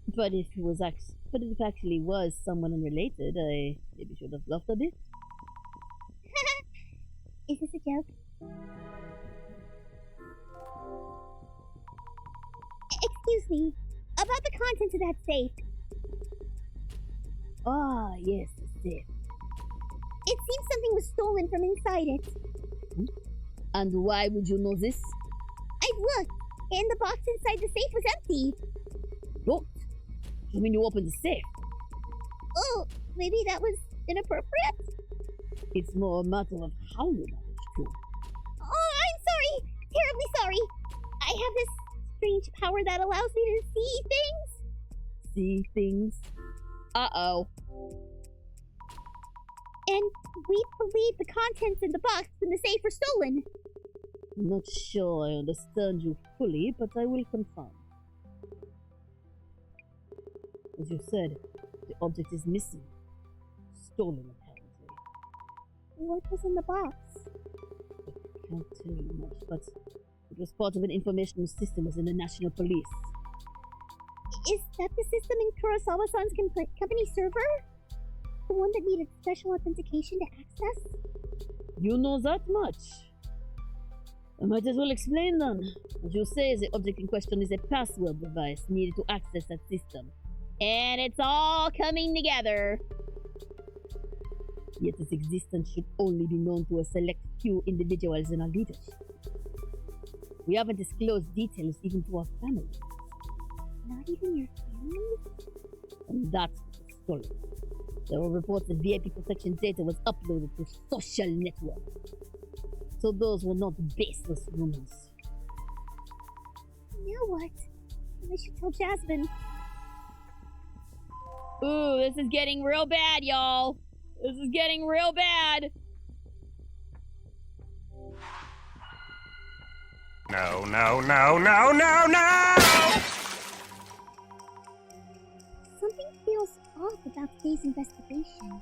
But if it actually was someone unrelated, I maybe should have bluffed a bit. Is this a joke? Excuse me. About the contents of that safe. Ah, yes, the safe. It seems something was stolen from inside it. And why would you know this? I've looked, and the box inside the safe was empty. What? You mean you opened the safe? Oh, maybe that was inappropriate? It's more a matter of how you managed to. Oh, I'm sorry. Terribly sorry. I have this strange power that allows me to see things. See things? Uh-oh. And we believe the contents in the box in the safe were stolen. Not sure I understand you fully, but I will confirm. As you said, the object is missing. Stolen, apparently. What was in the box? I can't tell you much, but it was part of an informational system within the National Police. Is that the system in Kurosawa-san's company server? The one that needed special authentication to access? You know that much? I might as well explain then. As you say, the object in question is a password device needed to access that system. And it's all coming together. Yet its existence should only be known to a select few individuals in our leadership. We haven't disclosed details even to our families. Not even your family? And that's what was stolen. There were reports that VIP protection data was uploaded to social networks. So those were not baseless rumors. Now what? I should tell Jasmine. Ooh, this is getting real bad, y'all. This is getting real bad. No, no, no, no, no, no! Something feels off about today's investigation,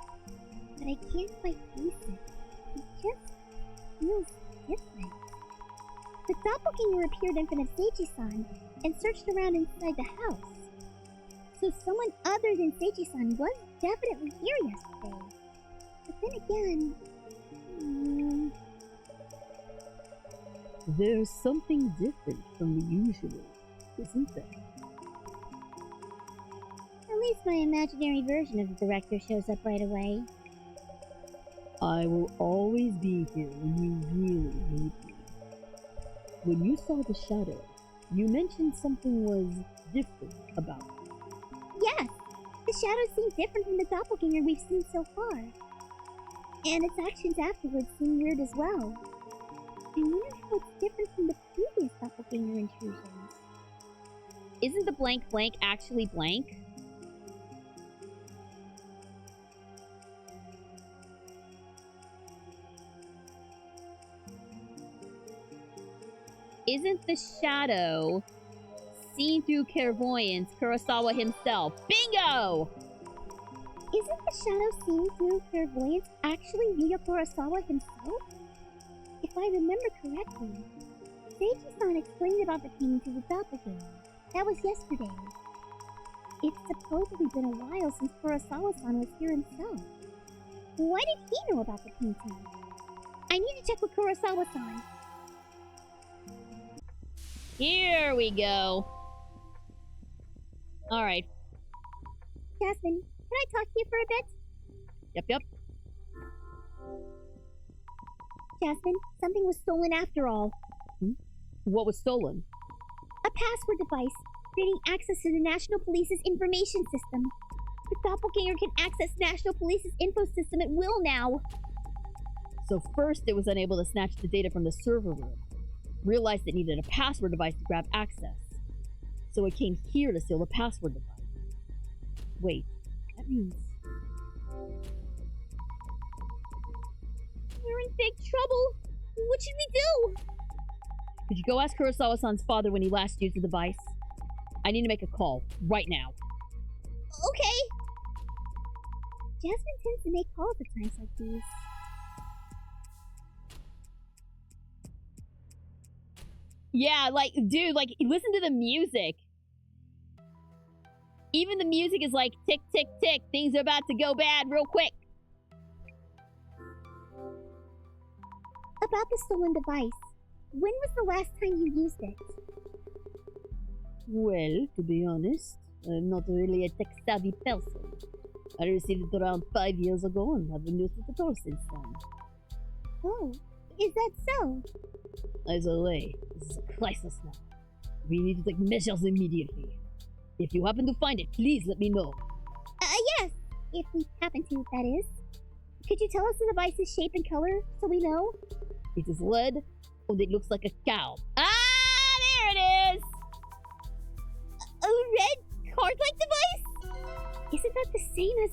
but I can't quite place it. It just feels different. The doppelganger appeared in front of Seiji-san and searched around inside the house. So someone other than Seiji-san was definitely here yesterday. But then again... There's something different from the usual, isn't there? At least my imaginary version of the director shows up right away. I will always be here when you really need me. When you saw the shadow, you mentioned something was different about it. Yes, the shadow seemed different from the doppelganger we've seen so far. And its actions afterwards seem weird as well. I wonder how it's different from the previous doppelganger intrusions. Isn't the blank blank actually blank? Isn't the shadow seen through clairvoyance Kurosawa himself? Bingo! Isn't the shadow seen through clairvoyance actually Yuya Kurosawa himself? If I remember correctly, Seiji-san explained about the painting to the doppelganger. That was yesterday. It's supposedly been a while since Kurosawa-san was here himself. Why did he know about the painting? I need to check with Kurosawa-san. Here we go. Alright. Jasmine, can I talk to you for a bit? Yep. Jasmine, something was stolen after all. What was stolen? A password device, granting access to the National Police's information system. The doppelganger can access National Police's info system at will now. So first it was unable to snatch the data from the server room. Realized it needed a password device to grab access. So it came here to steal the password device. Wait, that means... We're in big trouble. What should we do? Could you go ask Kurosawa-san's father when he last used the device? I need to make a call, right now. Okay. Jasmine tends to make calls at times like these. Yeah, like, dude, like, listen to the music. Even the music is like, tick, tick, tick, things are about to go bad real quick. About the stolen device, when was the last time you used it? Well, to be honest, I'm not really a tech-savvy person. I received it around 5 years ago and haven't used it at all since then. Oh, is that so? Either way, this is a crisis now. We need to take measures immediately. If you happen to find it, please let me know. Yes, if we happen to, that is. Could you tell us the device's shape and color, so we know? It is red, and it looks like a cow. Ah, there it is! A red card-like device? Isn't that the same as...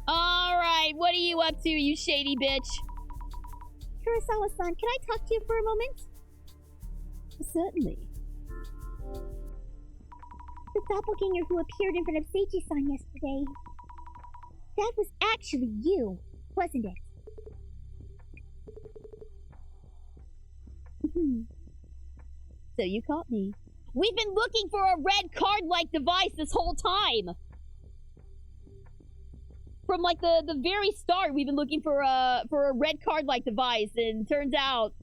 Alright, what are you up to, you shady bitch? Kurosawa-san, can I talk to you for a moment? Certainly. The doppelganger who appeared in front of Seiji-san yesterday. That was actually you, wasn't it? So you caught me. We've been looking for a red card-like device this whole time! From like the very start, we've been looking for a red card-like device, and turns out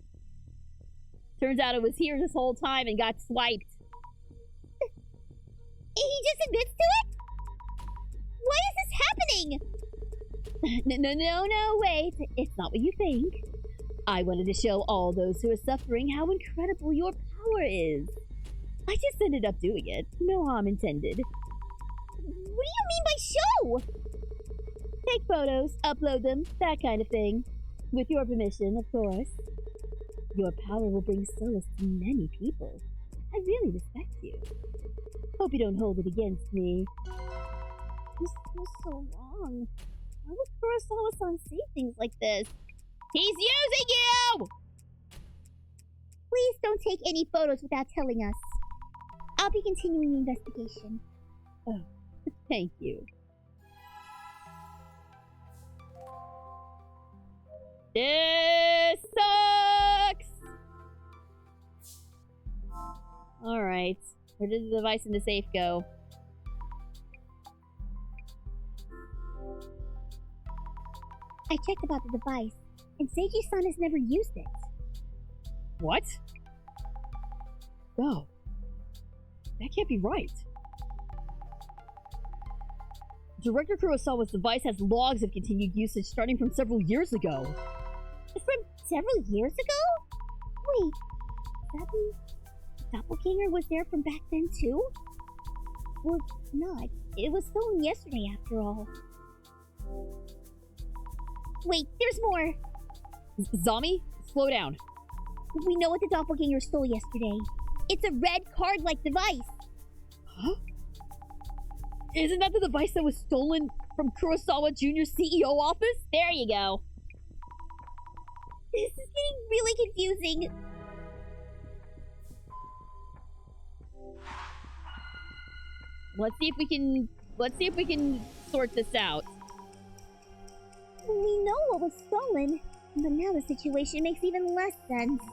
it was here this whole time and got swiped. He just admits to it? Why is this happening? No, wait. It's not what you think. I wanted to show all those who are suffering how incredible your power is. I just ended up doing it. No harm intended. What do you mean by show? Take photos, upload them, that kind of thing. With your permission, of course. Your power will bring solace to many people. I really respect you. Hope you don't hold it against me. This was so wrong. Why would Kurosawa-san say things like this? He's using you! Please don't take any photos without telling us. I'll be continuing the investigation. Oh, thank you. This sucks! Alright. Where did the device in the safe go? I checked about the device, and Seiji-san has never used it. What? No. That can't be right. Director Kurosawa's device has logs of continued usage starting from several years ago. From several years ago? Wait, that means Doppelganger was there from back then too? Or not. It was stolen yesterday after all. Wait, there's more! Zami, slow down. We know what the Doppelganger stole yesterday. It's a red card-like device! Huh? Isn't that the device that was stolen from Kurosawa Jr.'s CEO office? There you go. This is getting really confusing. Let's see if we can sort this out. We know what was stolen, but now the situation makes even less sense.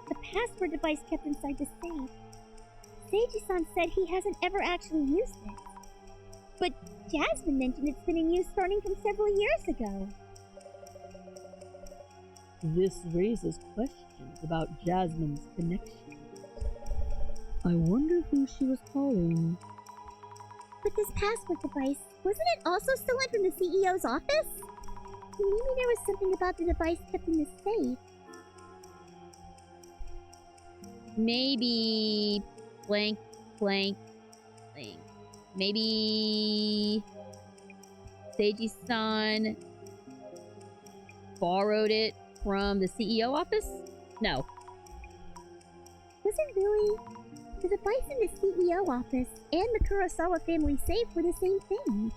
The password device kept inside the safe. Seiji-san said he hasn't ever actually used it. But Jasmine mentioned it's been in use starting from several years ago. This raises questions about Jasmine's connections. I wonder who she was calling. But this password device, wasn't it also stolen from the CEO's office? Maybe there was something about the device kept in the safe. Maybe blank, blank, blank. Maybe Seiji-san borrowed it from the CEO office? No. Was it really? The device in the CEO office and the Kurosawa family safe were the same thing.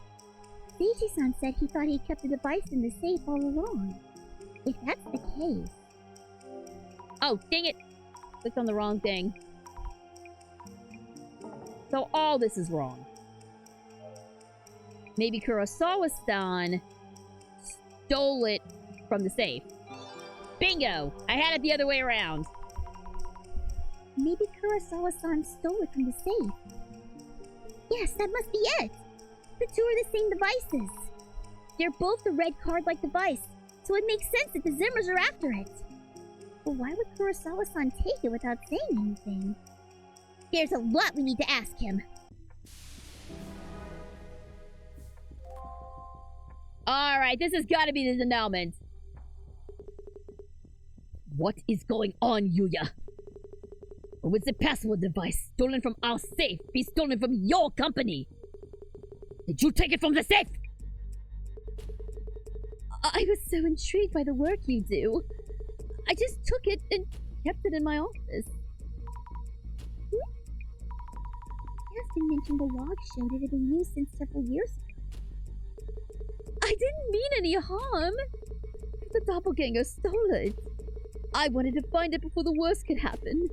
Seiji-san said he thought he kept the device in the safe all along. If that's the case... Oh, dang it! Clicked on the wrong thing. So all this is wrong. Maybe Kurosawa-san stole it from the safe. Bingo! I had it the other way around. Maybe Kurosawa-san stole it from the safe. Yes, that must be it! The two are the same devices. They're both the red card-like device, so it makes sense that the Zimmers are after it. But why would Kurosawa-san take it without saying anything? There's a lot we need to ask him. Alright, this has got to be the denouement. What is going on, Yuya? Or was the password device stolen from our safe be stolen from your company? Did you take it from the safe? I was so intrigued by the work you do. I just took it and kept it in my office. Jasmine mentioned the log showed it had been used since several years ago. I didn't mean any harm. The doppelganger stole it. I wanted to find it before the worst could happen.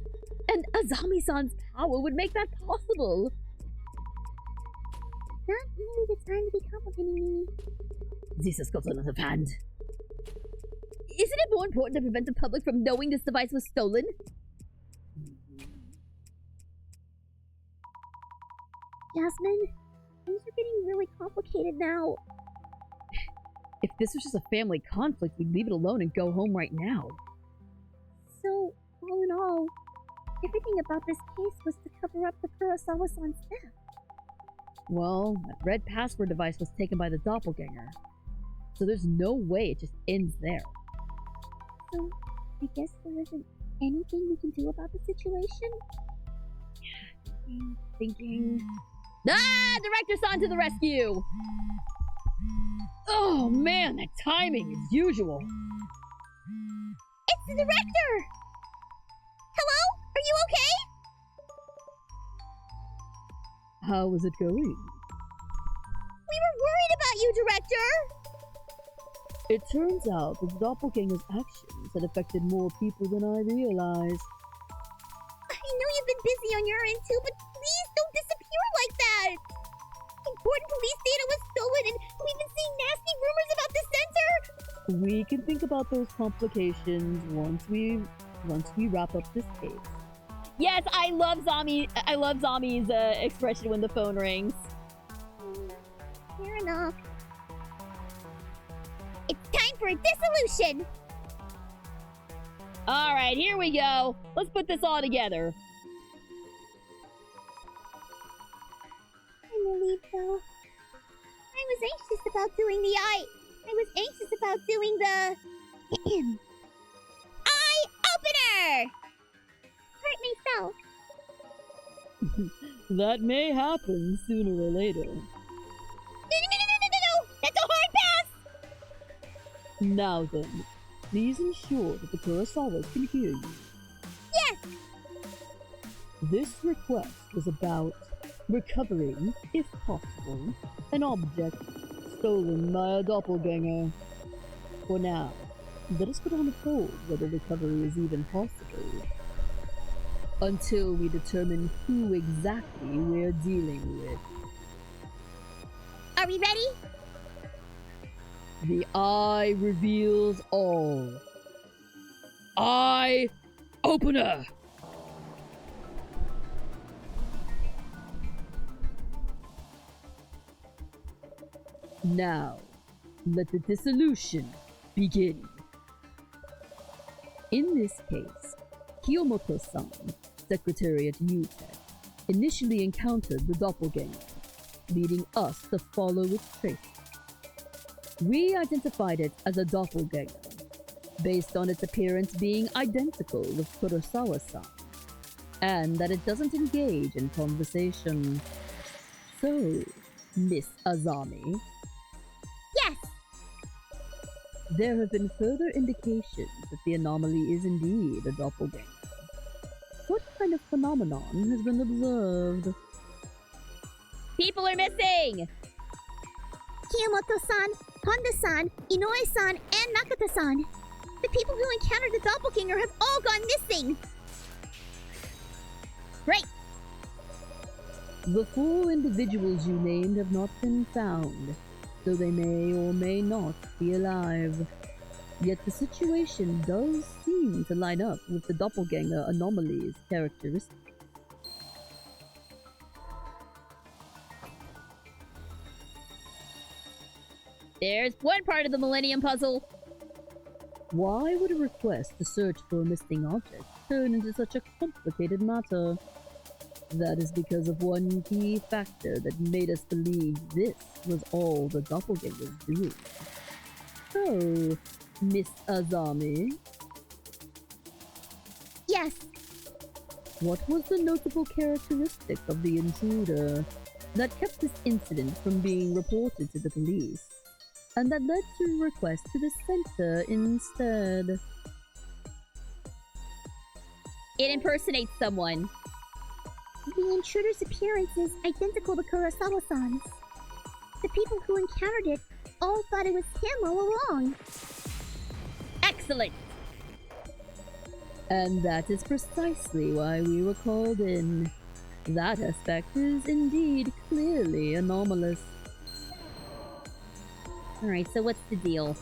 And Azami-san's power would make that possible. Not really the time to be complimenting me. This has got another hand. Isn't it more important to prevent the public from knowing this device was stolen? Jasmine, things are getting really complicated now. If this was just a family conflict, we'd leave it alone and go home right now. So, all in all, everything about this case was to cover up the Kurosawa-san's theft. Well, that red password device was taken by the doppelganger. So there's no way it just ends there. So, I guess there isn't anything we can do about the situation? Thinking... Ah! Director-san to the rescue! Oh man, that timing is usual. It's the director! Hello? Are you okay? How is it going? We were worried about you, Director! It turns out that the doppelganger's actions had affected more people than I realized. I know you've been busy on your end too, but please don't disappear like that! Important police data was stolen and we've been seeing nasty rumors about the center! We can think about those complications once we wrap up this case. Yes, I love Zami's expression when the phone rings. Fair enough. It's time for a dissolution! Alright, here we go. Let's put this all together. I'm relieved though. I was anxious about doing the eye opener! Hurt myself. That may happen sooner or later. No! That's a hard pass! Now then, please ensure that the Kurosawas can hear you. Yes! This request was about recovering, if possible, an object stolen by a doppelganger. For now, let us put on hold whether recovery is even possible. until we determine who exactly we're dealing with. Are we ready? The eye reveals all. Eye opener! Now, let the dissolution begin. In this case, Kiyomoto-san, secretary at UTEC, initially encountered the doppelganger, leading us to follow its traces. We identified it as a doppelganger, based on its appearance being identical with Kurosawa-san, and that it doesn't engage in conversation. So, Miss Azami, Yes! there have been further indications that the anomaly is indeed a doppelganger. What kind of phenomenon has been observed? People are missing! Kiyomoto-san, Honda-san, Inoue-san, and Nakata-san. The people who encountered the doppelganger have all gone missing! Right! The 4 individuals you named have not been found, so they may or may not be alive. Yet the situation does seem to line up with the doppelganger anomaly's characteristics. There's one part of the Millennium Puzzle. Why would a request to search for a missing object turn into such a complicated matter? That is because of one key factor that made us believe this was all the doppelganger's doing. So, Miss Azami, Yes, what was the notable characteristic of the intruder that kept this incident from being reported to the police, and that led to a request to the center instead? It impersonates someone. the intruder's appearance is identical to Kurosawa-san's. The people who encountered it all thought it was him all along. Excellent! And that is precisely why we were called in. That aspect is indeed clearly anomalous. Alright, so what's the deal?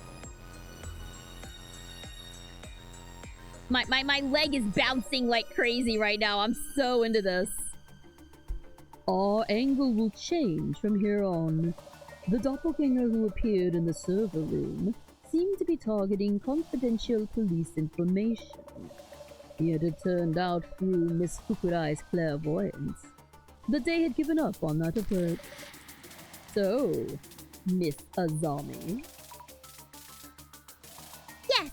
My leg is bouncing like crazy right now. I'm so into this. Our angle will change from here on. The doppelganger who appeared in the server room seemed to be targeting confidential police information. Yet it turned out through Miss Fukurai's clairvoyance that they had given up on that approach. So, Miss Azami, Yes,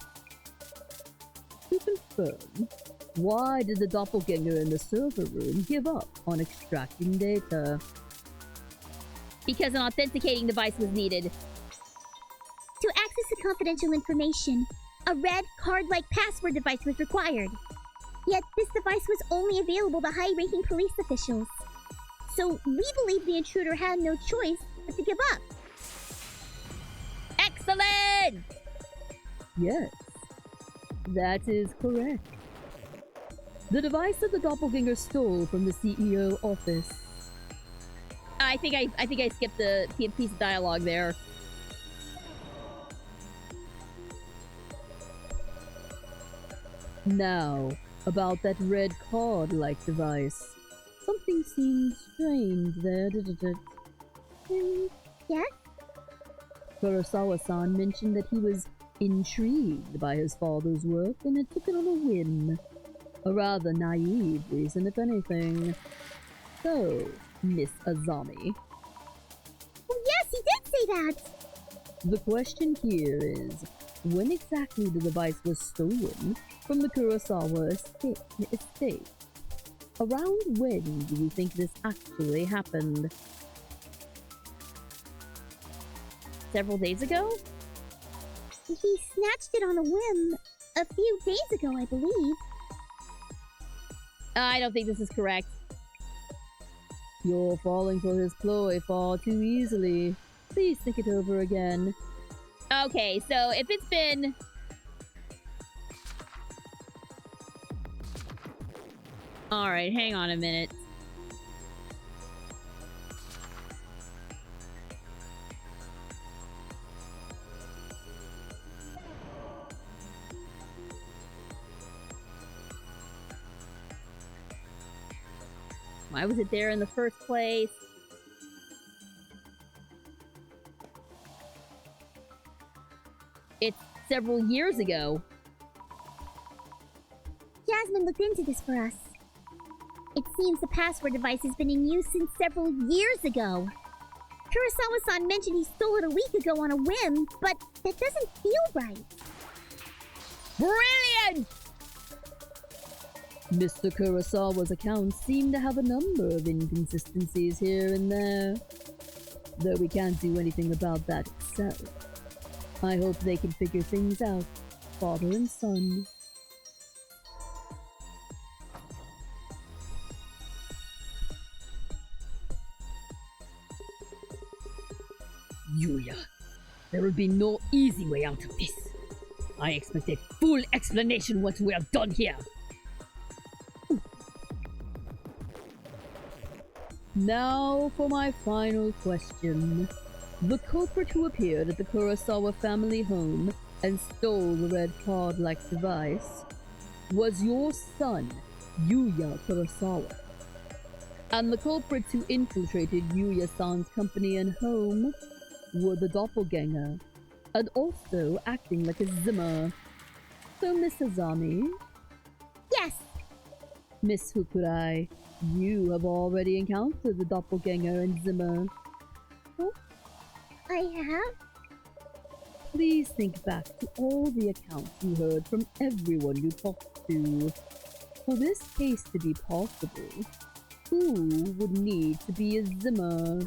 to confirm, why did the doppelganger in the server room give up on extracting data? Because an authenticating device was needed. to access the confidential information, a red card-like password device was required. Yet this device was only available to high-ranking police officials. So we believe the intruder had no choice but to give up. Excellent! Yes, that is correct. The device that the doppelganger stole from the CEO office. I think I skipped the piece of dialogue there. Now, about that red card-like device. Something seemed strange there, didn't it? Yes? Kurosawa-san mentioned that he was intrigued by his father's work and had took it on a whim. A rather naive reason, if anything. So, Miss Azami, Oh yes, he did say that! the question here is, when exactly the device was stolen from the Kurosawa estate? Around when do you think this actually happened? Several days ago? He snatched it on a whim a few days ago, I believe. I don't think this is correct. You're falling for his ploy far too easily. Please think it over again. Okay, so if it's been... Alright, hang on a minute. Why was it there in the first place? It's several years ago. Jasmine looked into this for us. It seems the password device has been in use since several years ago. Kurosawa-san mentioned he stole it a week ago on a whim, but that doesn't feel right. Brilliant! Mr. Kurosawa's accounts seem to have a number of inconsistencies here and there. Though we can't do anything about that itself. I hope they can figure things out, father and son. Yuya, there will be no easy way out of this. I expect a full explanation once we are done here. Now for my final question. The culprit who appeared at the Kurosawa family home and stole the red card-like device was your son, Yuya Kurosawa. And the culprits who infiltrated Yuya-san's company and home were the doppelganger, and also acting like a Zimmer. So, Miss Azami? Yes, Miss Hukurai, you have already encountered the doppelganger and Zimmer. I have. Please think back to all the accounts you heard from everyone you talked to. For this case to be possible, who would need to be a Zimmer?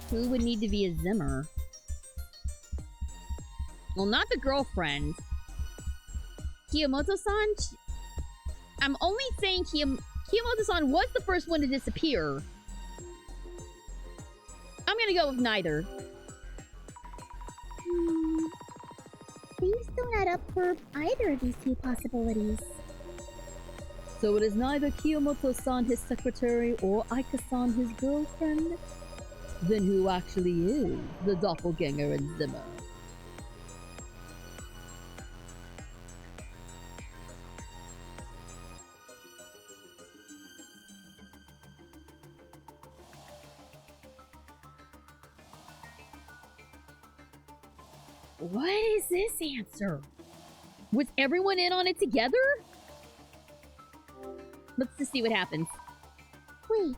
Who would need to be a Zimmer? Well, not the girlfriend. Kiyomoto-san? I'm only saying Kiyomoto-san was the first one to disappear. I'm gonna go with neither. Things don't add up for either of these two possibilities. So it is neither Kiyomoto-san his secretary or Aika-san his girlfriend? Then who actually is the doppelganger and Zimmer? What is this answer? Was everyone in on it together? Let's just see what happens. Wait.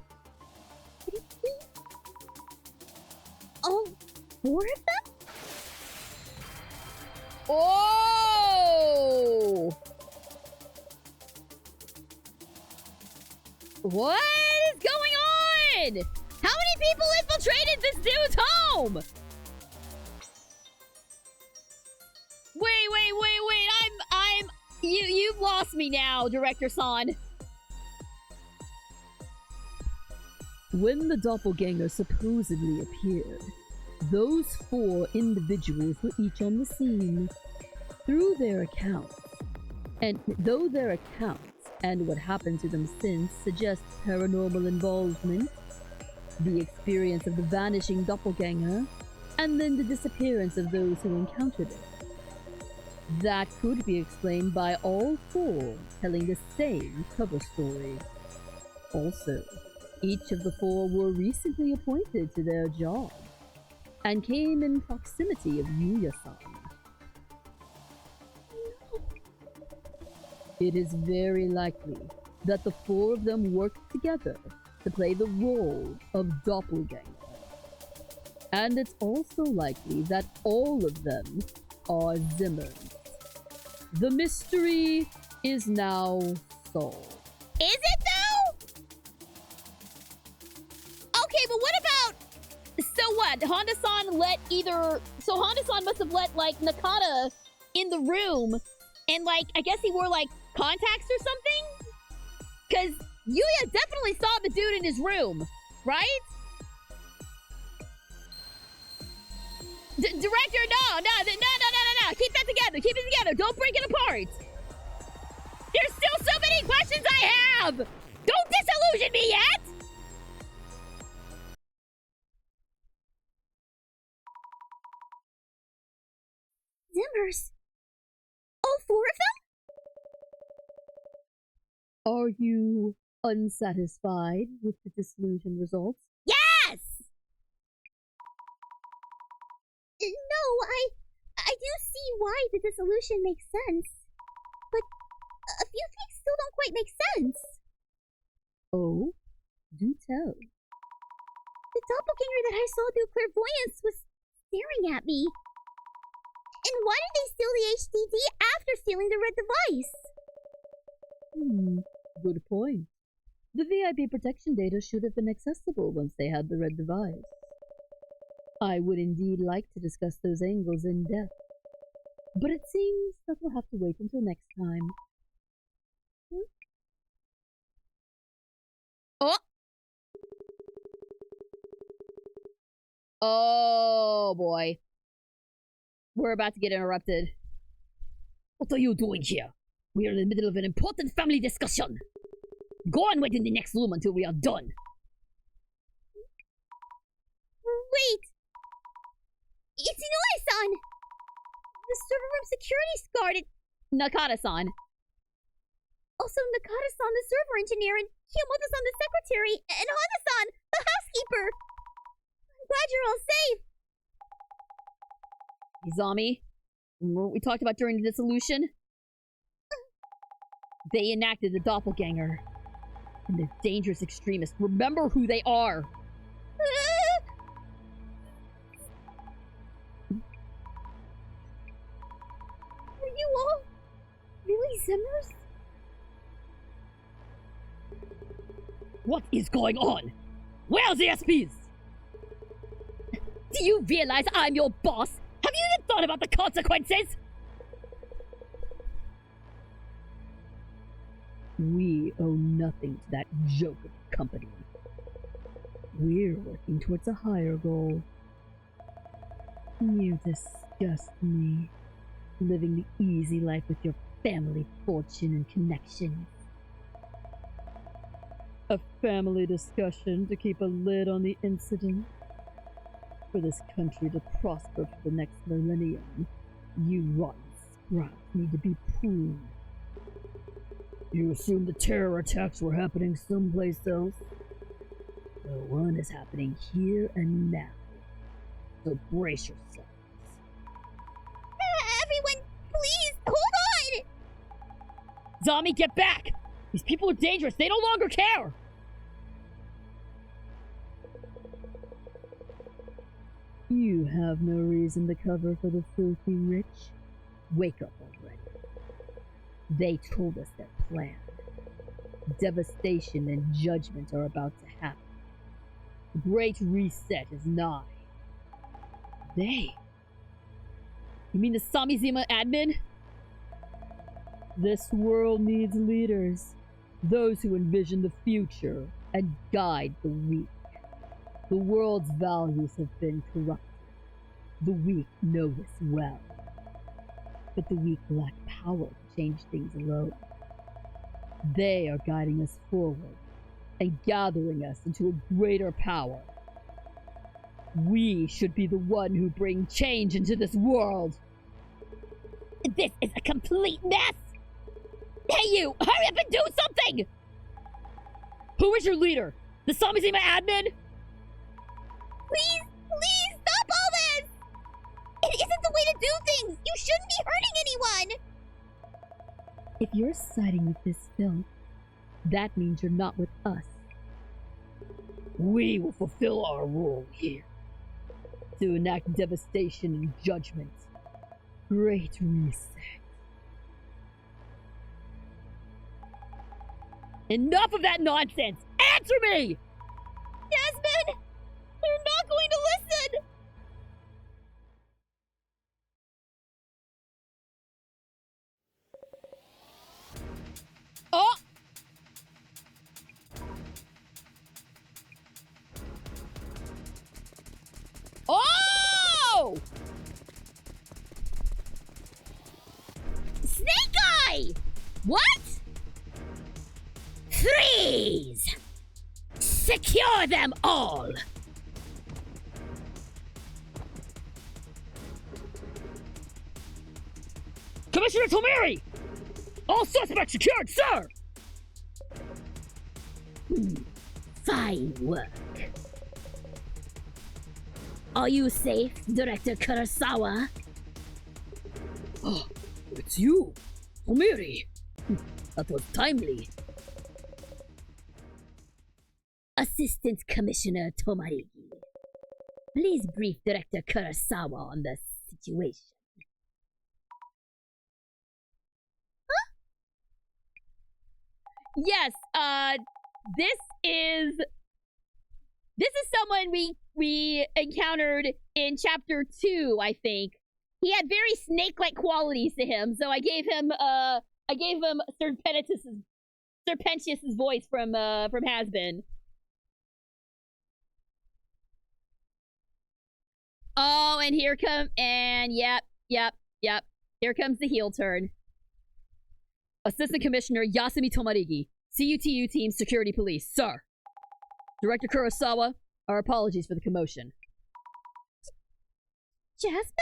Could it be all four of them? Oh! What is going on? How many people infiltrated this dude's home? Wait. You've lost me now, Director-san. When the doppelganger supposedly appeared, those four individuals were each on the scene. Through their accounts, and though their accounts and what happened to them since suggests paranormal involvement, the experience of the vanishing doppelganger, and then the disappearance of those who encountered it. That could be explained by all four telling the same cover story. Also, each of the four were recently appointed to their job, and came in proximity of Yuya-san. It is very likely that the four of them worked together to play the role of doppelganger. And it's also likely that all of them are Zimmers. The mystery is now solved. Is it though? Okay, but what about... So what? Honda-san let either... So Honda-san must have let, like, Nakata in the room, and, like, I guess he wore, like, contacts or something? Because Yuya definitely saw the dude in his room, right? Director, no. Keep that together. Keep it together. Don't break it apart. There's still so many questions I have. Don't disillusion me yet. Zimmers. All 4 of them? Are you unsatisfied with the dissolution results? Yes. No, I do see why the dissolution makes sense. But a few things still don't quite make sense. Oh, do tell. The doppelganger that I saw through clairvoyance was staring at me. And why did they steal the HDD after stealing the red device? Good point. The VIP protection data should have been accessible once they had the red device. I would indeed like to discuss those angles in depth, but it seems that we'll have to wait until next time. Oh boy. We're about to get interrupted. What are you doing here? We are in the middle of an important family discussion. Go and wait in the next room until we are done. Wait! It's Inoue-san! The server room security guard at Nakata-san. also Nakata-san, the server engineer, and Kiyomoto-san, the secretary, and Hana-san, the housekeeper! I'm glad you're all safe! Izami, what we talked about during the dissolution? They enacted the doppelganger. And the dangerous extremists. Remember who they are. Are you all really Zimmers? What is going on? Where's the SPs? Do you realize I'm your boss? Have you even thought about the consequences? We owe nothing to that joke of a company. We're working towards a higher goal. You disgust me, living the easy life with your family fortune and connections. A family discussion to keep a lid on the incident. For this country to prosper for the next millennium, you rotten sprouts need to be pruned. You assume the terror attacks were happening someplace else? The one is happening here and now. So brace yourselves. Everyone, please, hold on! Zami, get back! These people are dangerous. They no longer care. You have no reason to cover for the filthy rich. Wake up already. They told us their plan. Devastation and judgment are about to happen. The Great Reset is nigh. They? You mean the Samizima admin? This world needs leaders. Those who envision the future and guide the weak. The world's values have been corrupted. The weak know this well. But the weak lack power to change things alone. They are guiding us forward and gathering us into a greater power. We should be the one who bring change into this world. This is a complete mess! Hey you! Hurry up and do something! Who is your leader? The Samizima admin? Please, stop all this! It isn't the way to do things! You shouldn't be hurting anyone! If you're siding with this filth, that means you're not with us. We will fulfill our role here. To enact devastation and judgment. Great Reset. Enough of that nonsense! Answer me! Jasmine! They're not going to listen! Oh! Oh! Snake Eye! What? Freeze! Secure them all! Commissioner Tomiri! All suspects secured, sir! Fine work. Are you safe, Director Kurosawa? Oh, it's you, Tomiri. That was timely. Assistant Commissioner Tomarigi, please brief Director Kurosawa on the situation. Yes, this is someone we encountered in chapter 2, I think. He had very snake-like qualities to him, so I gave him Serpentius's voice from Has-Been. Oh, and yep. Here comes the heel turn. Assistant Commissioner Yasumi Tomarigi, CUTU Team Security Police, sir. Director Kurosawa, our apologies for the commotion. Jasmine?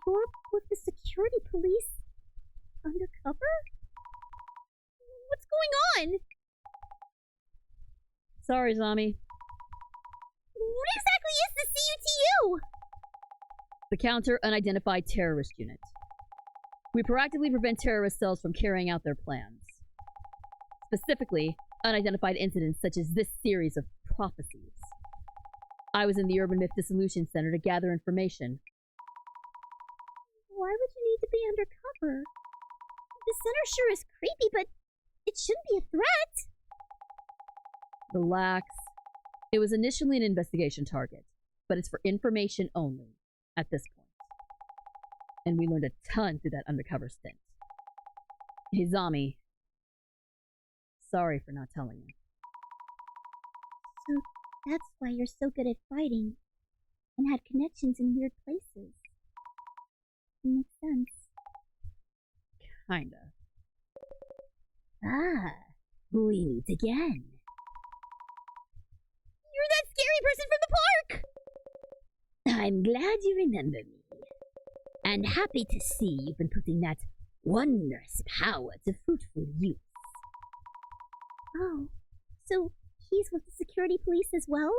You're with the security police? Undercover? What's going on? Sorry, Zami. What exactly is the CUTU? The Counter Unidentified Terrorist Unit. We proactively prevent terrorist cells from carrying out their plans. Specifically, unidentified incidents such as this series of prophecies. I was in the Urban Myth Dissolution Center to gather information. Why would you need to be undercover? The center sure is creepy, but it shouldn't be a threat. Relax. It was initially an investigation target, but it's for information only at this point. And we learned a ton through that undercover stint. Hey, Zami. Sorry for not telling you. So that's why you're so good at fighting and had connections in weird places. Makes sense. Kinda. Ah, we meet again. You're that scary person from the park! I'm glad you remember me. And happy to see you've been putting that wondrous power to fruitful use. Oh, so he's with the security police as well?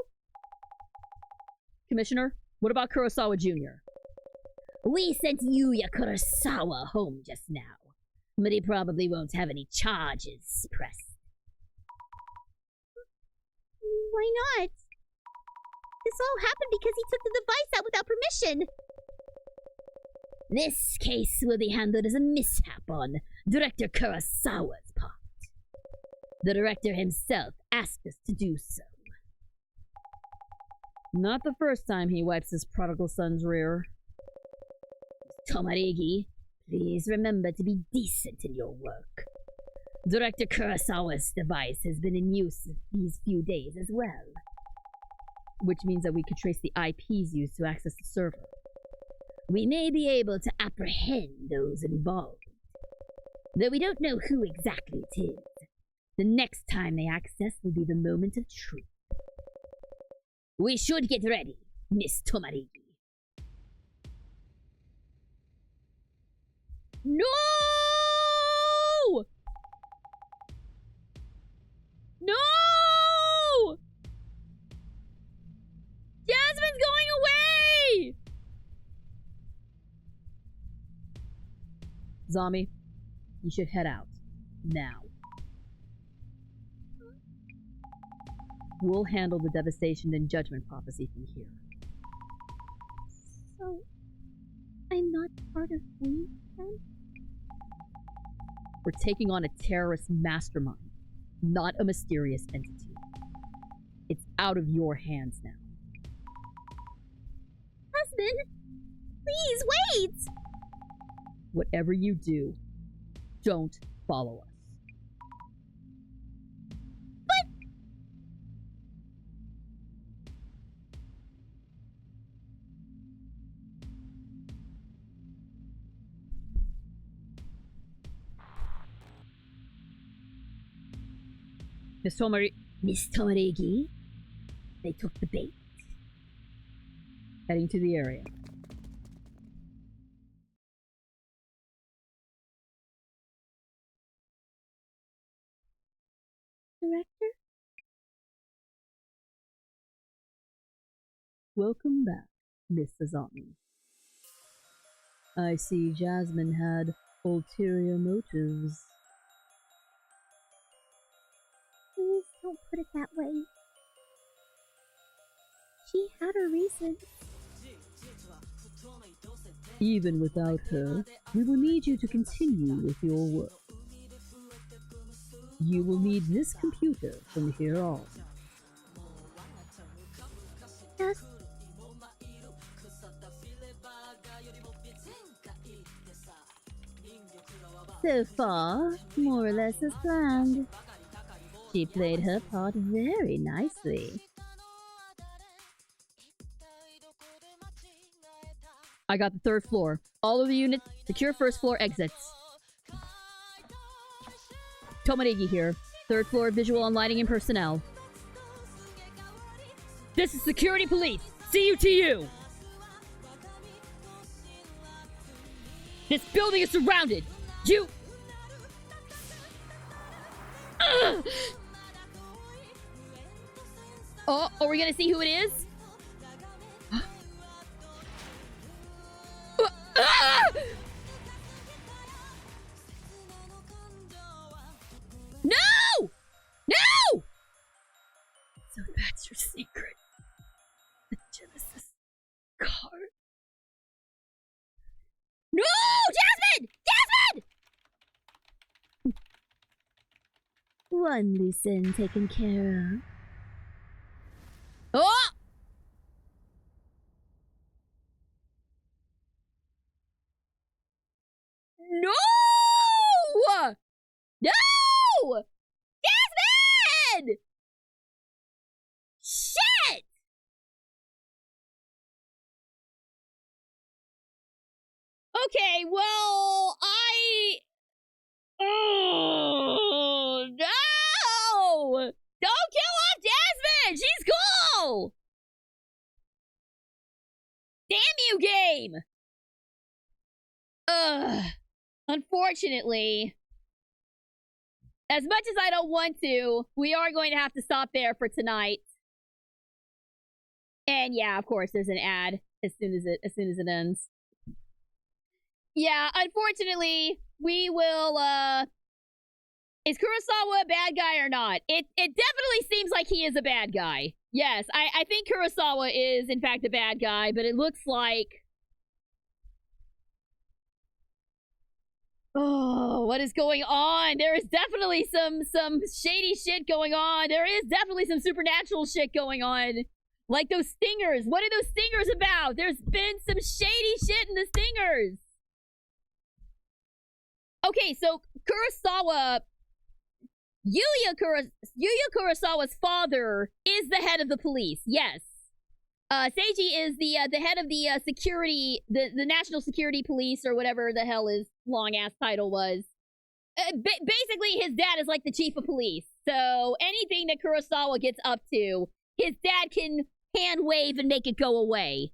Commissioner, what about Kurosawa Jr.? We sent Yuya Kurosawa home just now, but he probably won't have any charges pressed. Why not? This all happened because he took the device out without permission. This case will be handled as a mishap on Director Kurosawa's part. The director himself asked us to do so. Not the first time he wipes his prodigal son's rear. Tomarigi, please remember to be decent in your work. Director Kurosawa's device has been in use these few days as well. Which means that we could trace the IPs used to access the server. We may be able to apprehend those involved. Though we don't know who exactly it is. The next time they access will be the moment of truth. We should get ready, Miss Tomarigi. No! No! Jasmine's going away! Zami, you should head out. Now. We'll handle the devastation and judgment prophecy from here. So, I'm not part of we then? We're taking on a terrorist mastermind, not a mysterious entity. It's out of your hands now. Husband, please wait! Whatever you do, don't follow us. Miss Tomarigi, they took the bait. Heading to the area. Director? Welcome back, Miss Azami. I see Jasmine had ulterior motives. Please don't put it that way. She had her reasons. Even without her, we will need you to continue with your work. You will need this computer from here on. Yes. So far, more or less as planned. She played her part very nicely. I got the 3rd floor. All of the units, secure 1st floor exits. Tomarigi here. 3rd floor, visual on lighting and personnel. This is security police. CUTU. This building is surrounded. You... Oh, are we gonna see who it is? No! No! So that's your secret. The Genesis card. No! Jasmine! Jasmine! One loose end taken care of. Oh! No! No! Jasmine! Shit! Okay, well, oh, no! Don't kill off Jasmine! She's cool! Damn you, game! Ugh. Unfortunately, as much as I don't want to, we are going to have to stop there for tonight. And yeah, of course, there's an ad as soon as it ends. Yeah, unfortunately, we will, is Kurosawa a bad guy or not? It definitely seems like he is a bad guy. Yes, I think Kurosawa is, in fact, a bad guy, but it looks like... Oh, what is going on? There is definitely some shady shit going on. There is definitely some supernatural shit going on. Like those stingers. What are those stingers about? There's been some shady shit in the stingers. Okay, so Kurosawa... Yuya Kurosawa's father is the head of the police, yes. Seiji is the head of the security, the National Security Police, or whatever the hell his long-ass title was. Basically, his dad is like the chief of police. So anything that Kurosawa gets up to, his dad can hand-wave and make it go away.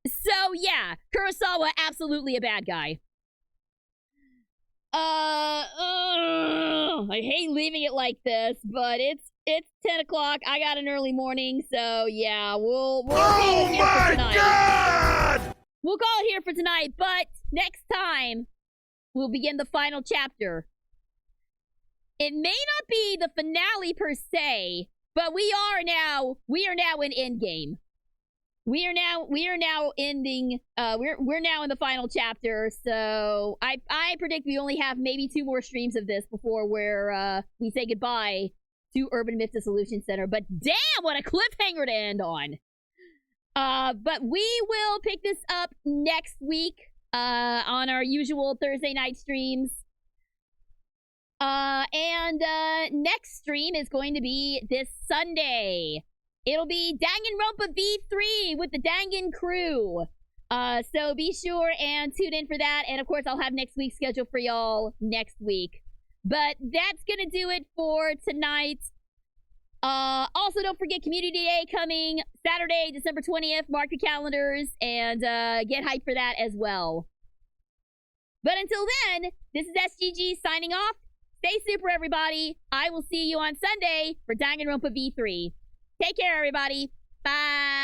So yeah, Kurosawa, absolutely a bad guy. I hate leaving it like this, but it's 10 o'clock. I got an early morning, so yeah, we'll call it here for tonight. God! We'll call it here for tonight, but next time we'll begin the final chapter. It may not be the finale per se, but we are now in endgame. We are now ending. We're now in the final chapter. So I predict we only have maybe 2 more streams of this before we say goodbye to Urban Myth Dissolution Center. But damn, what a cliffhanger to end on. But we will pick this up next week on our usual Thursday night streams. And next stream is going to be this Sunday. It'll be Danganronpa V3 with the Dangan crew. So be sure and tune in for that. And of course, I'll have next week's schedule for y'all next week. But that's gonna do it for tonight. Also, don't forget Community Day coming Saturday, December 20th. Mark your calendars and get hyped for that as well. But until then, this is SGG signing off. Stay super, everybody. I will see you on Sunday for Danganronpa V3. Take care, everybody. Bye.